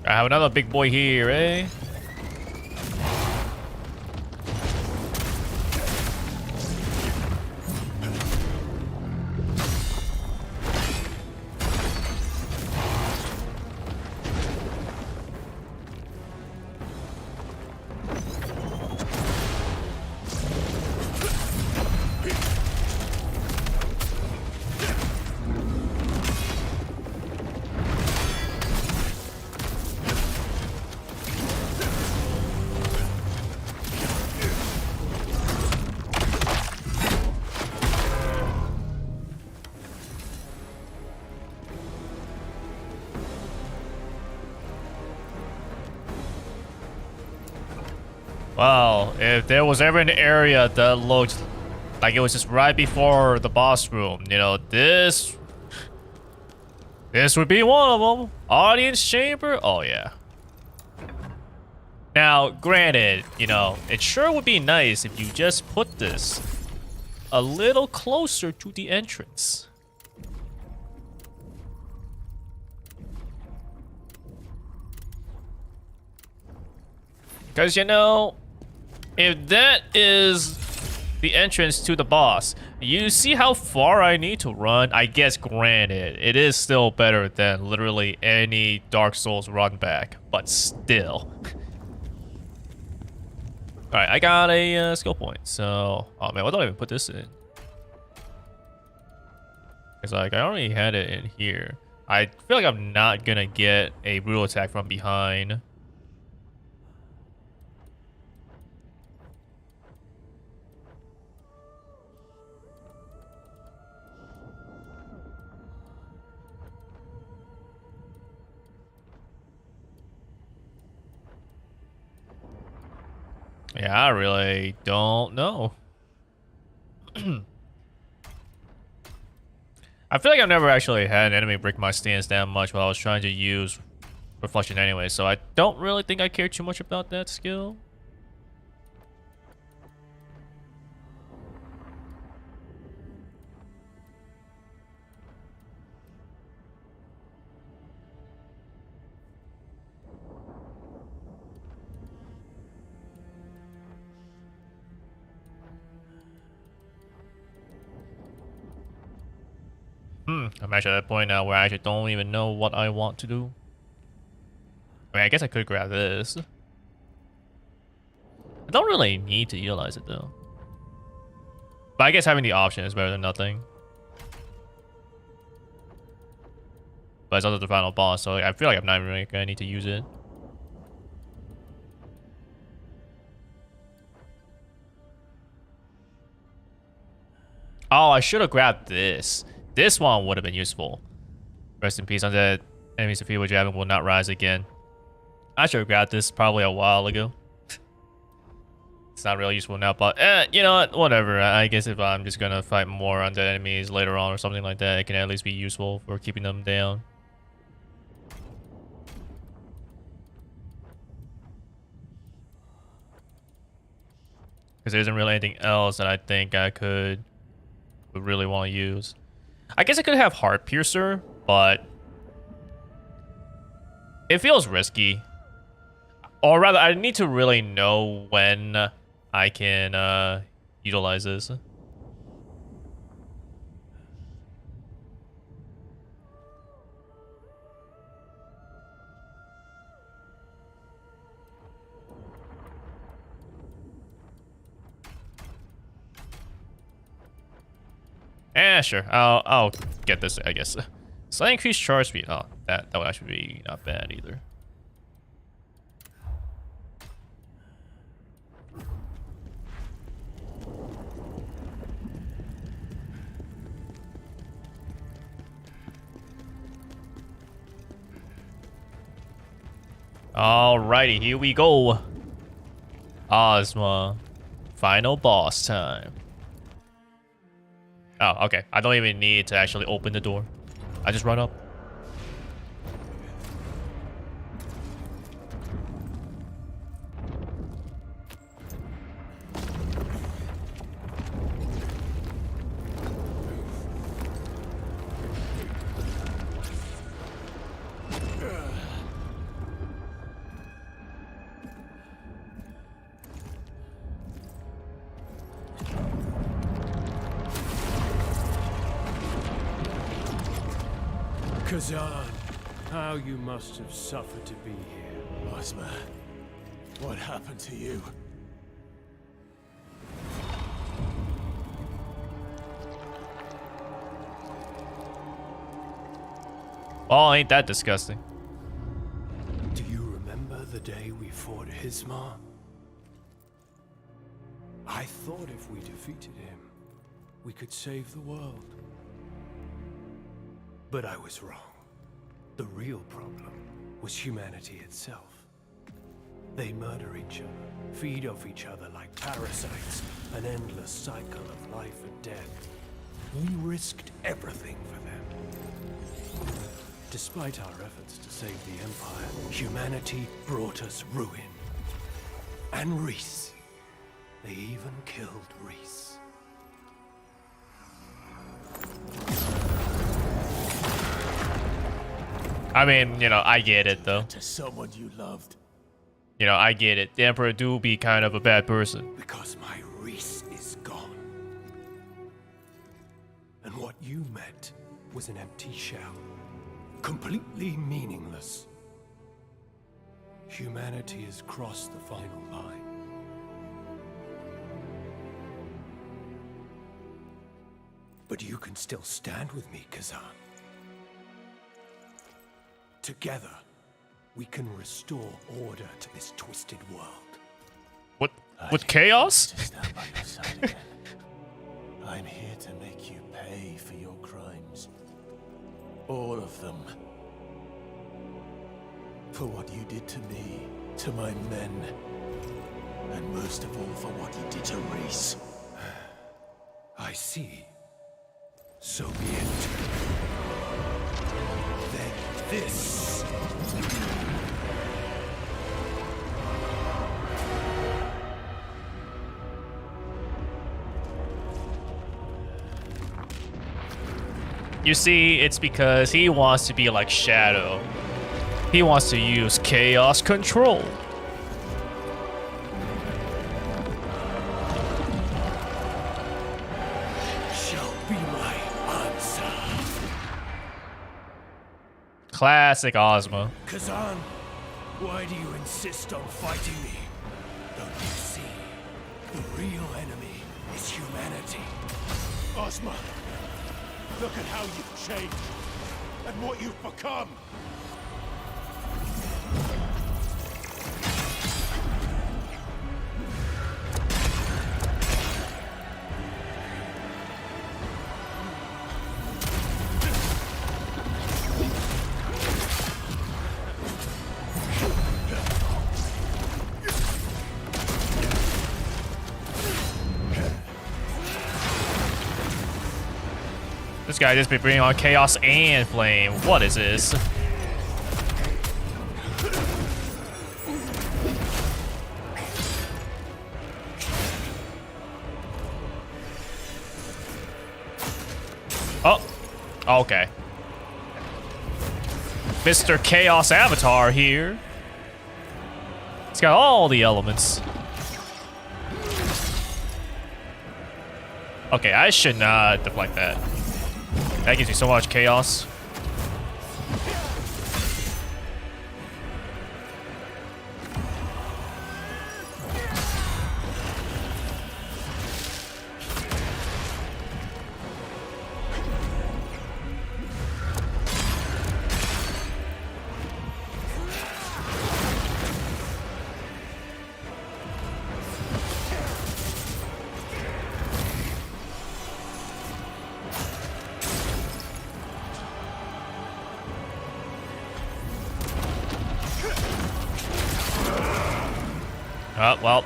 I have another big boy here, eh? Wow, if there was ever an area that looked like it was just right before the boss room, you know, this would be one of them. Audience chamber? Oh, yeah. Now, granted, you know, it sure would be nice if you just put this a little closer to the entrance. Because, you know, if that is the entrance to the boss, you see how far I need to run? I guess, granted, it is still better than literally any Dark Souls run back, but still. Alright, I got a skill point, so... Oh man, why don't I even put this in? It's like, I already had it in here. I feel like I'm not gonna get a brutal attack from behind. Yeah, I really don't know. I feel like I've never actually had an enemy break my stance that much while I was trying to use reflection anyway, so I don't really think I care too much about that skill. I'm actually at that point now where I actually don't even know what I want to do. I mean, I guess I could grab this. I don't really need to utilize it though. But I guess having the option is better than nothing. But it's also the final boss, so I feel like I'm not really gonna need to use it. Oh, I should have grabbed this. This one would have been useful. Rest in peace. Undead enemies of feeble jabbing will not rise again. I should have grabbed this probably a while ago. It's not really useful now, but you know what? Whatever. I guess if I'm just gonna fight more undead enemies later on or something like that, it can at least be useful for keeping them down. Because there isn't really anything else that I think I would really want to use. I guess I could have Heart Piercer, but it feels risky. Or rather, I need to really know when I can utilize this. Sure. I'll get this, I guess. Slightly increased charge speed. Oh, that would actually be not bad either. Alrighty, here we go. Ozma. Final boss time. Oh, okay. I don't even need to actually open the door. I just run up. Khazan, how you must have suffered to be here. Ozma, what happened to you? Oh, ain't that disgusting. Do you remember the day we fought Ozma? I thought if we defeated him, we could save the world. But I was wrong. The real problem was humanity itself. They murder each other, feed off each other like parasites, an endless cycle of life and death. We risked everything for them. Despite our efforts to save the Empire, humanity brought us ruin. And Reese. They even killed Reese. I mean, you know, I get it though. To someone you loved. You know, I get it. The Emperor do be kind of a bad person. Because my Reese is gone. And what you met was an empty shell. Completely meaningless. Humanity has crossed the final line. But you can still stand with me, Khazan. Together, we can restore order to this twisted world. What? With chaos? To stand by your side again. I'm here to make you pay for your crimes. All of them. For what you did to me, to my men, and most of all for what you did to Reese. I see. So be it. this. You see, it's because he wants to be like Shadow. He wants to use chaos control. Shall be my answer. Classic Ozma. Khazan, why do you insist on fighting me? Don't you see? The real enemy is humanity. Ozma, look at how you've changed and what you've become. This guy just be bringing on chaos and flame. What is this? Oh, okay. Mr. Chaos Avatar here. It's got all the elements. Okay, I should not deflect that. That gives me so much chaos. Oh, well.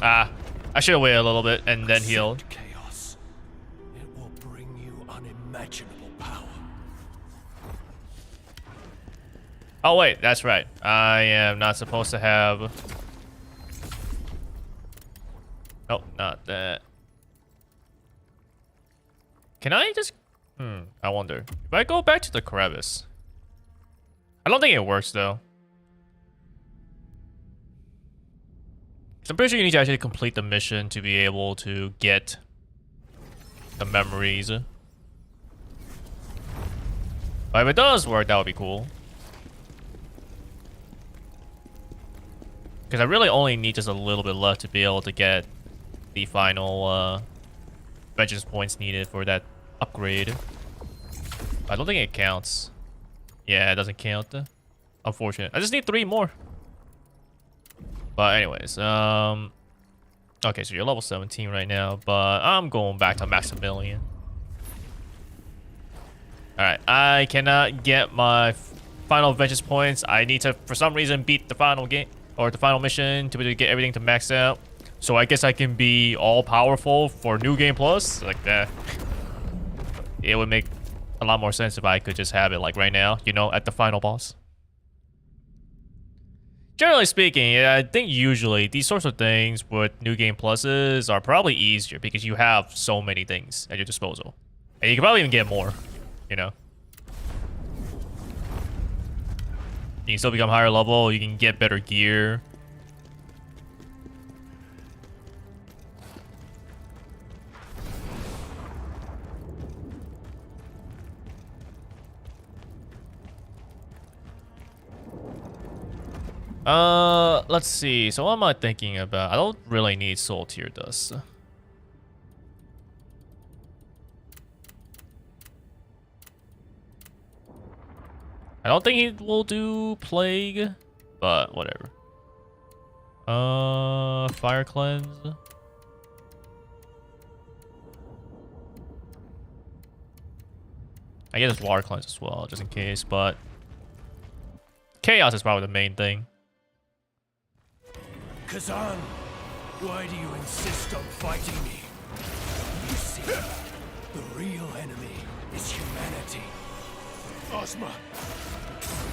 I should have waited a little bit and then healed. Chaos. It will bring you unimaginable power. Oh, wait, that's right. I am not supposed to have... Nope, not that. Can I just... I wonder. If I go back to the crevice... I don't think it works, though. I'm pretty sure you need to actually complete the mission to be able to get the memories. But if it does work, that would be cool. Because I really only need just a little bit left to be able to get the final vengeance points needed for that upgrade. I don't think it counts. Yeah, it doesn't count. Unfortunate. I just need 3 more. But anyways, okay, so you're level 17 right now, but I'm going back to Maximilian. Alright, I cannot get my final vengeance points. I need to, for some reason, beat the final game, or the final mission to be able to get everything to max out. So I guess I can be all-powerful for New Game Plus, like that. It would make a lot more sense if I could just have it, like, right now, you know, at the final boss. Generally speaking, I think usually these sorts of things with New Game Pluses are probably easier because you have so many things at your disposal. And you can probably even get more, you know. You can still become higher level, you can get better gear. Let's see. So what am I thinking about? I don't really need Soul Tear Dust. I don't think he will do Plague, but whatever. Fire Cleanse. I guess it's Water Cleanse as well, just in case, but Chaos is probably the main thing. Khazan, why do you insist on fighting me? You see, the real enemy is humanity. Ozma,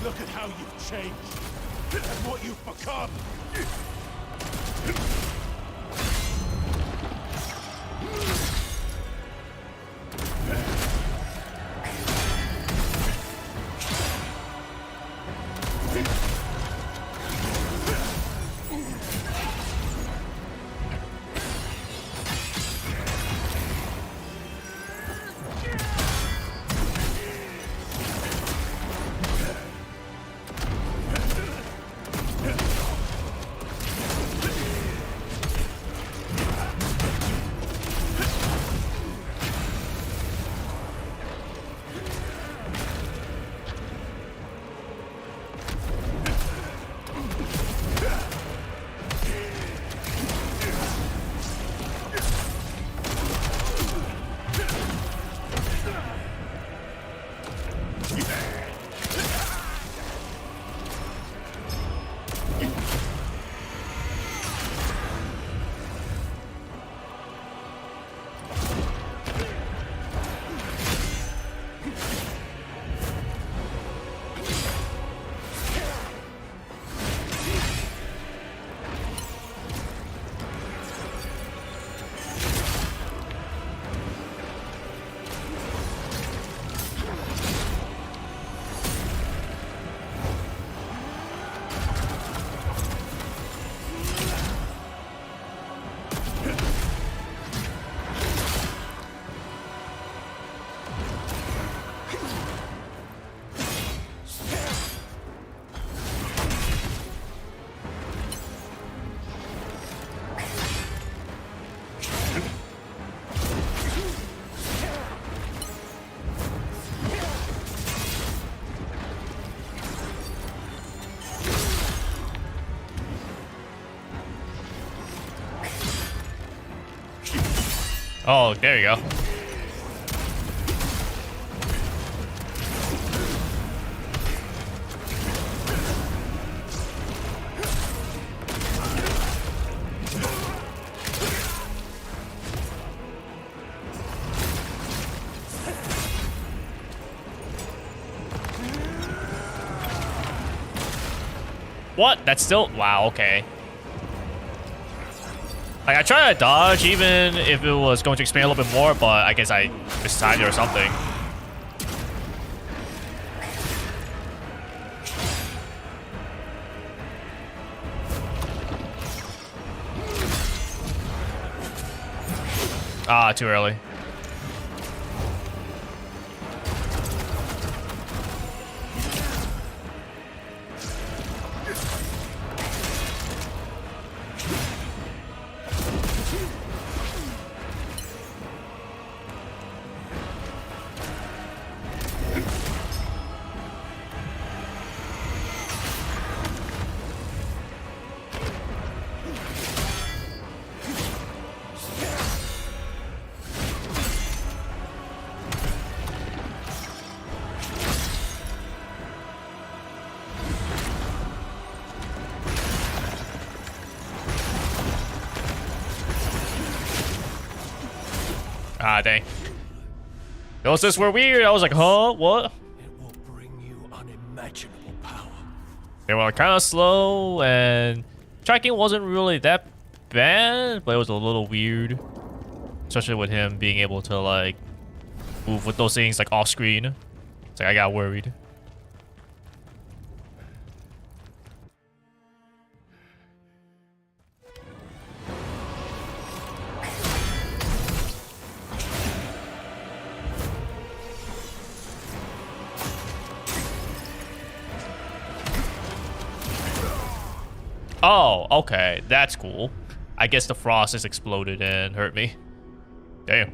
look at how you've changed and what you've become. Oh, there you go. What? That's still... Wow, okay. Like, I tried to dodge even if it was going to expand a little bit more, but I guess I mistimed it or something. Ah, too early. Ah, dang. Those just were weird. I was like, huh? What? It will bring you unimaginable power. They were kind of slow, and tracking wasn't really that bad, but it was a little weird. Especially with him being able to, like, move with those things, like, off screen. It's like, I got worried. Oh, okay. That's cool. I guess the frost has exploded and hurt me. Damn.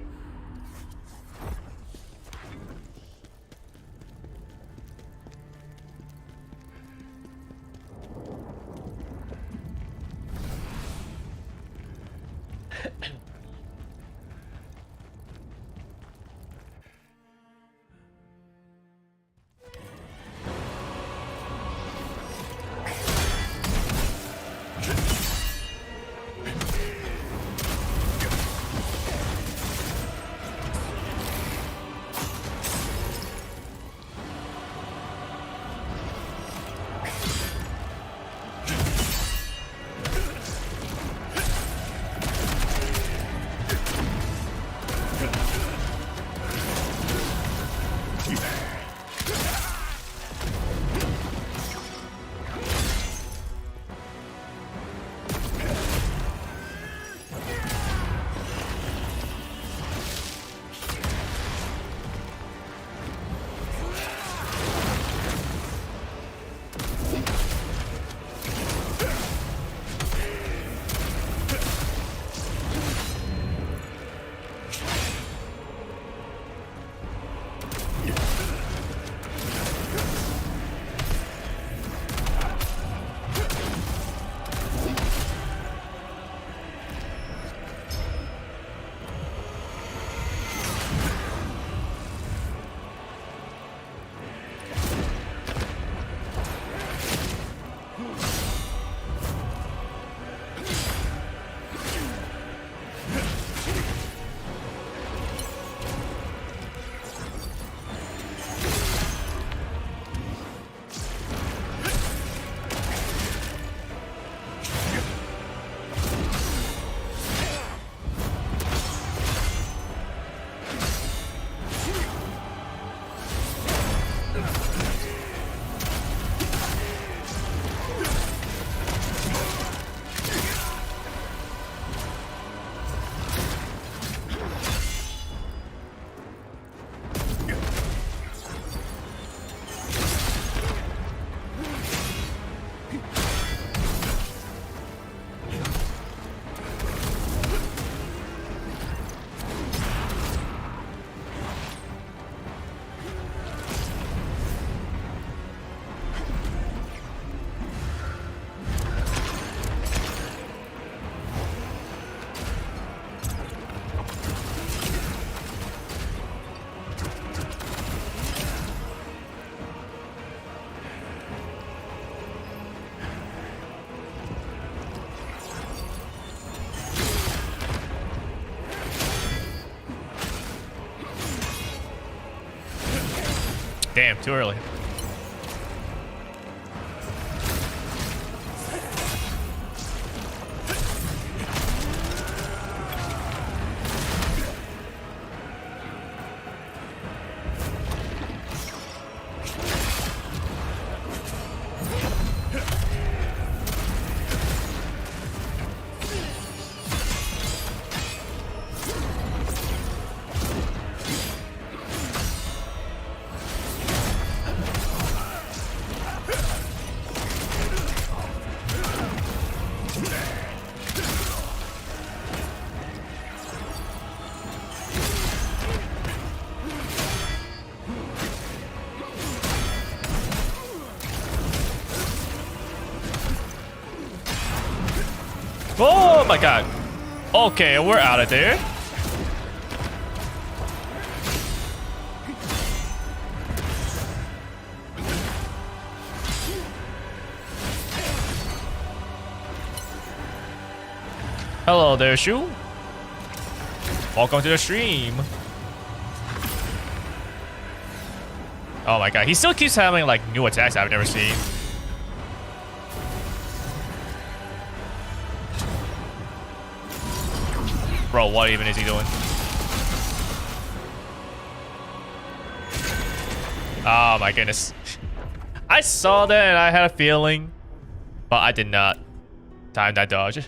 Damn, too early. Oh my god. Okay, we're out of there. Hello there, Shu. Welcome to the stream. Oh my god, he still keeps having like new attacks I've never seen. Bro, what even is he doing? Oh my goodness. I saw that and I had a feeling, but I did not time that dodge.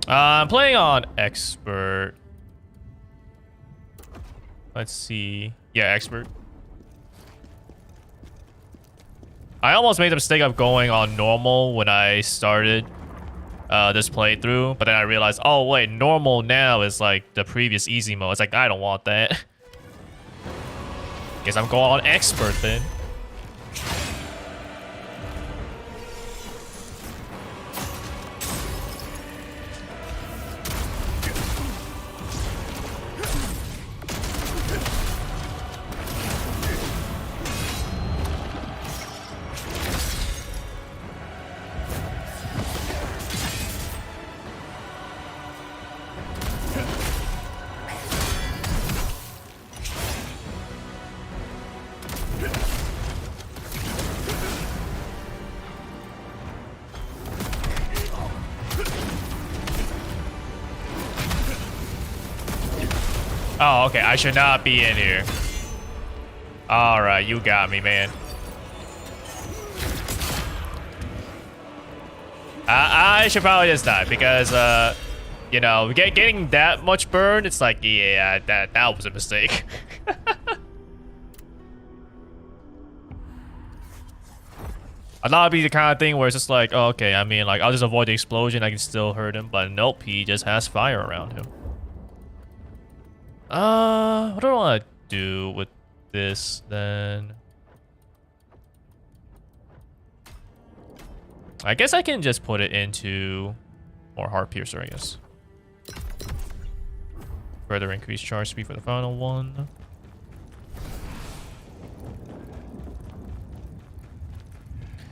I'm playing on expert. Let's see. Yeah, expert. I almost made the mistake of going on normal when I started this playthrough, but then I realized, oh wait, normal now is like the previous easy mode. It's like, I don't want that. Guess I'm going on expert then. Oh, okay. I should not be in here. All right, you got me, man. I should probably just die because, you know, getting that much burn, it's like, yeah, that was a mistake. I thought it'd be the kind of thing where it's just like, oh, okay, I mean, like, I'll just avoid the explosion. I can still hurt him, but nope, he just has fire around him. What do I want to do with this then? I guess I can just put it into more Heart Piercer, I guess. Further increase charge speed for the final one.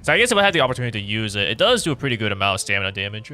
So I guess if I had the opportunity to use it, it does do a pretty good amount of stamina damage.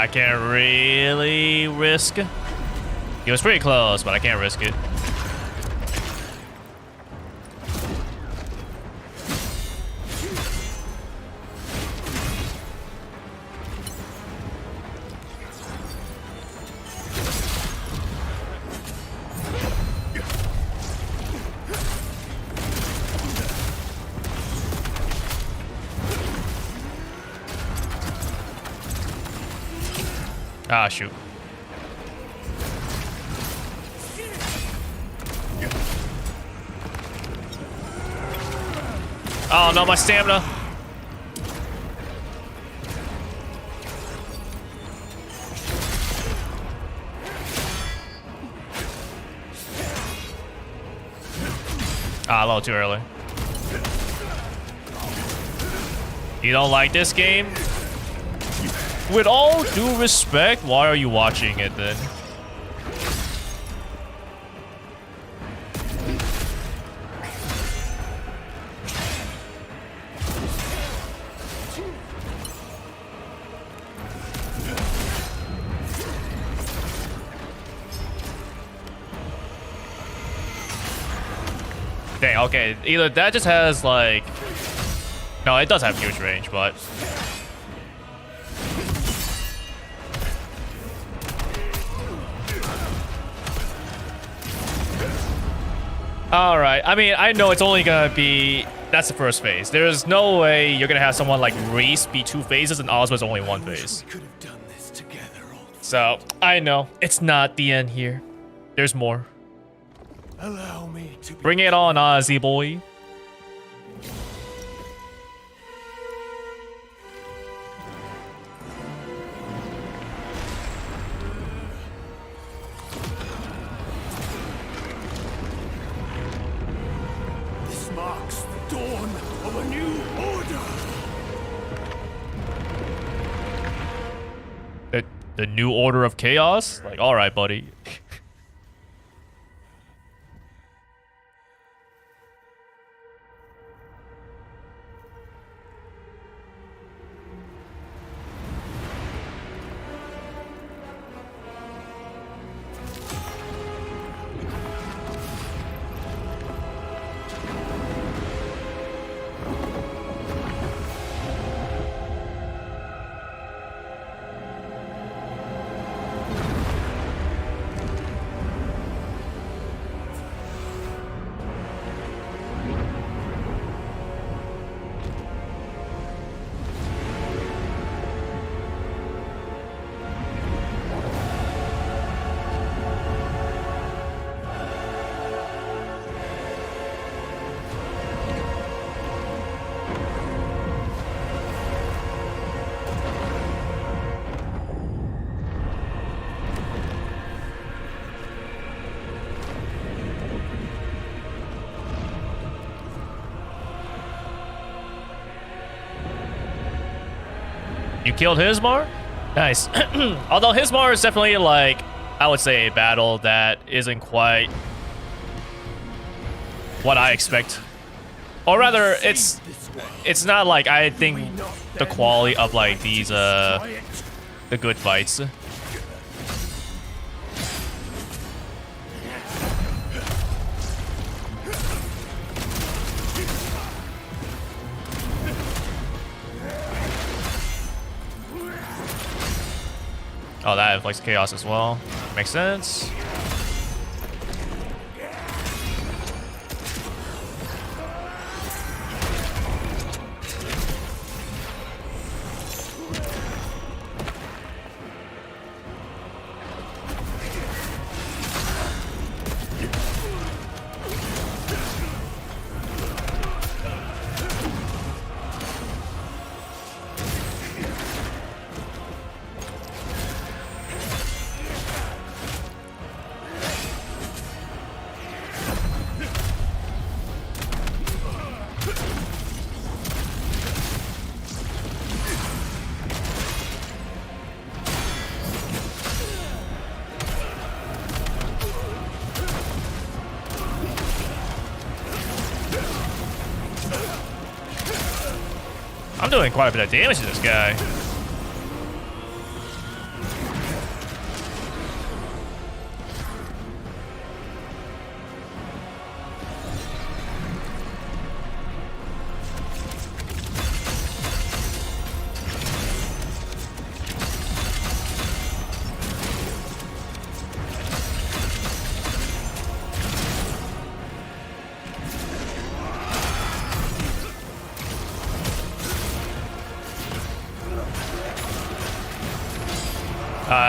I can't really risk. He was pretty close, but I can't risk it. Ah, shoot. Oh no, my stamina. Ah, a little too early. You don't like this game? With all due respect, why are you watching it then? Dang, okay. Either that just has like... No, it does have huge range, but... Alright, I mean, I know it's only gonna be... That's the first phase. There's no way you're gonna have someone like Reese be 2 phases and Ozma's only 1 phase. So, I know. It's not the end here. There's more. Allow me to Bring it on, Ozzy boy. This marks the dawn of a new order. The new order of chaos? Like, alright, buddy. You killed Hismar? Nice. Although Hismar is definitely like, I would say, a battle that isn't quite what I expect. Or rather, it's not like I think the quality of like these the good fights. Oh, that inflicts chaos as well. Makes sense. I'm doing quite a bit of damage to this guy.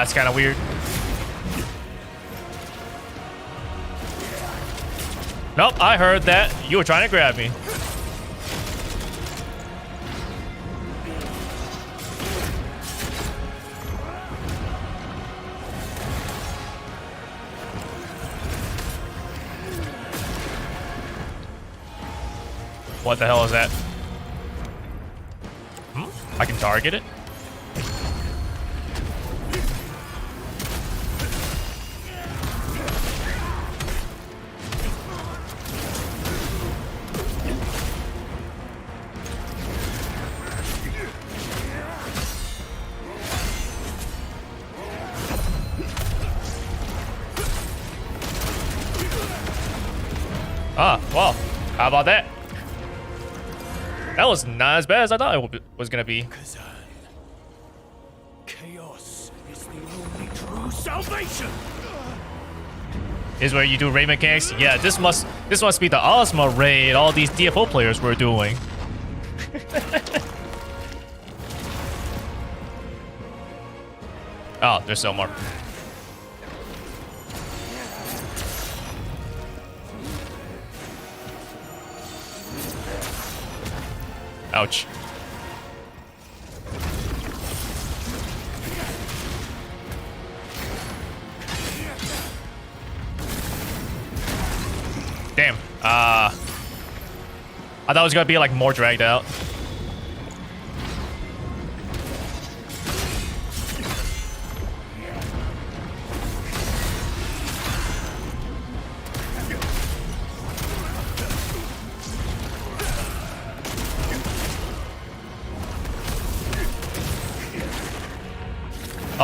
That's kind of weird. Nope, I heard that. You were trying to grab me. What the hell is that? I can target it? Ah, well, how about that? That was not as bad as I thought it was gonna be. Khazan. Chaos is the only true salvation. Is where you do raid mechanics? Yeah, this must be the Ozma raid all these DFO players were doing. Oh, there's still more. Ouch. Damn. I thought it was gonna be like more dragged out.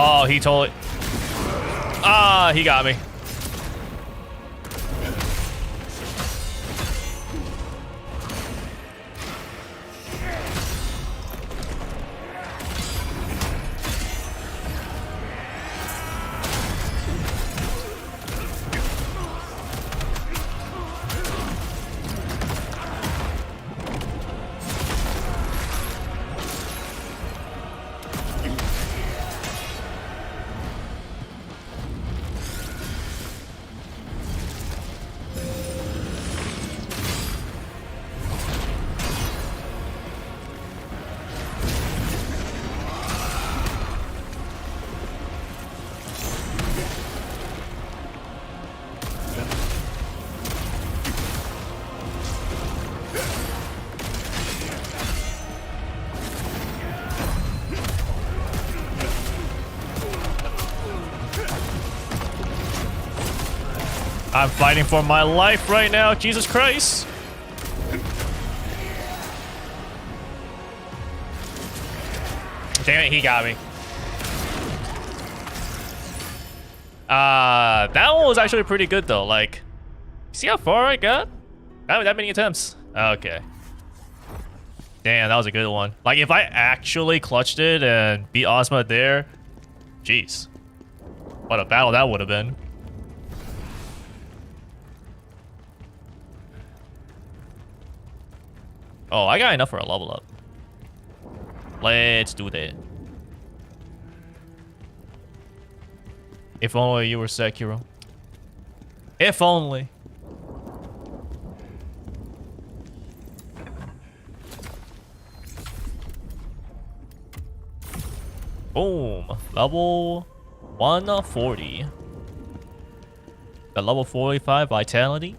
Oh, he totally... Ah, he got me. I'm fighting for my life right now, Jesus Christ. Damn it, he got me. That one was actually pretty good though. Like, see how far I got? Not that many attempts. Okay. Damn, that was a good one. Like, if I actually clutched it and beat Ozma there, jeez. What a battle that would have been. Oh, I got enough for a level up. Let's do that. If only you were Sekiro. If only. Boom. Level 140. The level 45 vitality.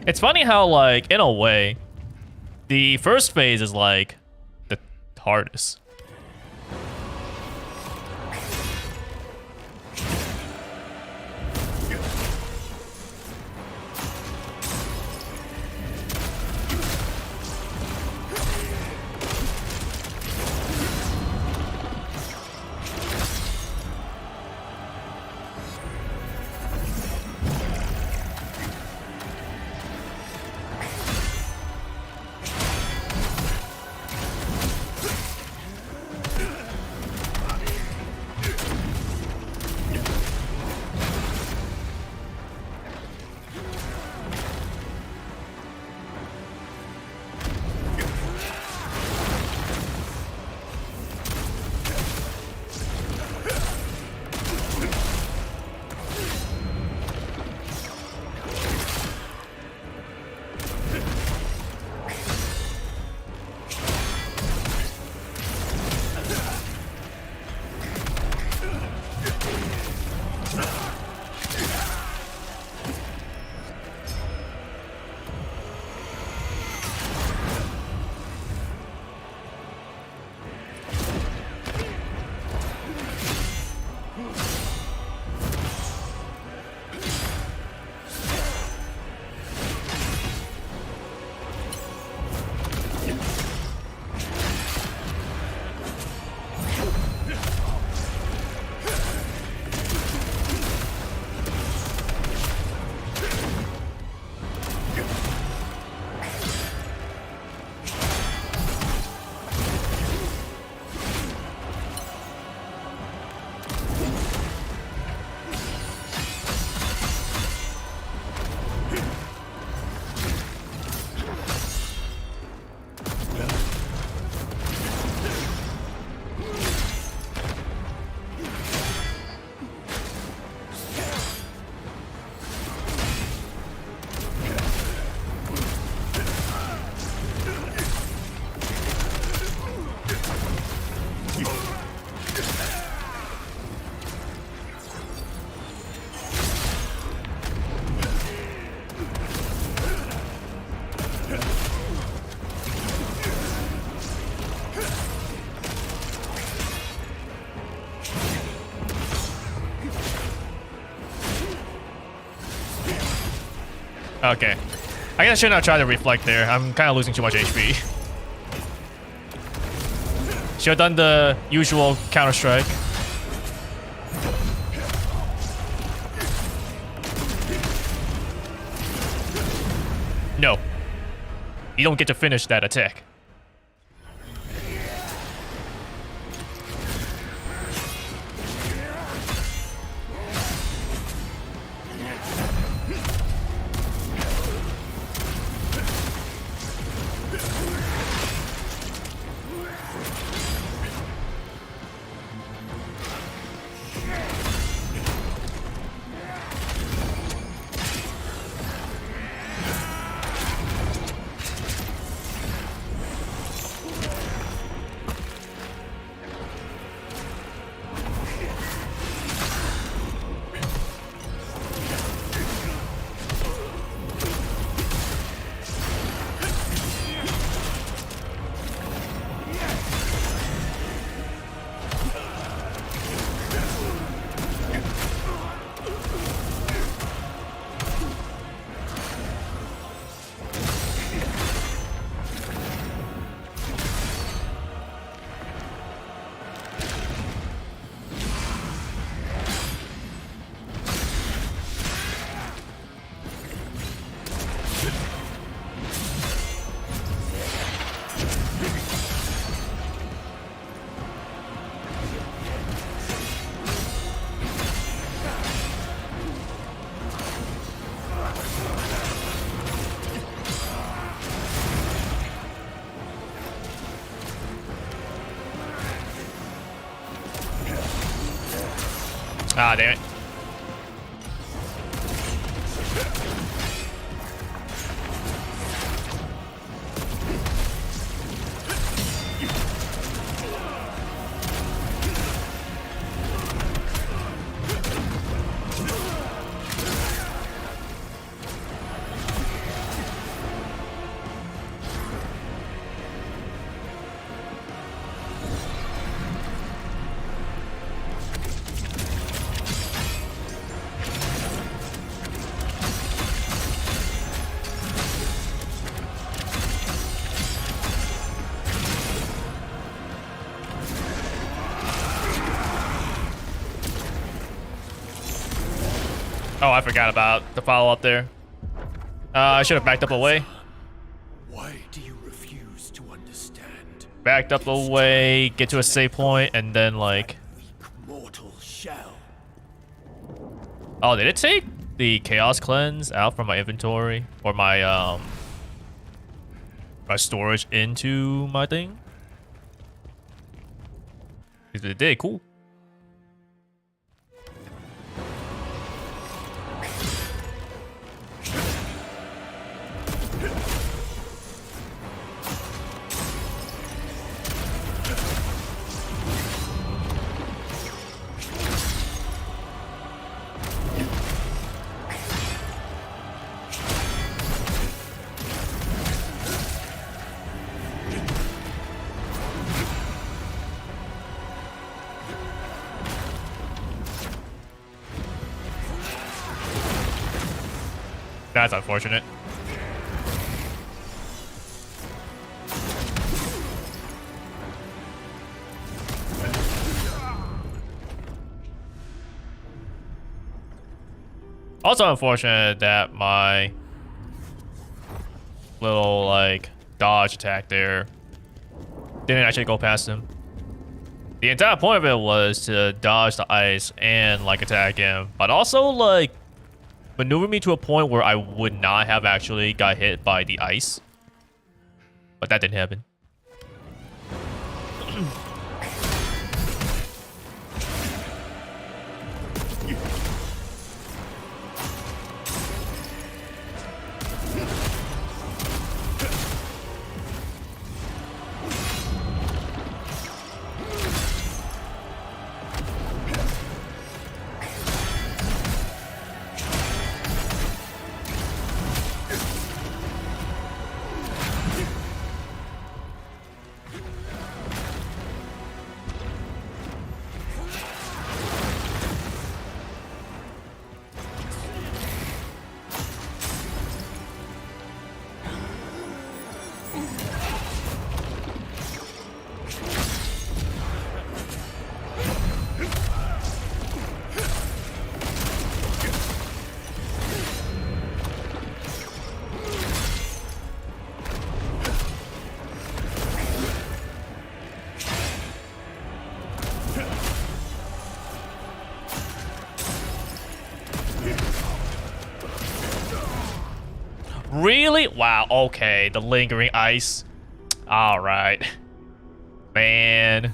It's funny how, like, in a way, the first phase is, like, the hardest. Okay. I guess I should not try to reflect there. I'm kind of losing too much HP. Should have done the usual counter-strike. No. You don't get to finish that attack. Ah, damn it. Oh, I forgot about the follow-up there. I should have backed up away. Why do you refuse to understand? Backed up away, get to a save point, and then like... Weak mortal shell. Oh, did it take the Chaos Cleanse out from my inventory? Or my, my storage into my thing? If it did, cool. That's unfortunate. Also unfortunate that my little like dodge attack there didn't actually go past him. The entire point of it was to dodge the ice and like attack him, but also like maneuver me to a point where I would not have actually got hit by the ice. But that didn't happen. Really? Wow, okay. The lingering ice. Alright. Man.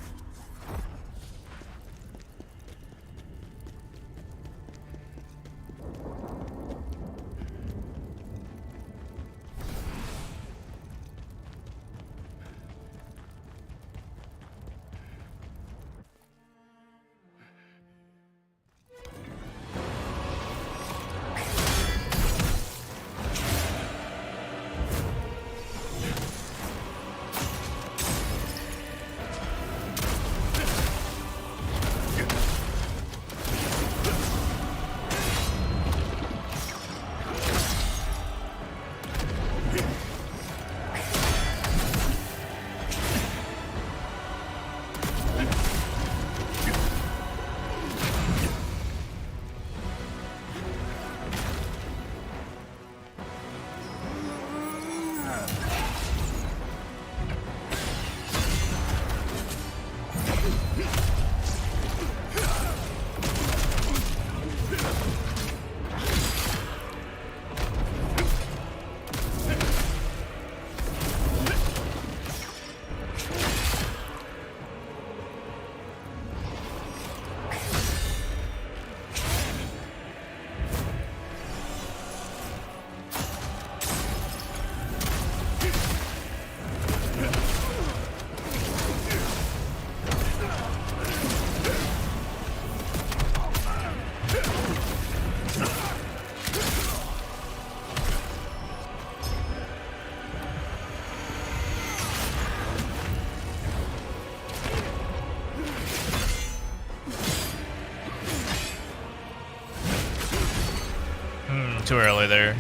Too early there.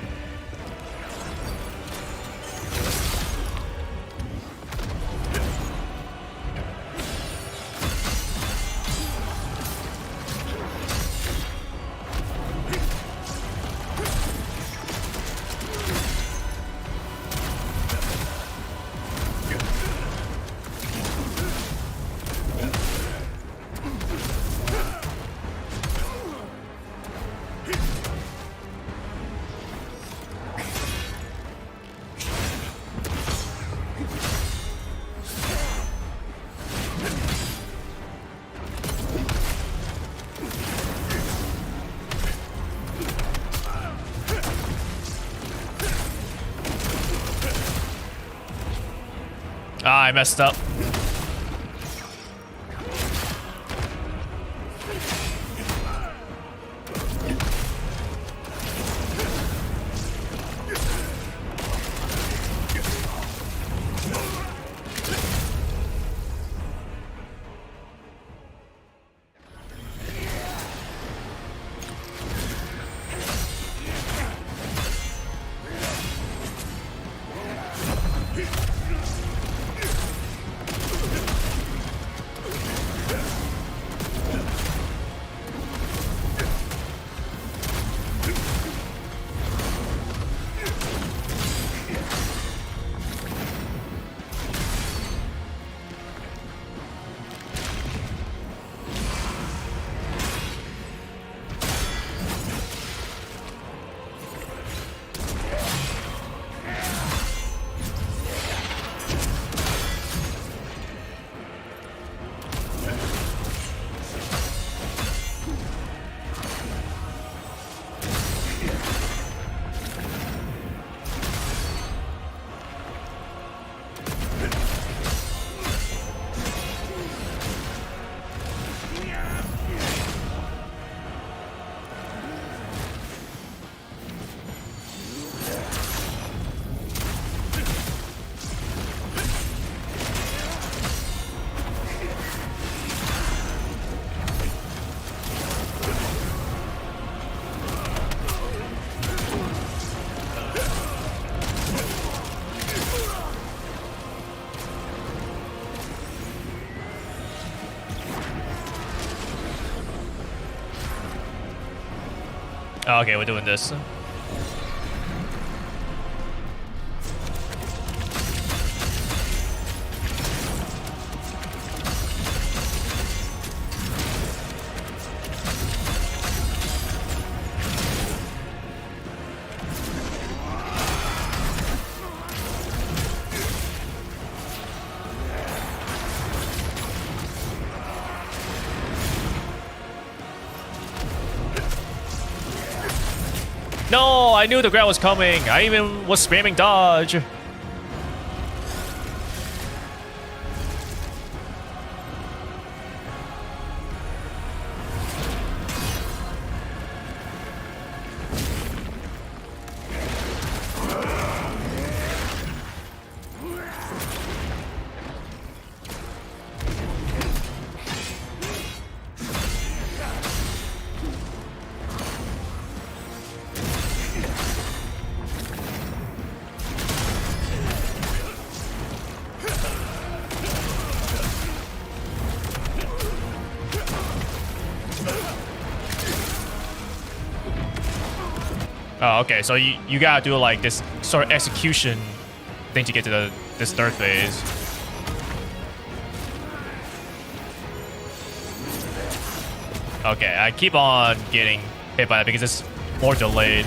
Ah, I messed up. Oh, okay, we're doing this. No, I knew the ground was coming. I even was spamming dodge. Oh, okay. So you gotta do like this sort of execution thing to get to this third phase. Okay, I keep on getting hit by that because it's more delayed.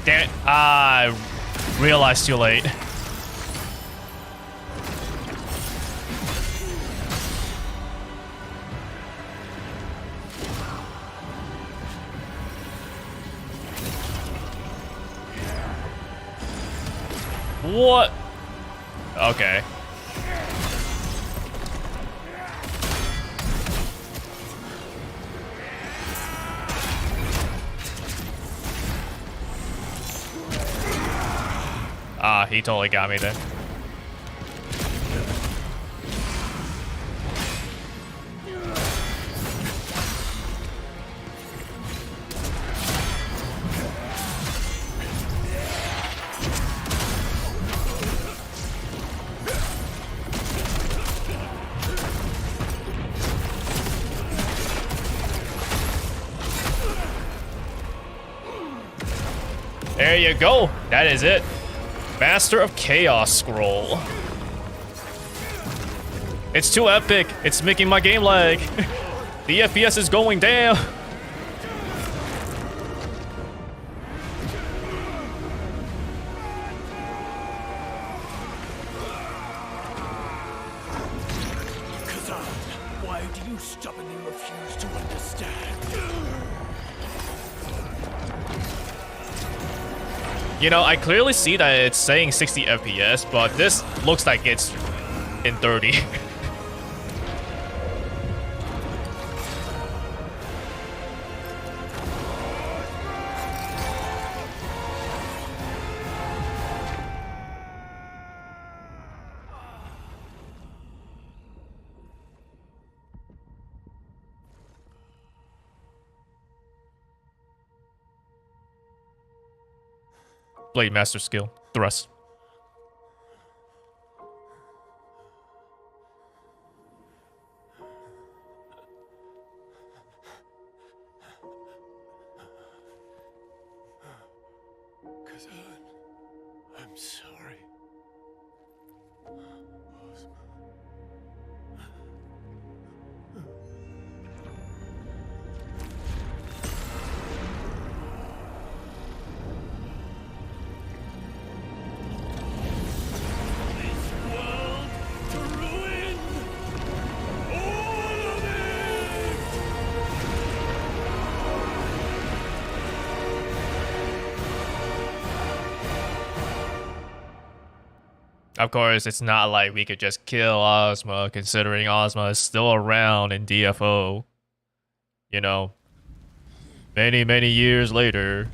Damn it. I realized too late. What? Okay. Ah, he totally got me there. There you go. That is it. Master of Chaos scroll. It's too epic. It's making my game lag. The FPS is going down. Khazan, why do you stubbornly refuse to understand? You know, I clearly see that it's saying 60 FPS, but this looks like it's in 30. Blade Master skill. Thrust. Khazan, I'm sorry. Ozma. Of course, it's not like we could just kill Ozma, considering Ozma is still around in DFO. You know, many, many years later.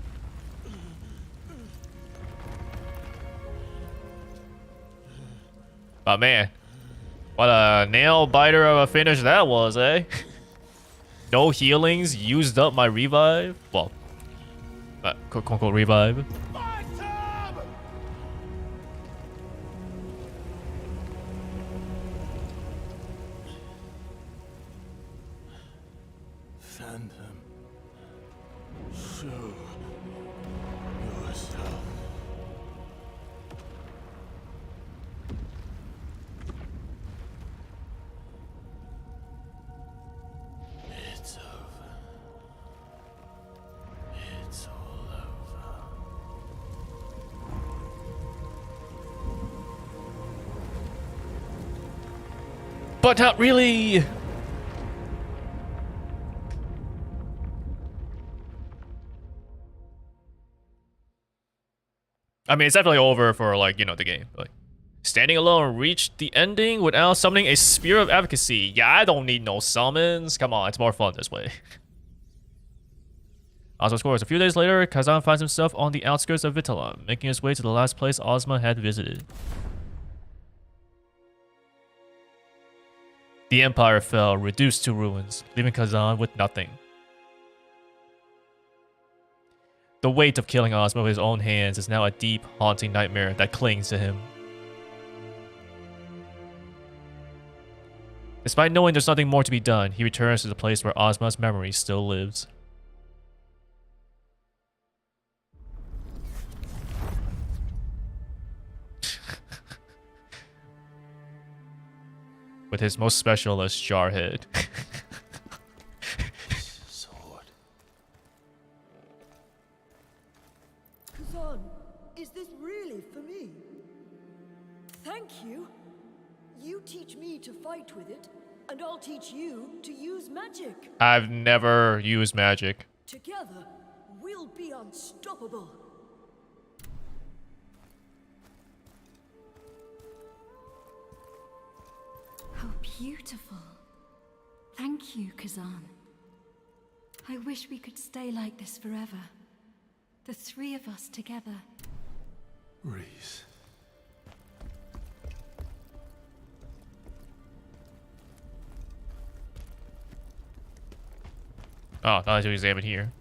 But man, what a nail biter of a finish that was, eh? No healings, used up my revive. Well, quote unquote revive. Phantom, show yourself. It's over. It's all over. But not really. I mean, it's definitely over for, like, you know, the game. Like, standing alone, reach the ending without summoning a Sphere of Advocacy. Yeah, I don't need no summons. Come on, it's more fun this way. Ozma scores. A few days later, Khazan finds himself on the outskirts of Vitalam, making his way to the last place Ozma had visited. The Empire fell, reduced to ruins, leaving Khazan with nothing. The weight of killing Ozma with his own hands is now a deep, haunting nightmare that clings to him. Despite knowing there's nothing more to be done, he returns to the place where Ozma's memory still lives. With his most specialist Jarhead. Khazan, is this really for me? Thank you. You teach me to fight with it, and I'll teach you to use magic. I've never used magic. Together, we'll be unstoppable. How beautiful. Thank you, Khazan. I wish we could stay like this forever. The three of us together. Reese. Oh, now I to examine here.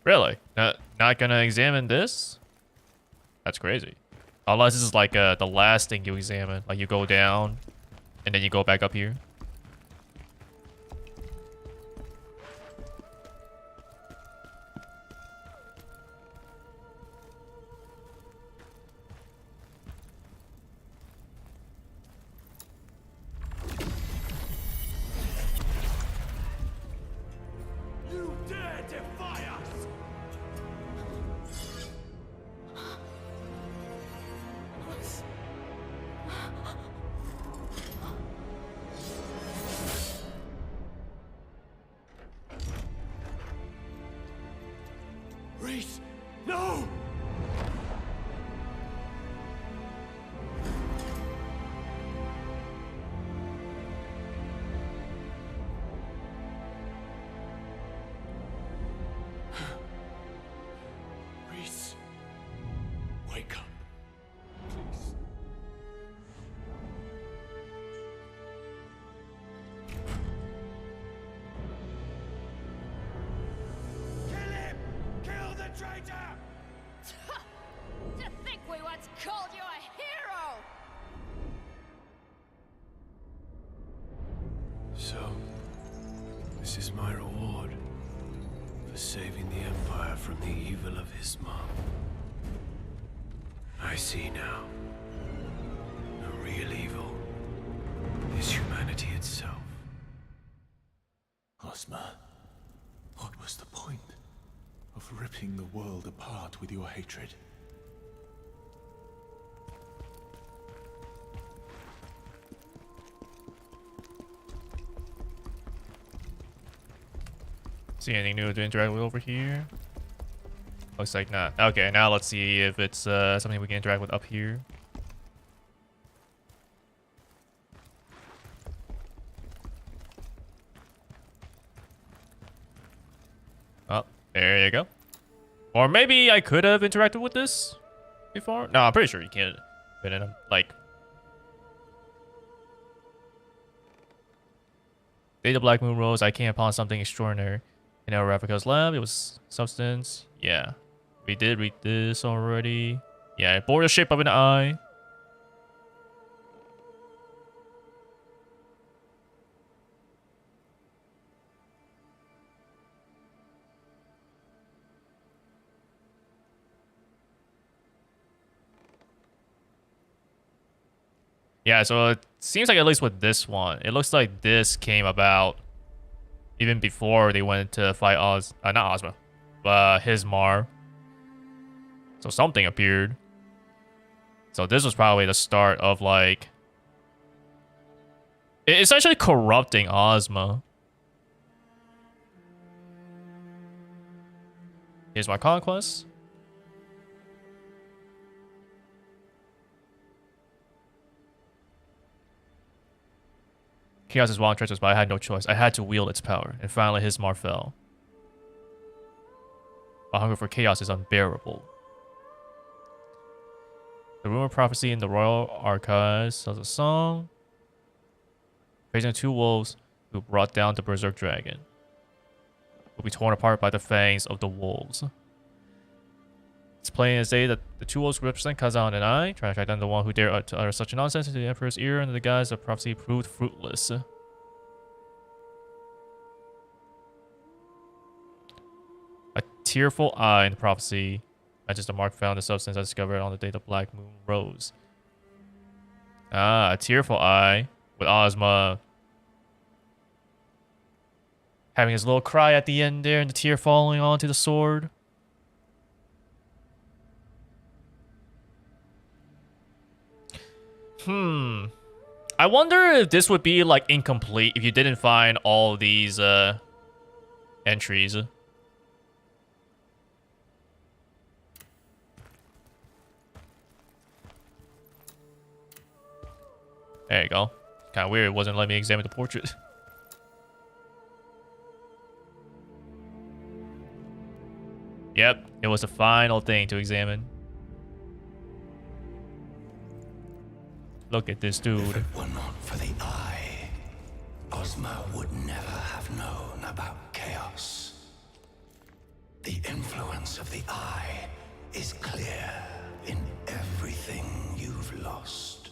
Really? Not gonna examine this? That's crazy. Unless this is like the last thing you examine. Like you go down, and then you go back up here. You dare defy us! Reese, no! Reese, wake up, please. Kill him! Kill the traitor! To think we once called you a hero! So, this is my reward for saving the Empire from the evil of Ozma. I see now. The real evil is humanity itself. Ozma, what was the point of ripping the world apart with your hatred? See anything new to interact with over here? Looks like not. Okay, now let's see if it's something we can interact with up here. Oh, there you go. Or maybe I could have interacted with this before. No, I'm pretty sure you can't. But in like, Data Black Moon Rose. I came upon something extraordinary in El Ravika's lab. It was substance. Yeah, we did read this already. Yeah, it bore the shape of an eye. Yeah, so it seems like at least with this one, it looks like this came about even before they went to fight not Ozma, but Hismar. So something appeared. So this was probably the start of like essentially corrupting Ozma. Here's my conquest. Chaos is wild and treacherous, but I had no choice. I had to wield its power, and finally Hismar fell. My hunger for chaos is unbearable. The rumored prophecy in the royal archives tells a song praising two wolves who brought down the Berserker dragon. Will be torn apart by the fangs of the wolves. It's plain as day that the two wolves represent Khazan and I, trying to track down the one who dared to utter such nonsense into the Emperor's ear under the guise of prophecy proved fruitless. A tearful eye in the prophecy matches the mark found in the substance I discovered on the day the Black Moon rose. Ah, a tearful eye with Ozma having his little cry at the end there and the tear falling onto the sword. I wonder if this would be like incomplete if you didn't find all these entries. There you go. Kind of weird it wasn't letting me examine the portrait. Yep, it was the final thing to examine. Look at this dude. If it were not for the eye, Ozma would never have known about chaos. The influence of the eye is clear in everything you've lost.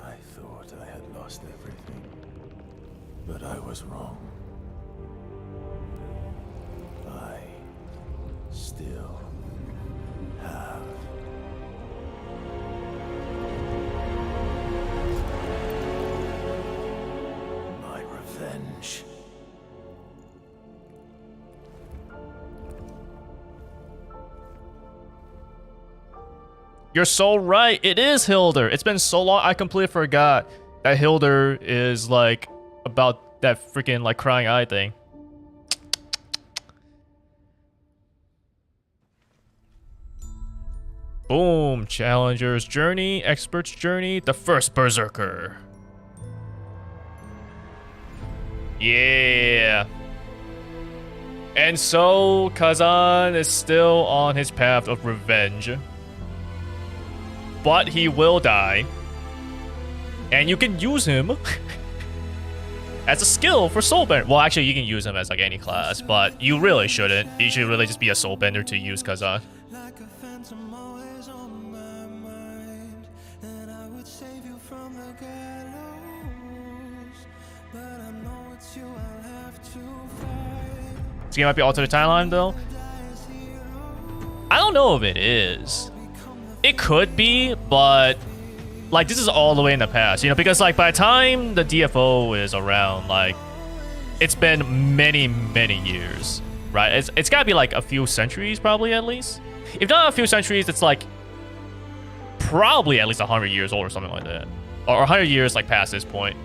I thought I had lost everything, but I was wrong. I still have. My revenge. You're so right. It is Hilder. It's been so long. I completely forgot that Hilder is like about that freaking like crying eye thing. Boom. Challenger's journey. Expert's journey. The first Berserker. Yeah. And so Khazan is still on his path of revenge. But he will die. And you can use him as a skill for Soulbender. Well, actually, you can use him as like any class, but you really shouldn't. You should really just be a Soulbender to use Khazan. This game might be alternate timeline though. I don't know if it is. It could be, but like this is all the way in the past, you know, because like by the time the DFO is around, like it's been many years, right? It's got to be like a few centuries probably at least. If not a few centuries, it's like probably at least 100 years old or something like that. Or 100 years like past this point.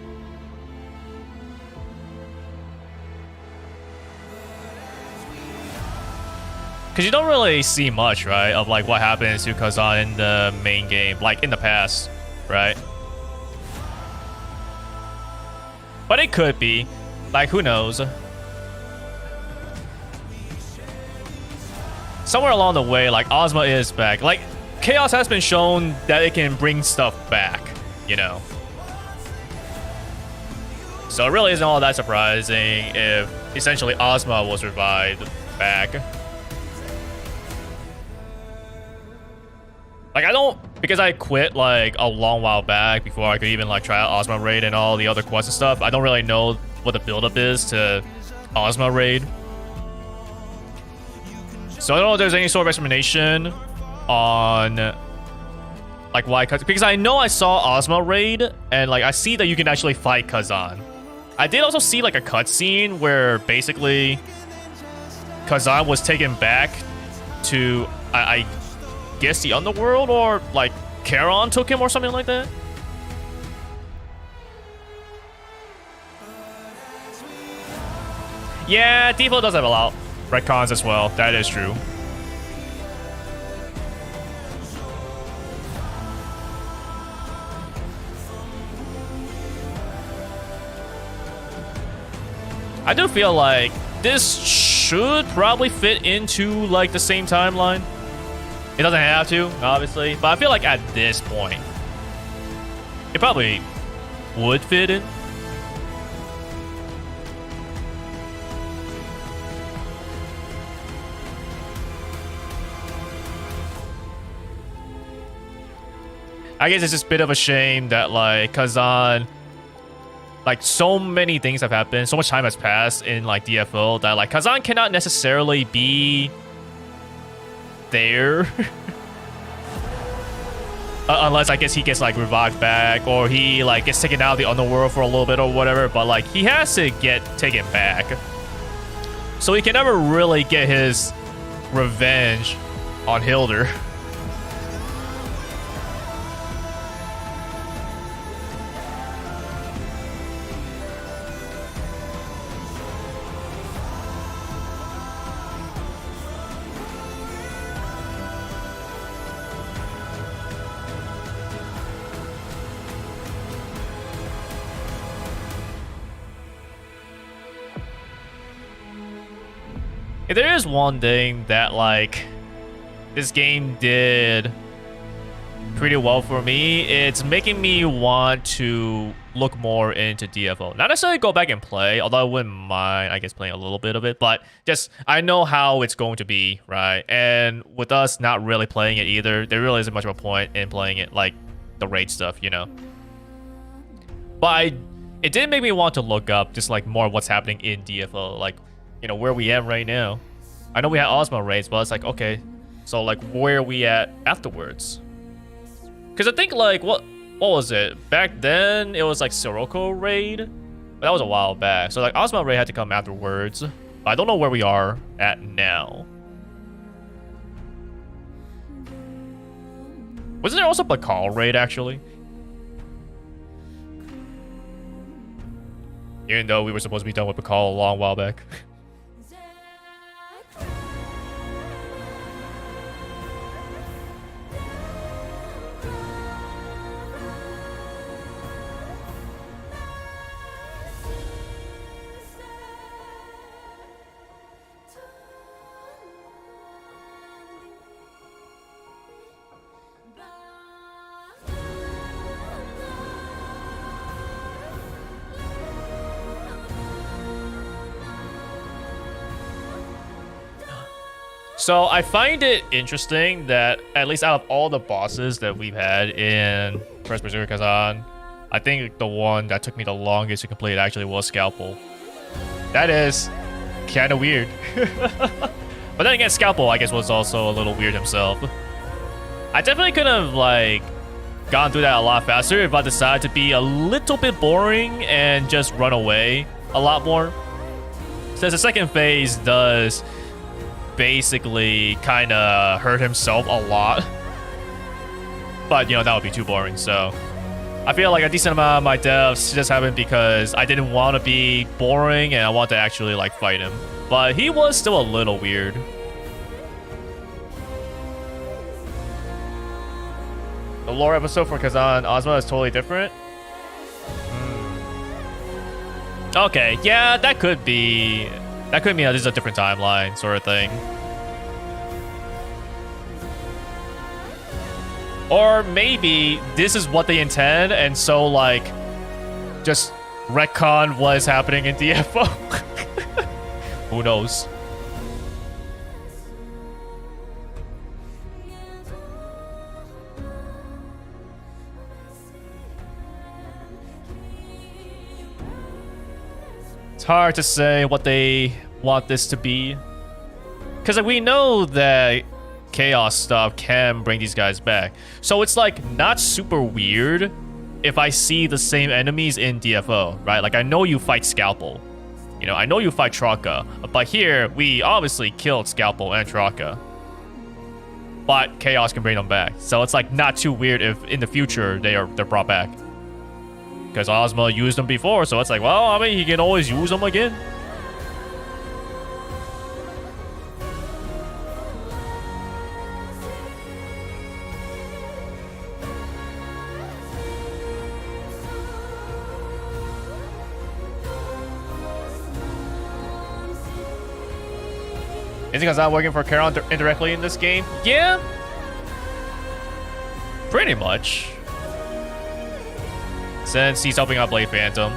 Because you don't really see much, right, of like what happens to Khazan in the main game, like in the past, right? But it could be. Like, who knows? Somewhere along the way, like, Ozma is back. Like, Chaos has been shown that it can bring stuff back, you know? So it really isn't all that surprising if essentially Ozma was revived back. Like, I don't, because I quit like a long while back before I could even like try out Ozma Raid and all the other quests and stuff. I don't really know what the buildup is to Ozma Raid. So I don't know if there's any sort of explanation on like why, because I know I saw Ozma Raid and like I see that you can actually fight Khazan. I did also see like a cutscene where basically Khazan was taken back to I guess the underworld, or like Charon took him or something like that. Yeah, Default does have a lot of retcons as well. That is true. I do feel like this should probably fit into like the same timeline. It doesn't have to, obviously, but I feel like at this point, it probably would fit in. I guess it's just a bit of a shame that like Khazan, like so many things have happened, so much time has passed in like DFO that like Khazan cannot necessarily be there unless I guess he gets like revived back or he like gets taken out of the underworld for a little bit or whatever, but like he has to get taken back, so he can never really get his revenge on Hildur. If there is one thing that like this game did pretty well for me, it's making me want to look more into DFO. Not necessarily go back and play, although I wouldn't mind, I guess, playing a little bit of it, but just I know how it's going to be, right? And with us not really playing it either, there really isn't much of a point in playing it, like the raid stuff, you know? But it did make me want to look up just like more of what's happening in DFO, like, you know, where we at right now. I know we had Ozma raids, but it's like, okay, so like where are we at afterwards? Because I think like what was it back then? It was like Sirocco raid, but that was a while back. So like Ozma raid had to come afterwards. But I don't know where we are at now. Wasn't there also Bakal raid actually? Even though we were supposed to be done with Bakal a long while back. So I find it interesting that at least out of all the bosses that we've had in first Berserker Khazan, I think the one that took me the longest to complete actually was Scalpel. That is kind of weird. But then again, Scalpel I guess was also a little weird himself. I definitely could have like gone through that a lot faster if I decided to be a little bit boring and just run away a lot more. Since the second phase does basically kind of hurt himself a lot. But, you know, that would be too boring, so... I feel like a decent amount of my deaths just happened because I didn't want to be boring and I want to actually, like, fight him. But he was still a little weird. The lore episode for Khazan Ozma is totally different. Okay, yeah, that could be... That could mean that this is a different timeline sort of thing. Or maybe this is what they intend, and so, like, just retcon what is happening in DFO. Who knows? It's hard to say what they want this to be. Because like, we know that chaos stuff can bring these guys back. So it's like not super weird if I see the same enemies in DFO, right? Like I know you fight Scalpel. You know, I know you fight Traka. But here, we obviously killed Scalpel and Traka. But chaos can bring them back. So it's like not too weird if in the future they're brought back. Because Ozma used them before, so it's like, well, I mean, he can always use them again. Isn't Khazan working for Charon indirectly in this game? Yeah. Pretty much. Since he's helping out Blade Phantom.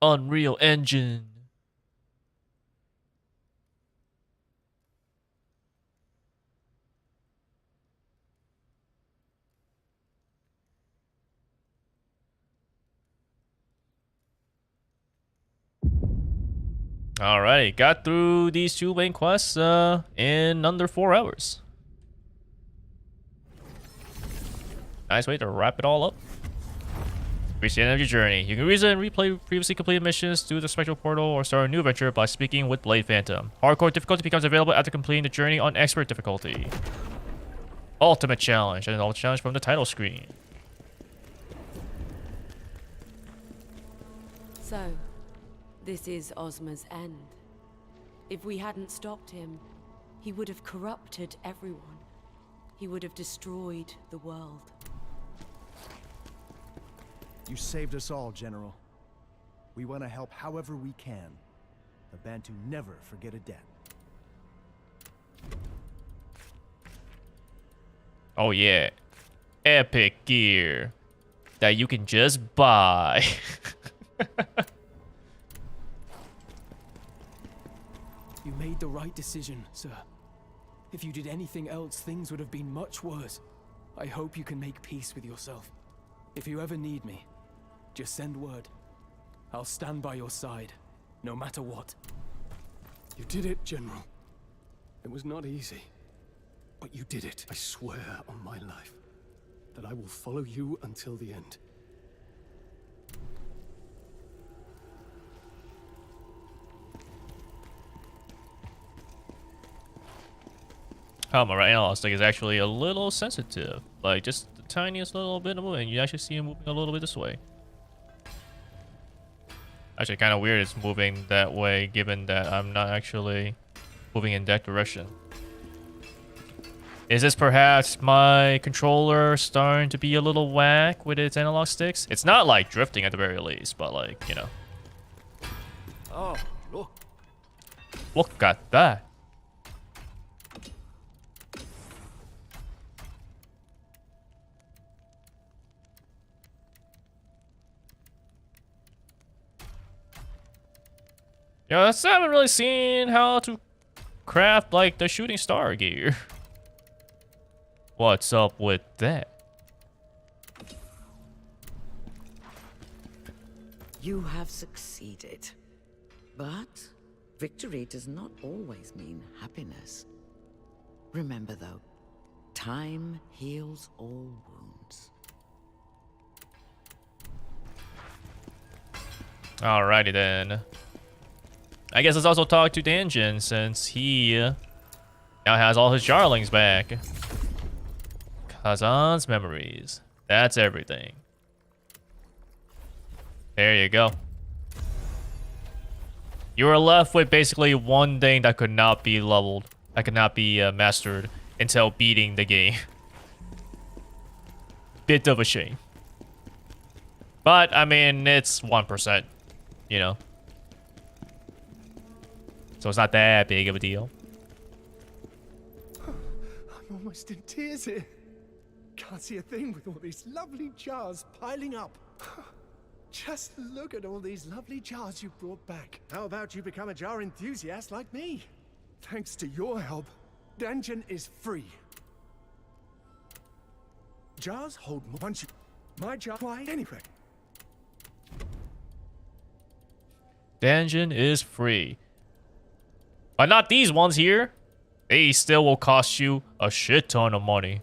Unreal Engine. Alrighty, got through these two main quests in under 4 hours. Nice way to wrap it all up. Reach the end of your journey. You can reason and replay previously completed missions through the Spectral Portal or start a new adventure by speaking with Blade Phantom. Hardcore difficulty becomes available after completing the journey on Expert difficulty. Ultimate Challenge, and an ultimate challenge from the title screen. So, this is Ozma's end. If we hadn't stopped him, he would have corrupted everyone. He would have destroyed the world. You saved us all, General. We want to help however we can. The Bantu never forget a debt. Oh yeah. Epic gear that you can just buy. You made the right decision, sir. If you did anything else, things would have been much worse. I hope you can make peace with yourself. If you ever need me, just send word. I'll stand by your side, no matter what. You did it, General. It was not easy, but you did it. I swear on my life that I will follow you until the end. Oh, my right analog is actually a little sensitive. Like, just the tiniest little bit of movement. You actually see him moving a little bit this way. Actually, kind of weird it's moving that way, given that I'm not actually moving in that direction. Is this perhaps my controller starting to be a little whack with its analog sticks? It's not, like, drifting at the very least, but, like, you know. Oh, look. Look at that. Yeah, I haven't really seen how to craft, like, the shooting star gear. What's up with that? You have succeeded. But Victory does not always mean happiness. Remember though, time heals all wounds. Alrighty then. I guess let's also talk to Danjin since he now has all his Jarlings back. Khazan's memories. That's everything. There you go. You are left with basically one thing that could not be leveled, that could not be mastered until beating the game. Bit of a shame. But, I mean, it's 1%, you know. So it's not that big of a deal. I'm almost in tears here. Can't see a thing with all these lovely jars piling up. Just look at all these lovely jars you brought back. How about you become a jar enthusiast like me? Thanks to your help, Danjin is free. Jars hold more once you... My jar... Why, anyway. Danjin is free. But not these ones here. They still will cost you a shit ton of money.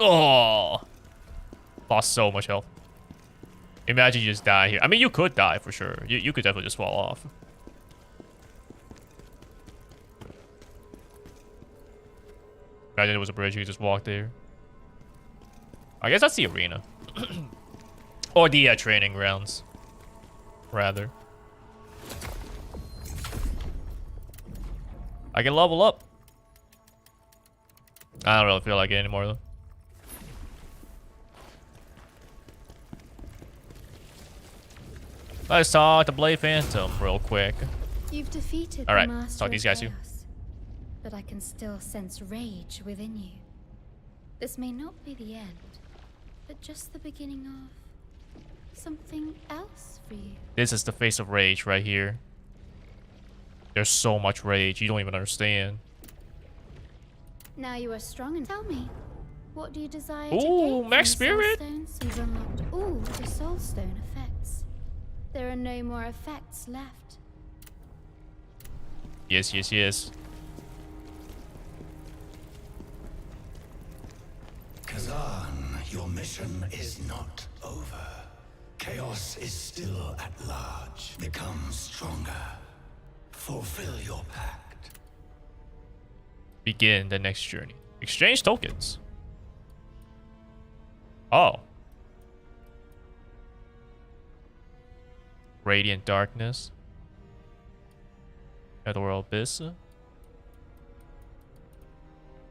Oh, lost so much health. Imagine you just die here. I mean, you could die for sure. You could definitely just fall off. Imagine it was a bridge. You could just walk there. I guess that's the arena. Or the training grounds, rather. I can level up. I don't really feel like it anymore, though. Let's talk to Blade Phantom real quick. You've defeated All right, the Master talk to these guys of too. Chaos, but I can still sense rage within you. This may not be the end, but just the beginning of something else for you. This is the face of rage right here. There's so much rage, you don't even understand. Now you are strong and tell me, what do you desire Ooh, to gain Max from the Soul Spirit. Stones? You've unlocked all the Soul Stone effects. There are no more effects left. Yes, yes, yes. Khazan, your mission is not over. Chaos is still at large. Become stronger. Fulfill your pact. Begin the next journey. Exchange tokens. Oh. Radiant Darkness. Netherworld Abyss.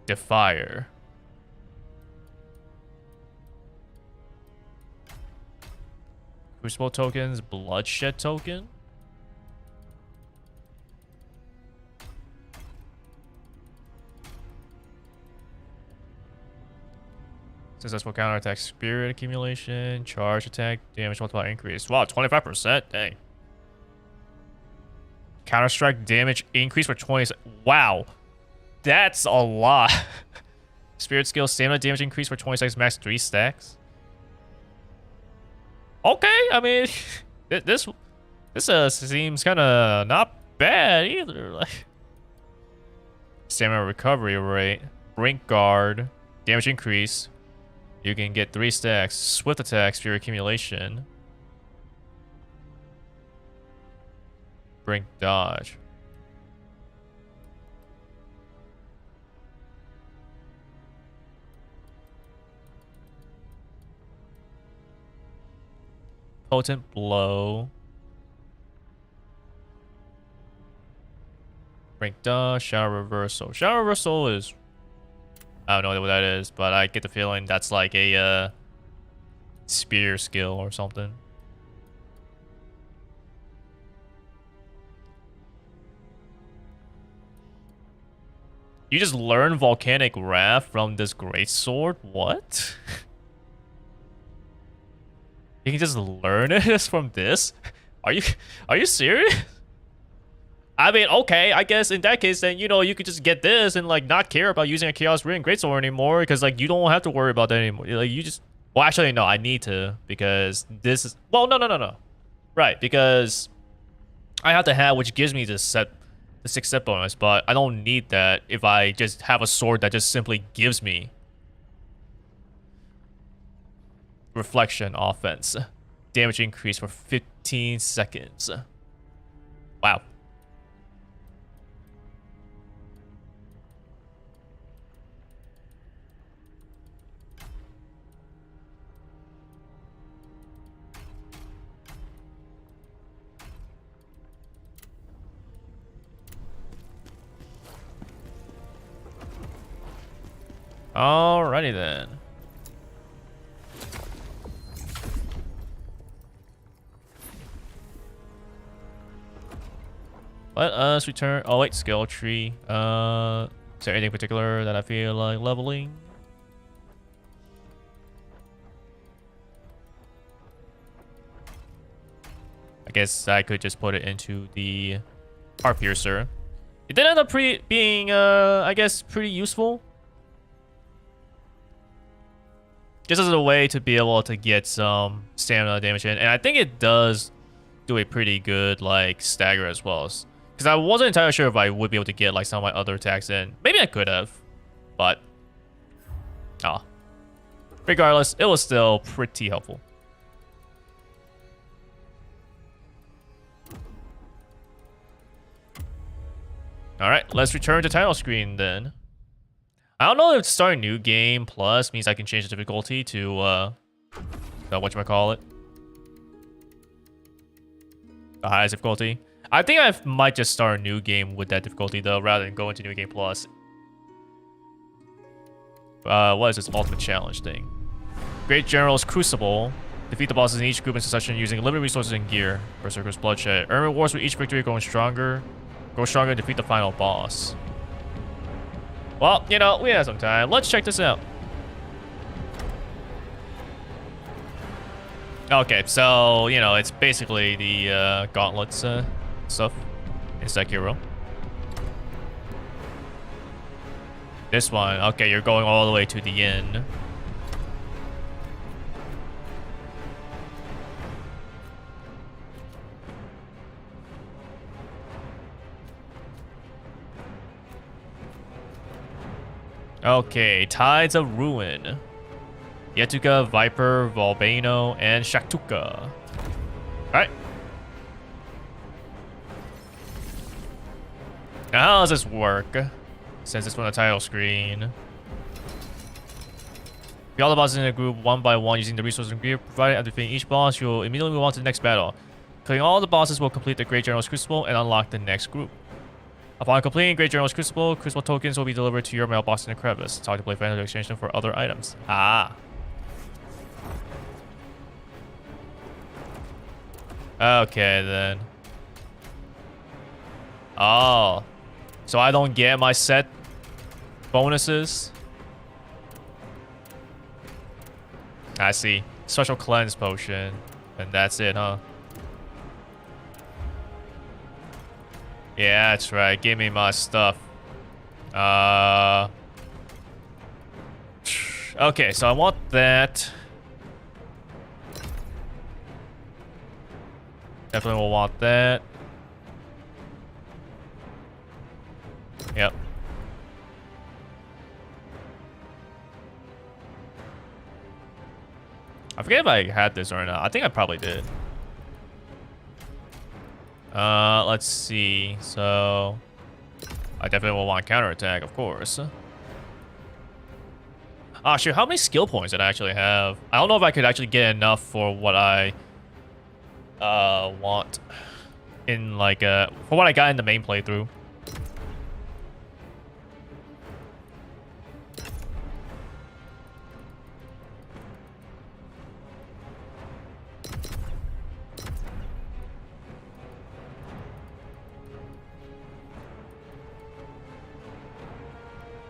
Defier. Crucible tokens. Bloodshed token. Successful counterattack spirit accumulation, charge attack, damage multiplier increase. Wow, 25%? Dang. Counter strike damage increase for 20. Wow. That's a lot. Spirit skill stamina damage increase for 20 seconds, max 3 stacks. Okay, I mean, this seems kind of not bad either. Like, stamina recovery rate, brink guard, damage increase. You can get 3 stacks. Swift attack, spirit accumulation. Brink dodge. Potent blow. Brink dodge, shower reversal. Shower reversal is... I don't know what that is, but I get the feeling that's like a spear skill or something. You just learn Volcanic Wrath from this greatsword? What? You can just learn it from this? Are you serious? I mean, okay, I guess in that case, then, you know, you could just get this and, like, not care about using a Chaos Ring Greatsword anymore, because, like, you don't have to worry about that anymore. Like, you just... Well, actually, no, I need to, because this is... Well, no. Right, because I have to have, which gives me the 6 set bonus, but I don't need that if I just have a sword that just simply gives me Reflection offense. Damage increase for 15 seconds. Wow. Alrighty then. Let us return. Oh wait, skill tree. Is there anything particular that I feel like leveling? I guess I could just put it into the Heart Piercer. It did end up being, I guess, pretty useful. Just as a way to be able to get some stamina damage in. And I think it does do a pretty good, like, stagger as well. Because I wasn't entirely sure if I would be able to get, like, some of my other attacks in. Maybe I could have. But, oh. Regardless, it was still pretty helpful. Alright, let's return to title screen then. I don't know if start a new game plus means I can change the difficulty to, whatchamacallit. The highest difficulty. I think I might just start a new game with that difficulty though, rather than go into new game plus. What is this ultimate challenge thing? Great General's Crucible. Defeat the bosses in each group in succession using limited resources and gear. Berserker's Bloodshed. Earn rewards with each victory going stronger. Go stronger and defeat the final boss. Well, you know, we have some time. Let's check this out. Okay, so, you know, it's basically the gauntlets stuff in Sekiro. This one, okay, you're going all the way to the end. Okay, Tides of Ruin. Yetuka, Viper, Volbano, and Shaktuka. Alright. Now how does this work? Since it's from the title screen. Beat all the bosses in the group one by one using the resources and gear provided. After defeating each boss, you'll immediately move on to the next battle. Killing all the bosses will complete the Great General's Crucible and unlock the next group. Upon completing Great General's Crucible, Crucible tokens will be delivered to your mailbox in the crevice. Talk to play fans to exchange them for other items. Ah. Okay, then. Oh. So I don't get my set bonuses? I see. Special cleanse potion. And that's it, huh? Yeah, that's right. Give me my stuff. Okay, so I want that. Definitely will want that. Yep. I forget if I had this or not. I think I probably did. Let's see. So, I definitely will want counterattack, of course. Ah, shoot. How many skill points did I actually have? I don't know if I could actually get enough for what I want in like for what I got in the main playthrough.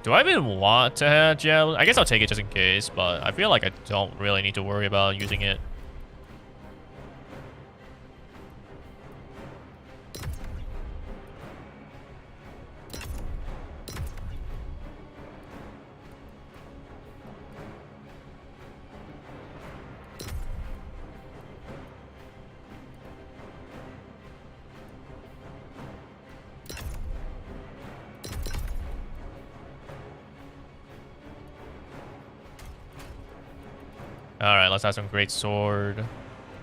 Do I even want to have javelin? I guess I'll take it just in case, but I feel like I don't really need to worry about using it. Alright, let's have some great sword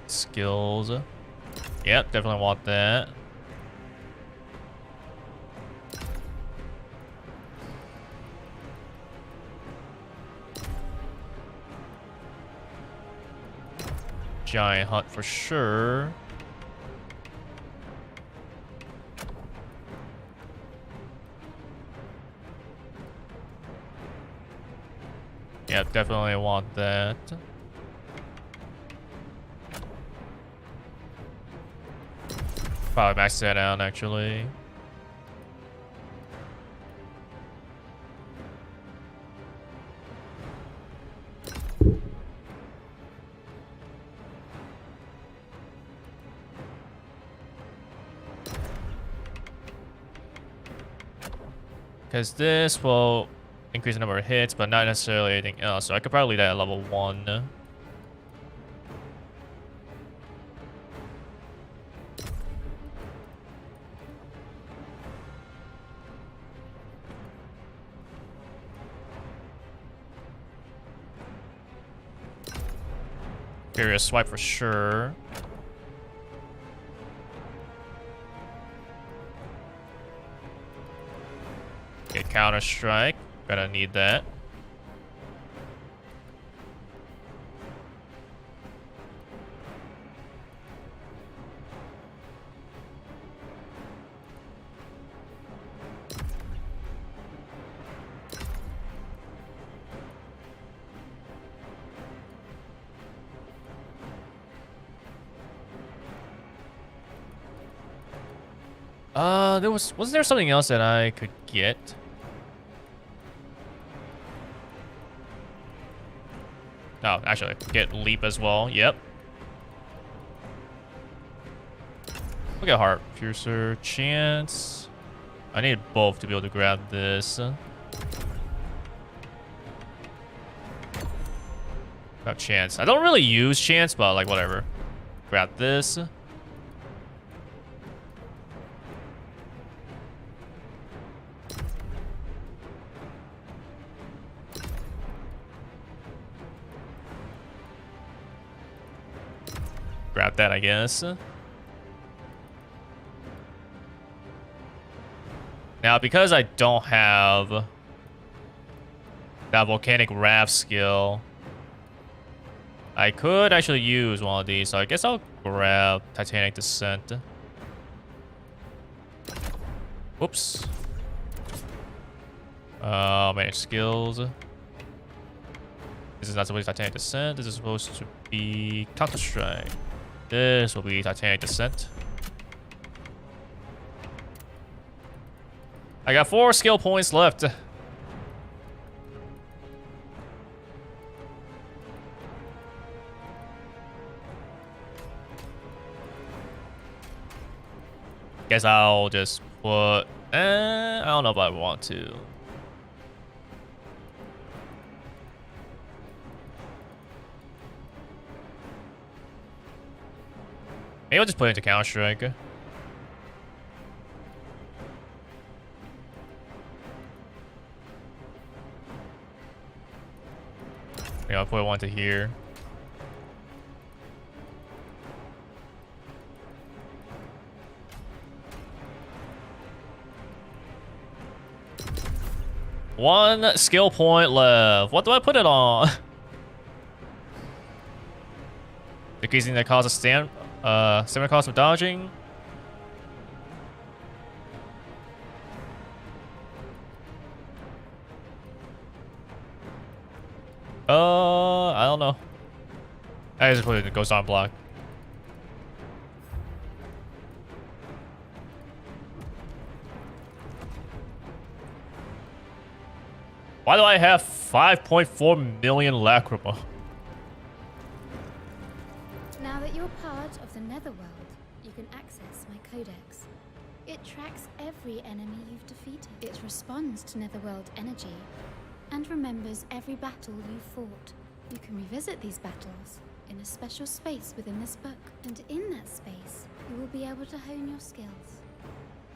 skills. Yep, definitely want that. Giant hut for sure. Yep, definitely want that. Probably max that out actually. Because this will increase the number of hits, but not necessarily anything else. So I could probably leave that at level 1. Furious swipe for sure. Get counter strike. Gonna need that. Wasn't there something else that I could get? Oh, actually, get leap as well. Yep. Look at heart piercer chance. I need both to be able to grab this. Grab chance. I don't really use chance, but like whatever. Grab this. Grab that, I guess. Now, because I don't have that volcanic raft skill, I could actually use one of these. So I guess I'll grab Titanic Descent. Whoops. Manage skills. This is not supposed to be Titanic Descent. This is supposed to be Counter Strike. This will be Titanic Descent. I got 4 skill points left. Guess I'll just put... I don't know if I want to. Maybe I'll just put it into Counter Strike. Yeah, I'll put one to here. One skill point left. What do I put it on? Decreasing the cost of stamina cost of dodging. I don't know. I just put it in the Ghost on block. Why do I have 5.4 million lacrima? Now that you're part of the Netherworld, you can access my codex. It tracks every enemy you've defeated. It responds to Netherworld energy and remembers every battle you fought. You can revisit these battles in a special space within this book. And in that space, you will be able to hone your skills.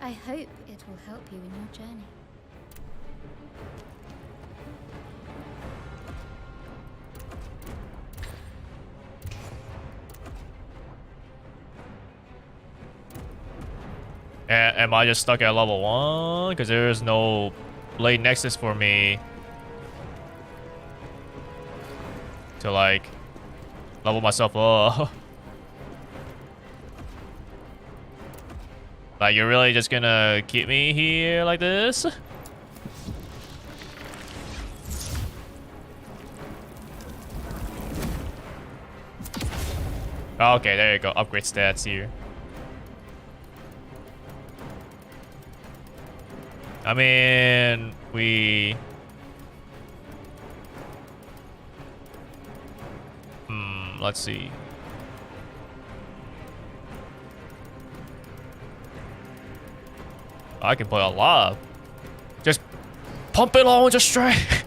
I hope it will help you in your journey. Am I just stuck at level 1? Because there's no blade nexus for me to like level myself up. Like, you're really just gonna keep me here like this? Okay, there you go. Upgrade stats here. I mean, let's see. I can put a lot. Just pump it all into strength.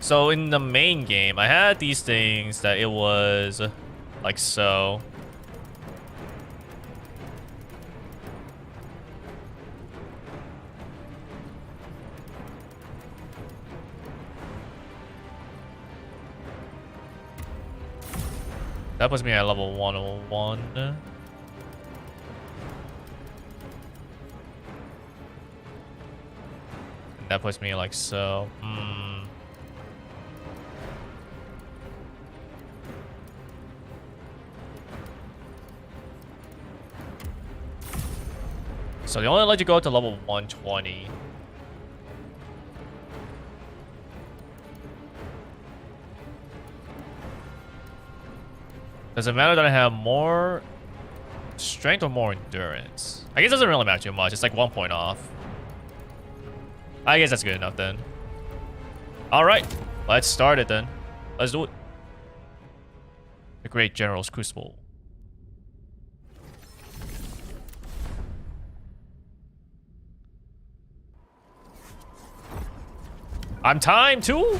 So in the main game, I had these things that it was like so. That puts me at level 101. That puts me like so. So they only let you go to level 120. Does it matter that I have more strength or more endurance? I guess it doesn't really matter too much. It's like 1 point off. I guess that's good enough then. Alright, let's start it then. Let's do it. The Great General's Crucible. I'm time too.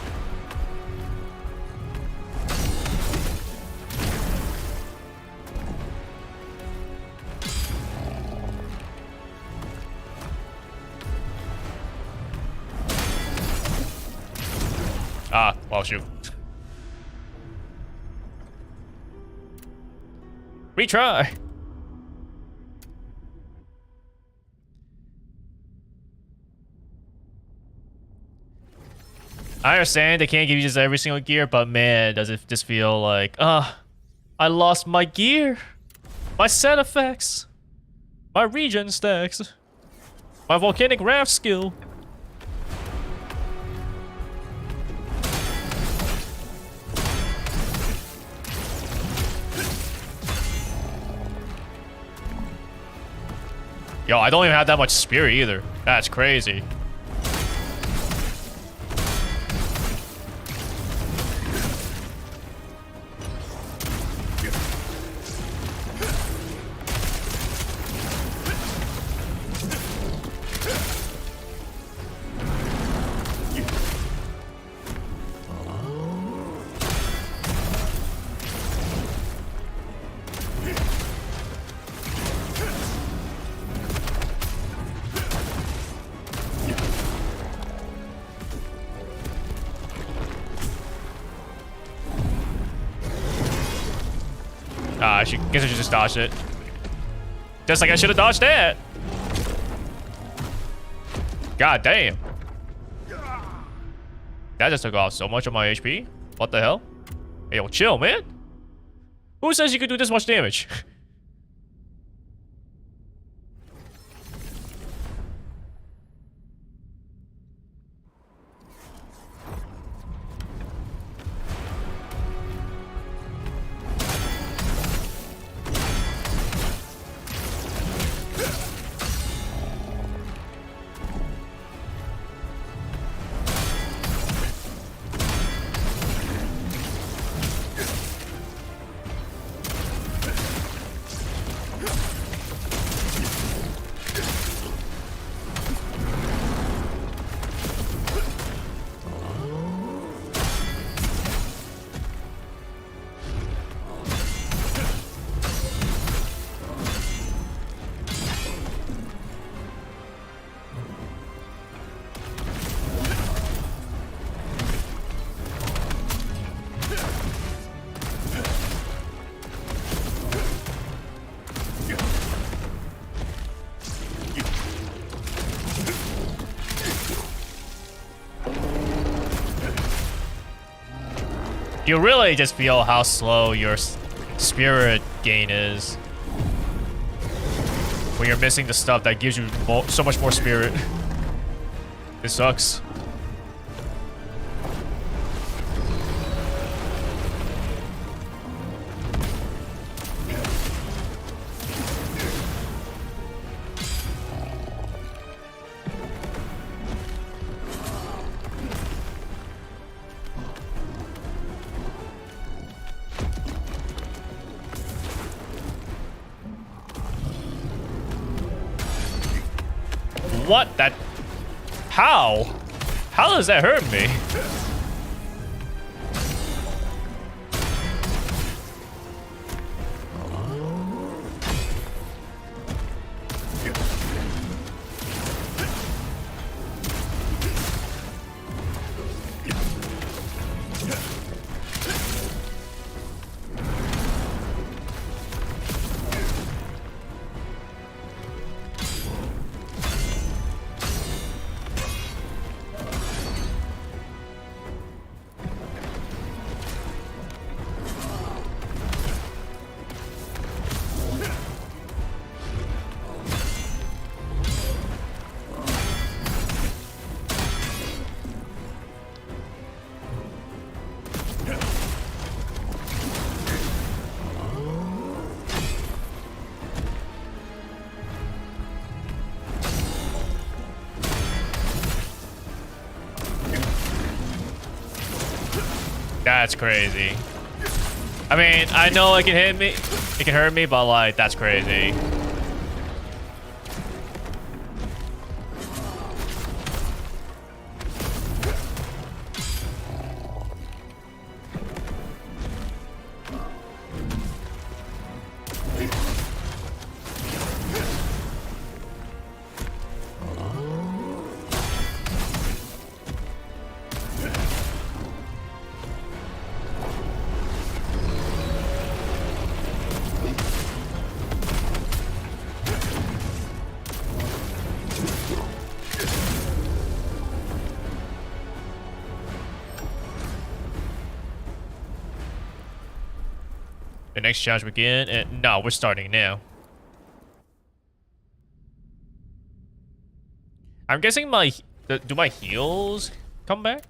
Well, shoot. Retry. I understand they can't give you just every single gear, but man, does it just feel like, I lost my gear, my set effects, my regen stacks, my volcanic raft skill. Yo, I don't even have that much spirit either. That's crazy. Guess I should just dodge it. Just like I should have dodged that. God damn. That just took off so much of my HP. What the hell? Hey, yo, chill, man. Who says you could do this much damage? You really just feel how slow your spirit gain is when you're missing the stuff that gives you so much more spirit. It sucks. What? That... How? How does that hurt me? That's crazy. I mean, I know it can hit me, it can hurt me, but like, that's crazy. The next challenge begin, and no, we're starting now. I'm guessing do my heals come back?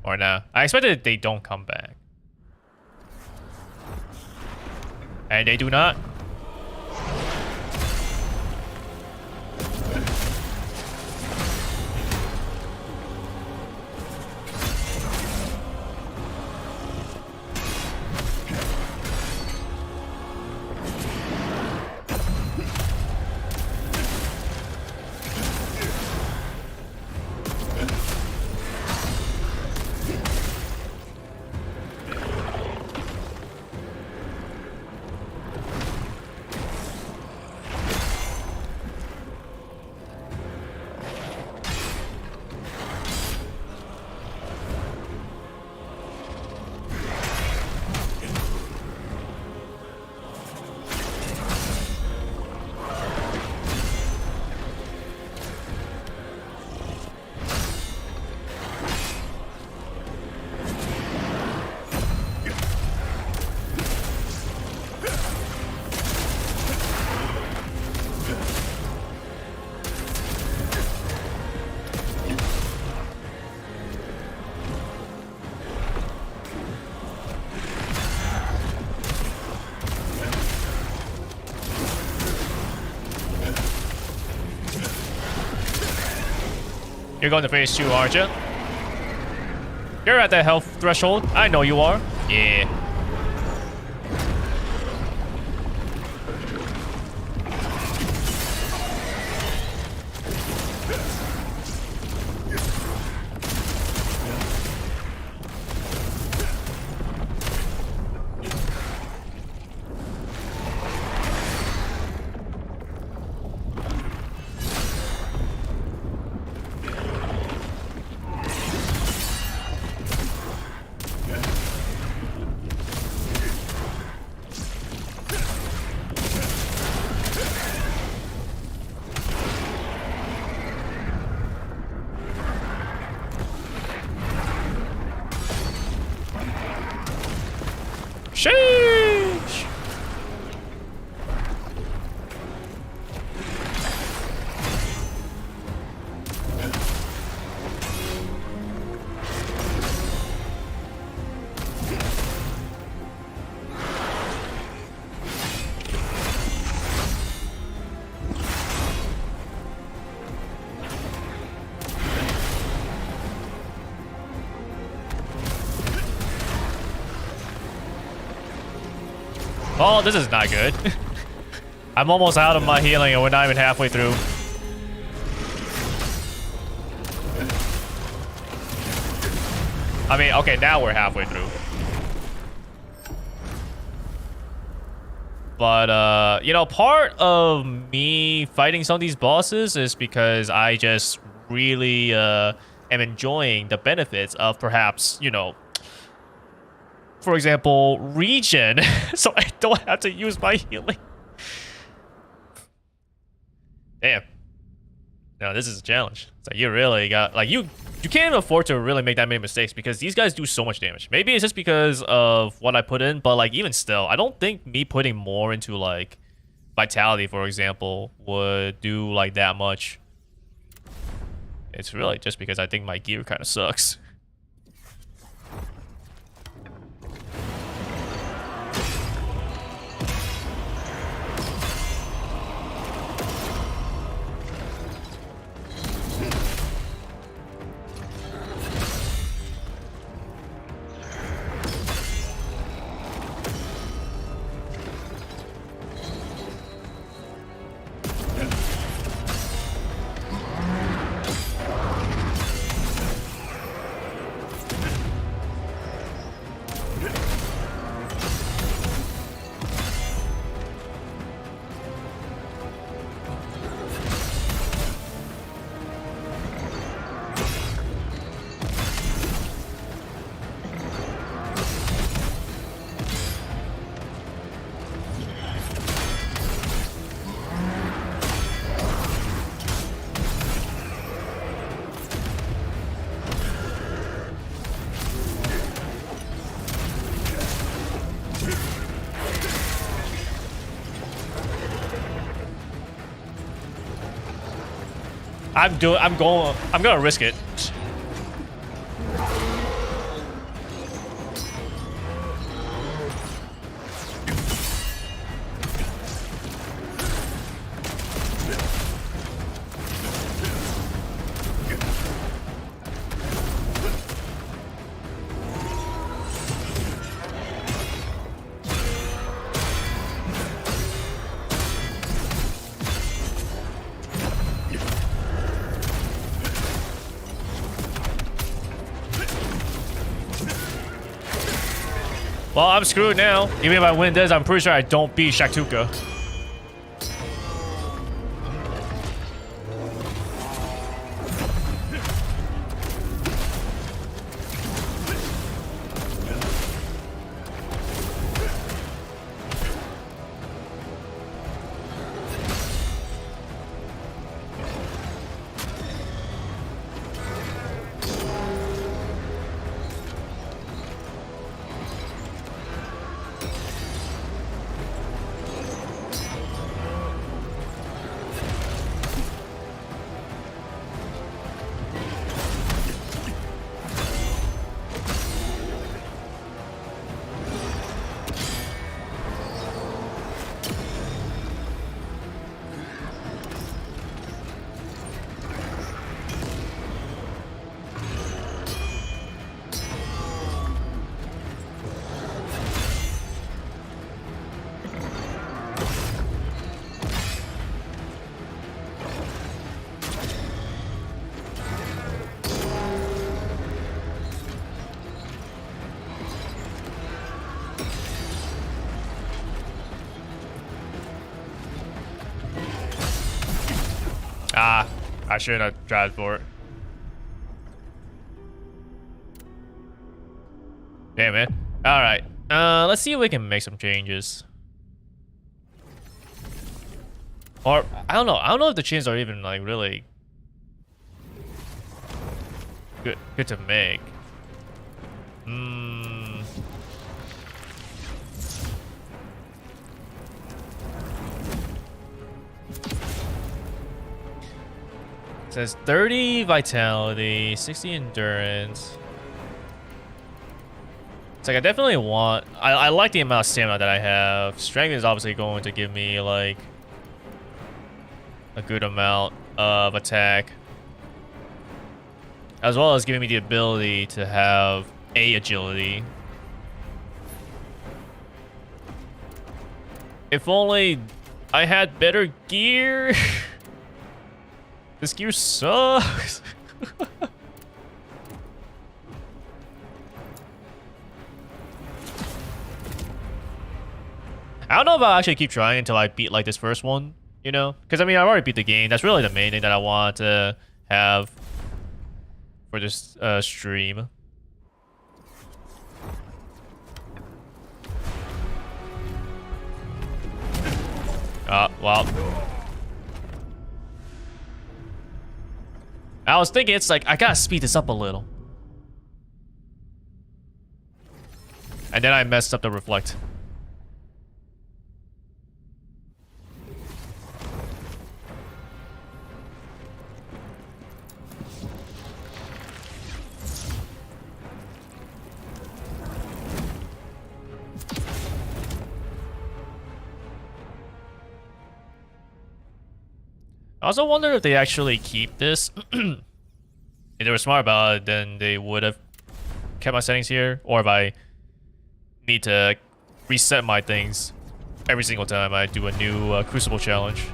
Or no? I expected they don't come back. And they do not. You're going to phase 2, aren't you? You're at that health threshold. I know you are. Yeah. Oh, this is not good. I'm almost out of my healing and we're not even halfway through. I mean, okay, now we're halfway through. But, you know, part of me fighting some of these bosses is because I just really am enjoying the benefits of perhaps, you know, for example, regen, so I don't have to use my healing. Damn. No, this is a challenge. So you really got, like, you can't even afford to really make that many mistakes because these guys do so much damage. Maybe it's just because of what I put in, but, like, even still, I don't think me putting more into, like, vitality, for example, would do, like, that much. It's really just because I think my gear kind of sucks. I'm gonna risk it. Well, I'm screwed now. Even if I win this, I'm pretty sure I don't beat Shaktuka. Ah, I shouldn't have tried for it. Damn, man. Alright. Let's see if we can make some changes. Or, I don't know. I don't know if the changes are even, like, really good to make. It says 30 vitality, 60 endurance. It's like I definitely want... I like the amount of stamina that I have. Strength is obviously going to give me, like, a good amount of attack. As well as giving me the ability to have A agility. If only I had better gear. This gear sucks. I don't know if I'll actually keep trying until I beat like this first one, you know? Because I mean, I've already beat the game. That's really the main thing that I want to have for this stream. Well. I was thinking it's like, I gotta speed this up a little. And then I messed up the reflect. I also wonder if they actually keep this. If they were smart about it, then they would have kept my settings here. Or if I need to reset my things every single time I do a new Crucible challenge.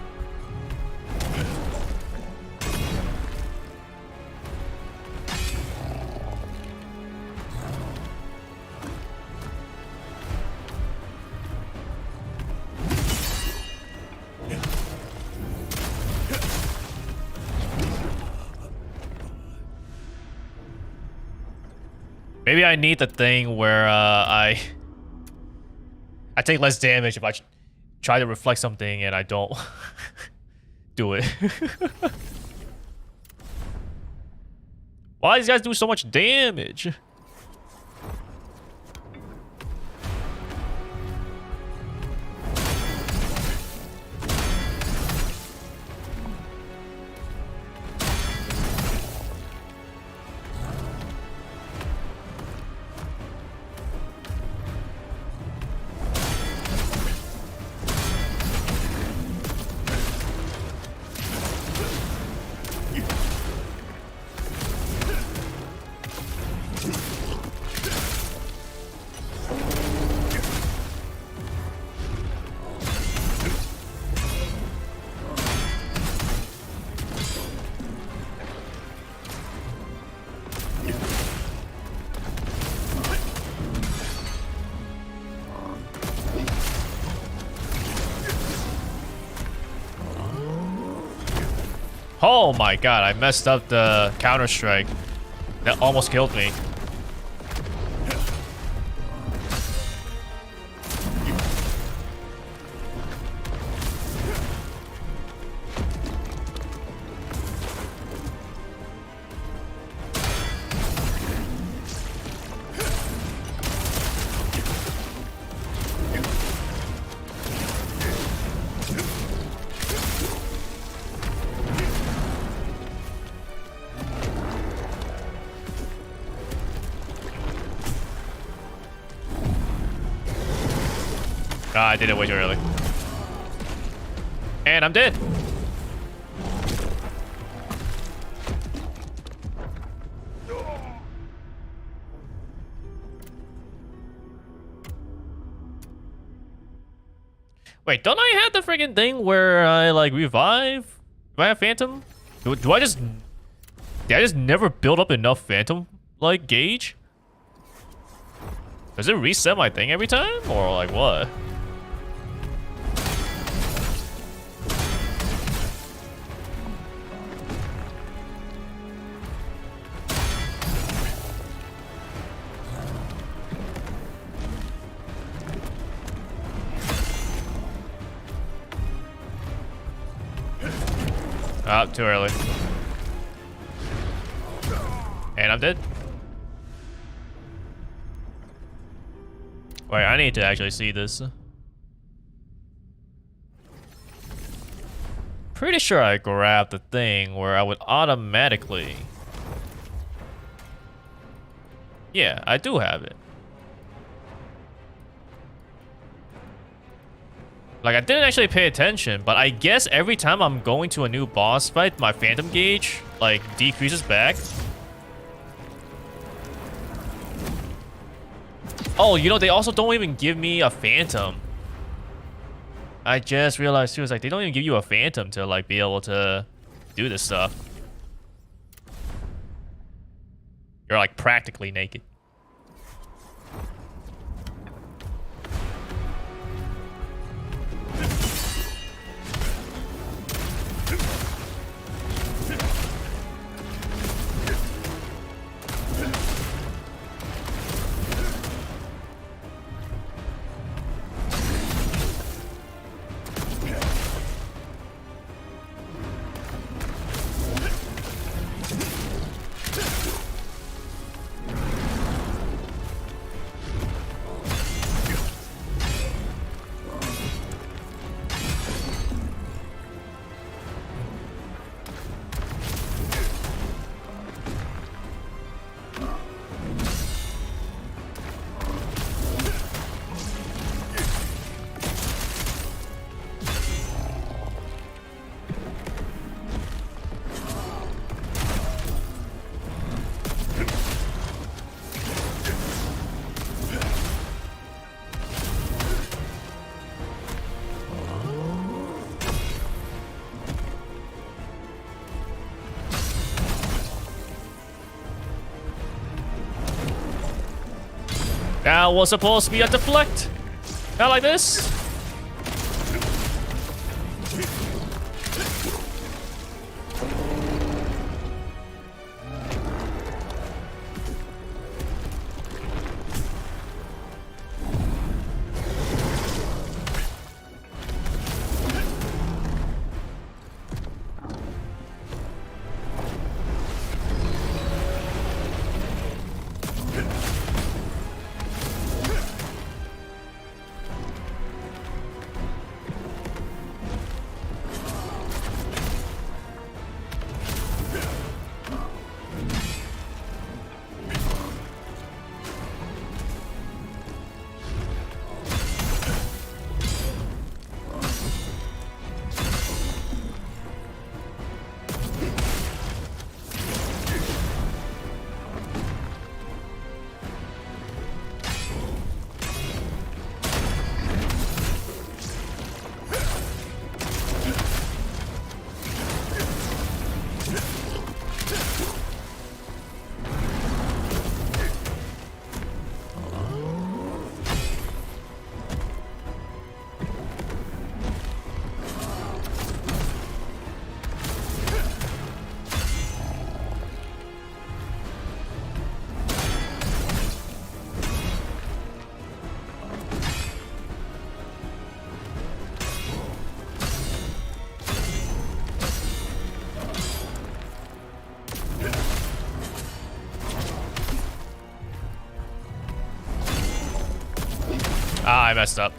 Maybe I need the thing where I take less damage if I try to reflect something and I don't do it. Why do these guys do so much damage? Oh my god, I messed up the counter-strike. That almost killed me. I did it way too early. And I'm dead. Wait, don't I have the friggin' thing where I like revive? Do I have Phantom? Do I just... Did I just never build up enough Phantom like gauge? Does it reset my thing every time? Or like what? Ah, too early. And I'm dead. Wait, I need to actually see this. Pretty sure I grabbed the thing where I would automatically... Yeah, I do have it. Like, I didn't actually pay attention, but I guess every time I'm going to a new boss fight, my Phantom gauge, like, decreases back. Oh, you know, they also don't even give me a Phantom. I just realized too, it's like they don't even give you a phantom to like be able to do this stuff. You're like practically naked. That was supposed to be a deflect. Not like this. Ah, I messed up.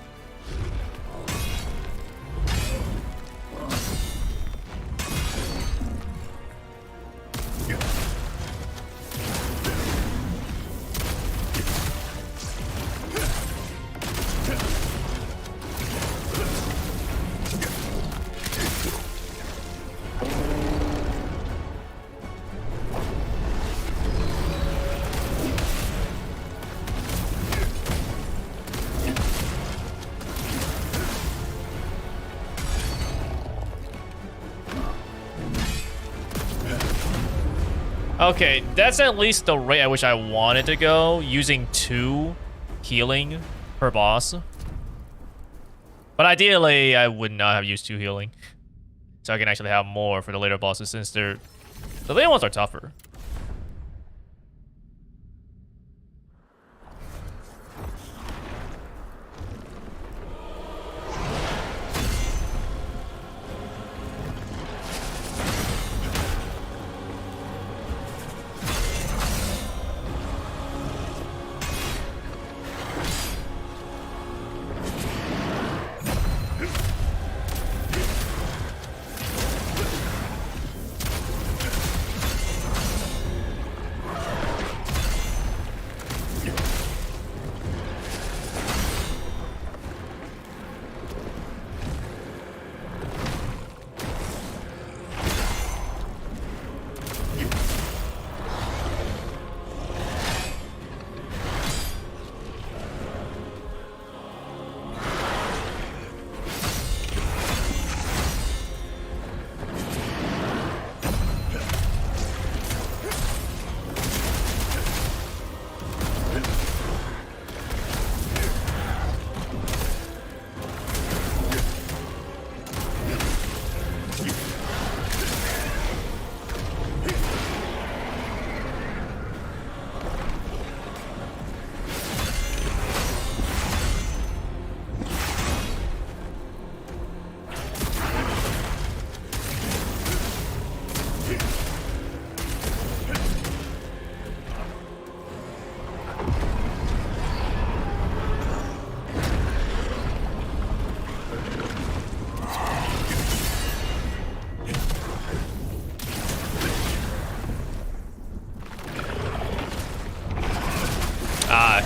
Okay, that's at least the rate at which I wanted to go, using 2 healing per boss. But ideally, I would not have used 2 healing. So I can actually have more for the later bosses, since the later ones are tougher.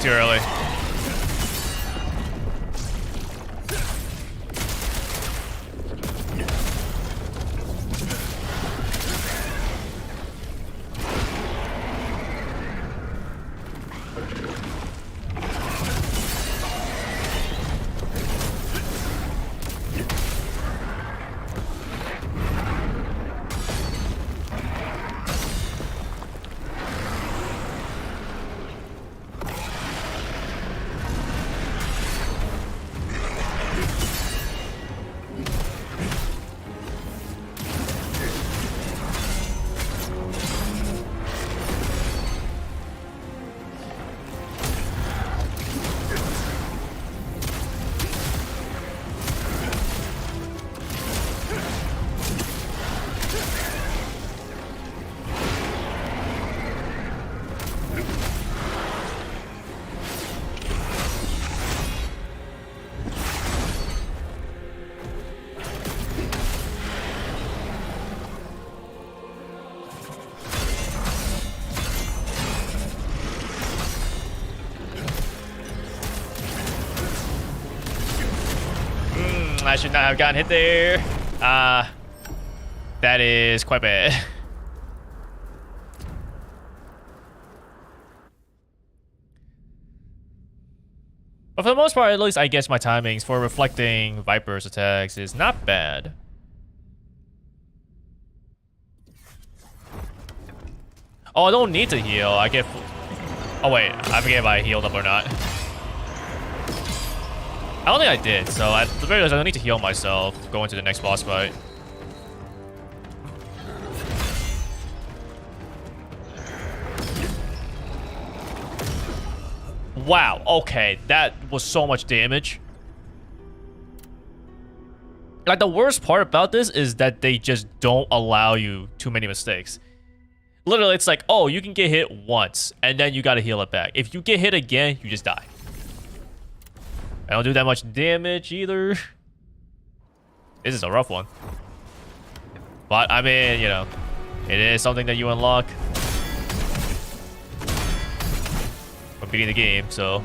too early. I should not have gotten hit there. That is quite bad. But for the most part, at least I guess my timings for reflecting Viper's attacks is not bad. Oh, I don't need to heal. I get... Oh wait, I forget if I healed up or not. I don't think I did, so at the very least I don't need to heal myself going to the next boss fight. Wow, okay, that was so much damage. Like, the worst part about this is that they just don't allow you too many mistakes. Literally, it's like, oh, you can get hit once, and then you gotta heal it back. If you get hit again, you just die. I don't do that much damage either. This is a rough one. But, I mean, you know, it is something that you unlock from beating the game, so...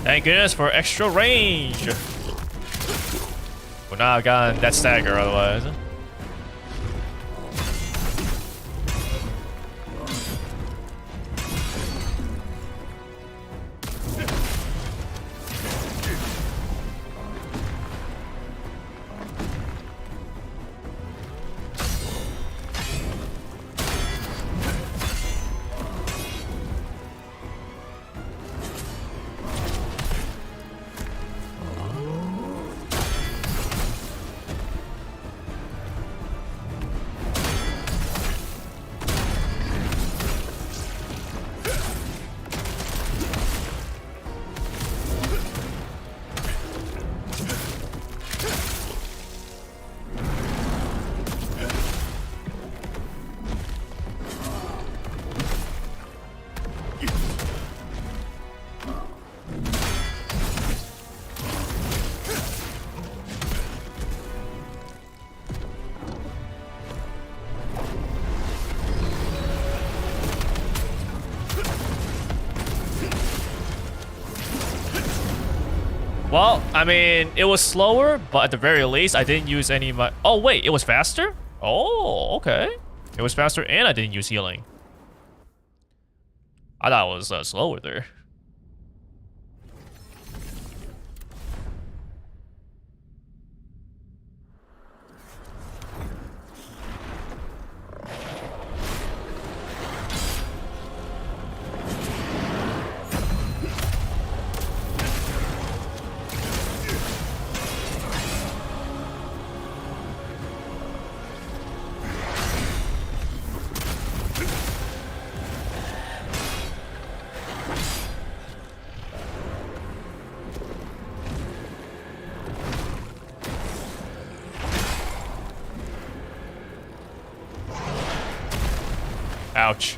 Thank goodness for extra range. Well, now I've gotten that stagger otherwise. Well, I mean, it was slower, but at the very least, I didn't use any of my... Oh, wait, it was faster? Oh, okay. It was faster and I didn't use healing. I thought it was slower there. Ouch.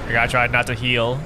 I gotta try not to heal.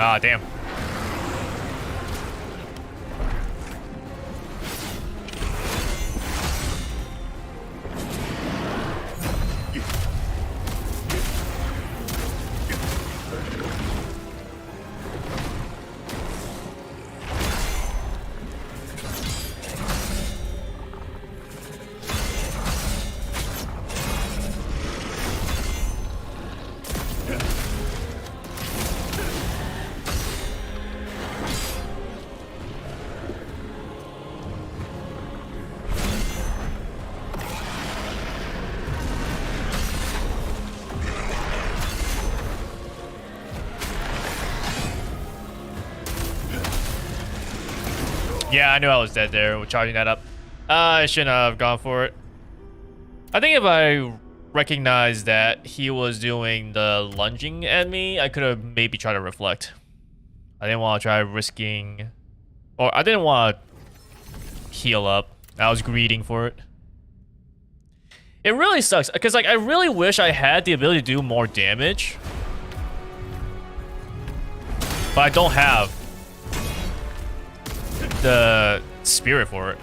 Ah, damn. Yeah, I knew I was dead there with charging that up. I shouldn't have gone for it. I think if I recognized that he was doing the lunging at me, I could have maybe tried to reflect. I didn't want to try risking... Or I didn't want to heal up. I was greeding for it. It really sucks, because like I really wish I had the ability to do more damage. But I don't have the spirit for it.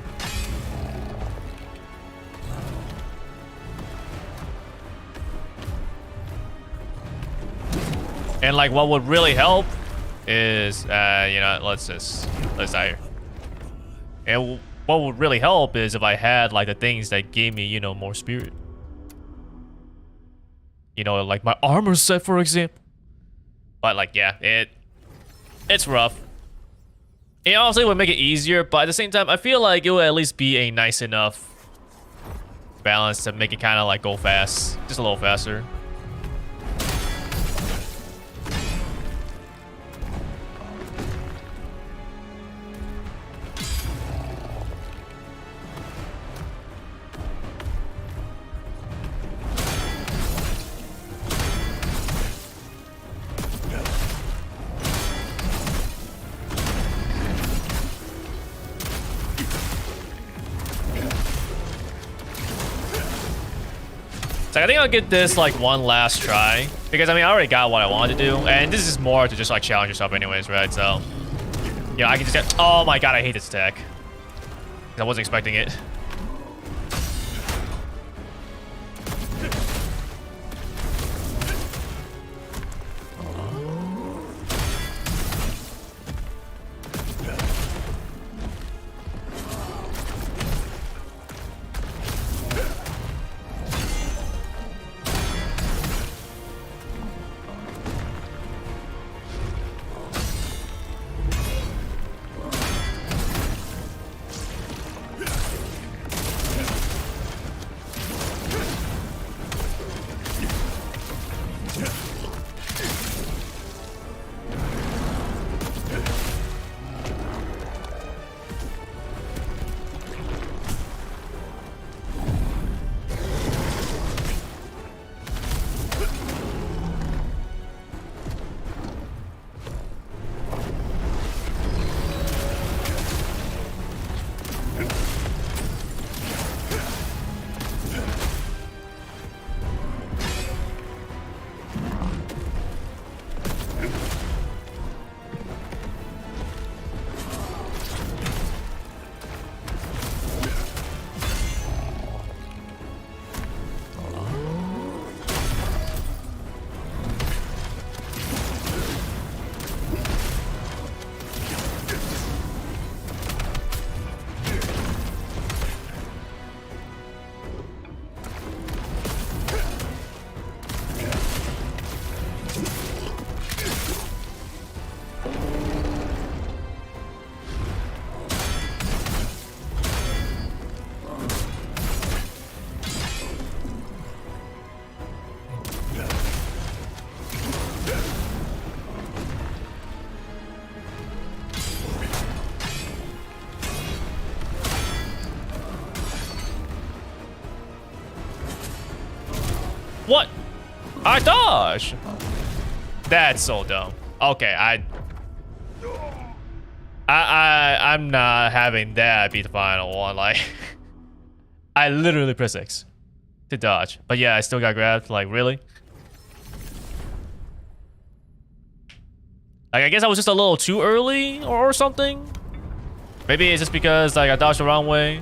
And like what would really help is you know, let's die here. And what would really help is if I had like the things that gave me, you know, more spirit. You know, like my armor set, for example. But like, yeah, it's rough. It honestly would make it easier, but at the same time, I feel like it would at least be a nice enough balance to make it kind of like go fast, just a little faster. So I think I'll get this like one last try because I mean I already got what I wanted to do, and this is more to just like challenge yourself anyways, right? So yeah, I can just get. Oh my god, I hate this attack. I wasn't expecting it. What? I dodge. That's so dumb. Okay, I'm not having that be the final one. Like, I literally press X to dodge, but yeah, I still got grabbed. Like, really? Like, I guess I was just a little too early or something. Maybe it's just because like I dodged the wrong way.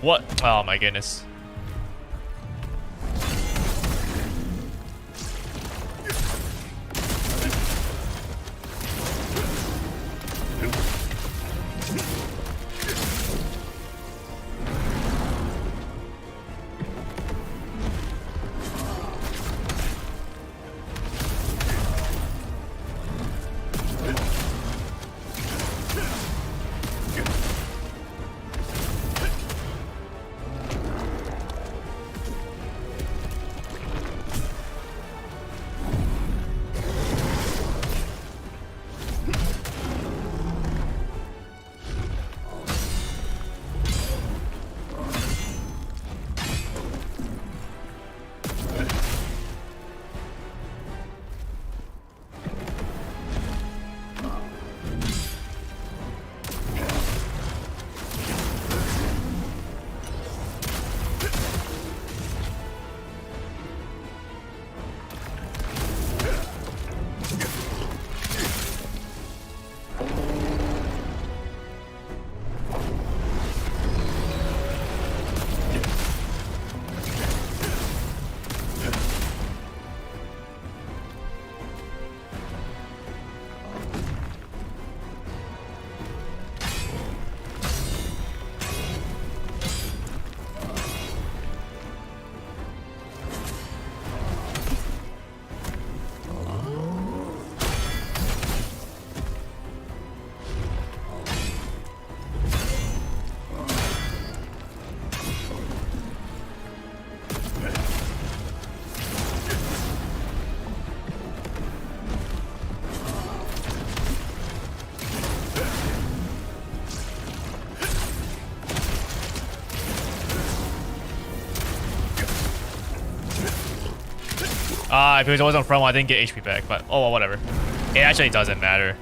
What? Oh my goodness. Because it wasn't from, I didn't get HP back, but oh, well, whatever. It actually doesn't matter.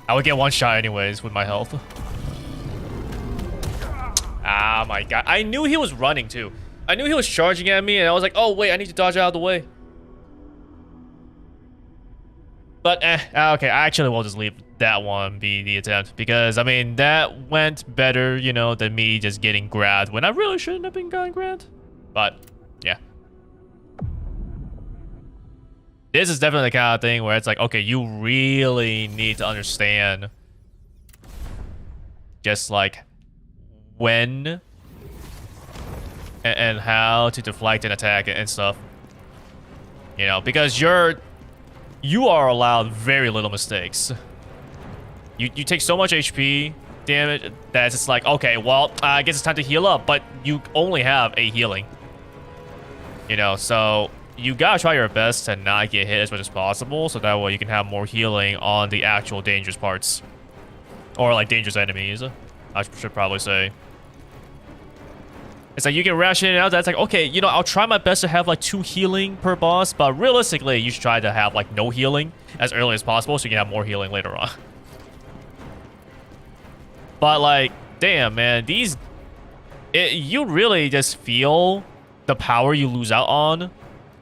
I would get one shot anyways with my health. Ah, my god. I knew he was running too. I knew he was charging at me, and I was like, oh, wait, I need to dodge out of the way. But, okay, I actually will just leave that one be the attempt. Because, I mean, that went better, you know, than me just getting grabbed when I really shouldn't have been getting grabbed. But, yeah. This is definitely the kind of thing where it's like, okay, you really need to understand just, like, when and how to deflect an attack and stuff. You know, because you are allowed very little mistakes. You take so much HP damage that it's just like, okay, well, I guess it's time to heal up, but you only have a healing. You know, so you gotta try your best to not get hit as much as possible, so that way you can have more healing on the actual dangerous parts. Or like dangerous enemies, I should probably say. It's like you can ration it out. That's like, okay, you know, I'll try my best to have like 2 healing per boss, but realistically, you should try to have like no healing as early as possible so you can have more healing later on. But like, damn, man, you really just feel the power you lose out on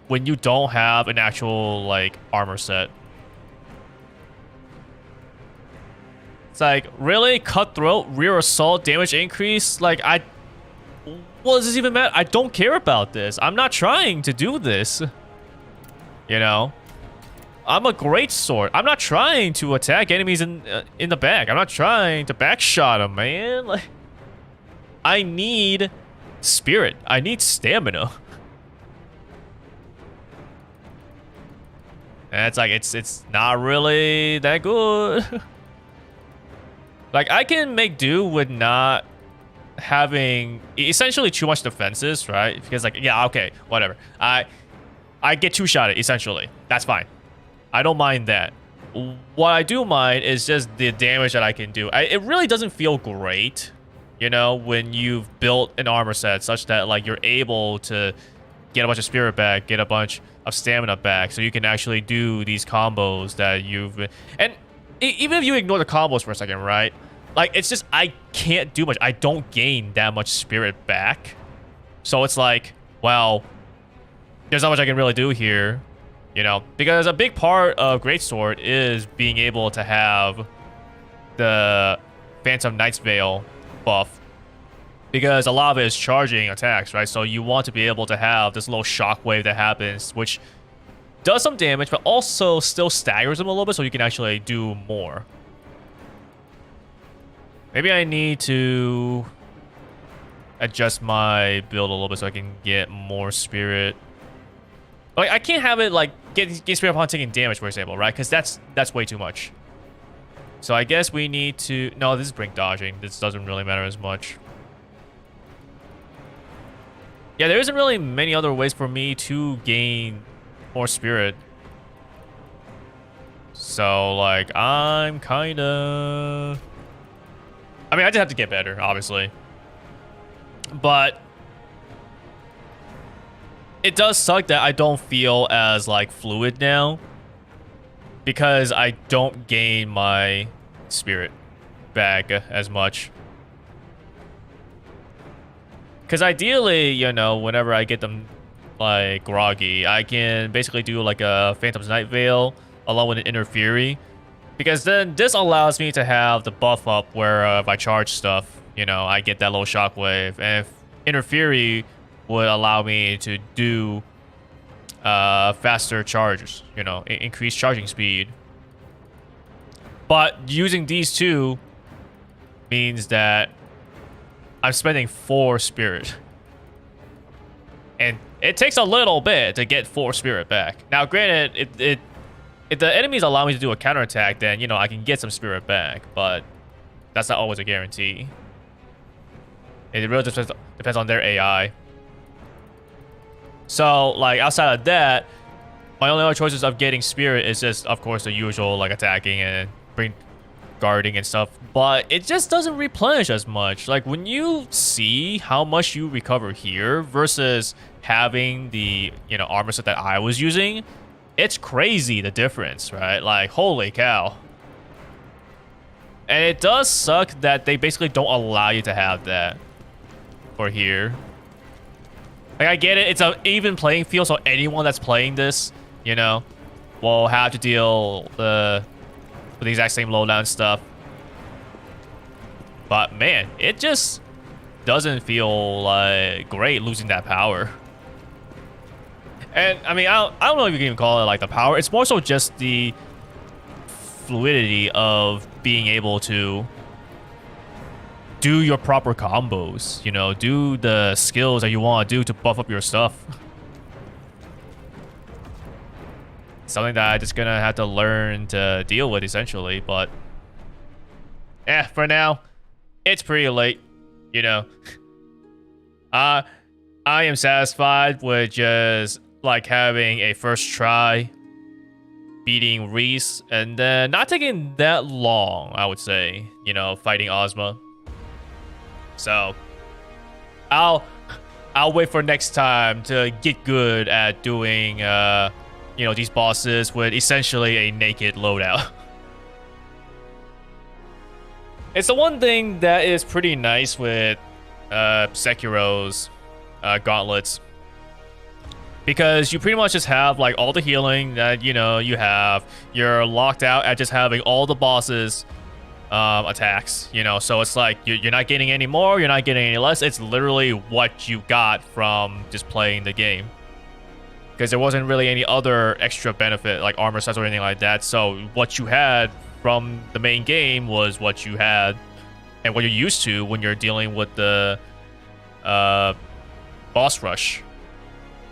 when you don't have an actual like armor set. It's like, really? Cutthroat, rear assault, damage increase? Like, what does this even matter? I don't care about this. I'm not trying to do this. You know? I'm a great sword. I'm not trying to attack enemies in the back. I'm not trying to backshot them, man. Like, I need spirit. I need stamina. And it's like, it's not really that good. Like, I can make do with not having essentially too much defenses, right? Because like, yeah, okay, whatever. I get 2-shotted, essentially. That's fine. I don't mind that. What I do mind is just the damage that I can do. It really doesn't feel great, you know, when you've built an armor set such that like you're able to get a bunch of spirit back, get a bunch of stamina back, so you can actually do these combos that you've been... And even if you ignore the combos for a second, right? Like, it's just, I can't do much. I don't gain that much spirit back. So it's like, well, there's not much I can really do here, you know? Because a big part of Greatsword is being able to have the Phantom Knight's Veil buff. Because a lot of it is charging attacks, right? So you want to be able to have this little shockwave that happens, which does some damage, but also still staggers them a little bit so you can actually do more. Maybe I need to adjust my build a little bit so I can get more spirit. Like, I can't have it like get spirit upon taking damage, for example, right? Because that's way too much. So I guess we need to... No, this is brink dodging. This doesn't really matter as much. Yeah, there isn't really many other ways for me to gain more spirit. So, like, I'm kind of... I mean, I just have to get better, obviously. But it does suck that I don't feel as, like, fluid now. Because I don't gain my spirit back as much. Because ideally, you know, whenever I get them, like, groggy, I can basically do, like, a Phantom's Night Veil along with an Inner Fury. Because then this allows me to have the buff up where if I charge stuff, you know, I get that little shockwave. And if Inner Fury would allow me to do faster charges, you know, increased charging speed. But using these two means that I'm spending 4 spirit. And it takes a little bit to get 4 spirit back. Now, granted, if the enemies allow me to do a counterattack, then, you know, I can get some spirit back. But that's not always a guarantee. It really just depends on their AI. So, like, outside of that, my only other choices of getting spirit is just, of course, the usual, like, attacking and guarding and stuff. But it just doesn't replenish as much. Like, when you see how much you recover here versus having the, you know, armor set that I was using, it's crazy the difference, right? Like, holy cow. And it does suck that they basically don't allow you to have that for here. Like, I get it, it's an even playing field, so anyone that's playing this, you know, will have to deal with the exact same loadout stuff. But man, it just doesn't feel like great losing that power. And I mean, I don't know if you can even call it like the power. It's more so just the fluidity of being able to do your proper combos, you know, do the skills that you want to do to buff up your stuff. Something that I'm just gonna have to learn to deal with essentially, but for now, it's pretty late, you know. I am satisfied with just like having a first try beating Reese and then not taking that long, I would say, you know, fighting Ozma. So I'll wait for next time to get good at doing you know, these bosses with essentially a naked loadout. It's the one thing that is pretty nice with Sekiro's gauntlets, because you pretty much just have like all the healing that, you know, you have. You're locked out at just having all the bosses attacks, you know, so it's like you're not getting any more, you're not getting any less. It's literally what you got from just playing the game, because there wasn't really any other extra benefit like armor sets or anything like that. So what you had from the main game was what you had and what you're used to when you're dealing with the boss rush.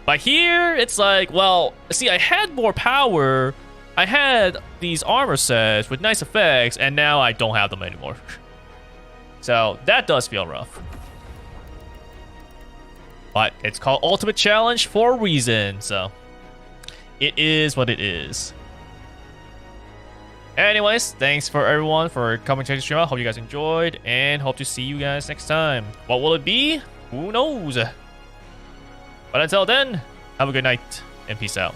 But here it's like, well, see, I had more power, I had these armor sets with nice effects, and now I don't have them anymore. So that does feel rough. But it's called Ultimate Challenge for a reason, so it is what it is. Anyways, thanks for everyone for coming to the stream. I hope you guys enjoyed, and hope to see you guys next time. What will it be? Who knows? But until then, have a good night, and peace out.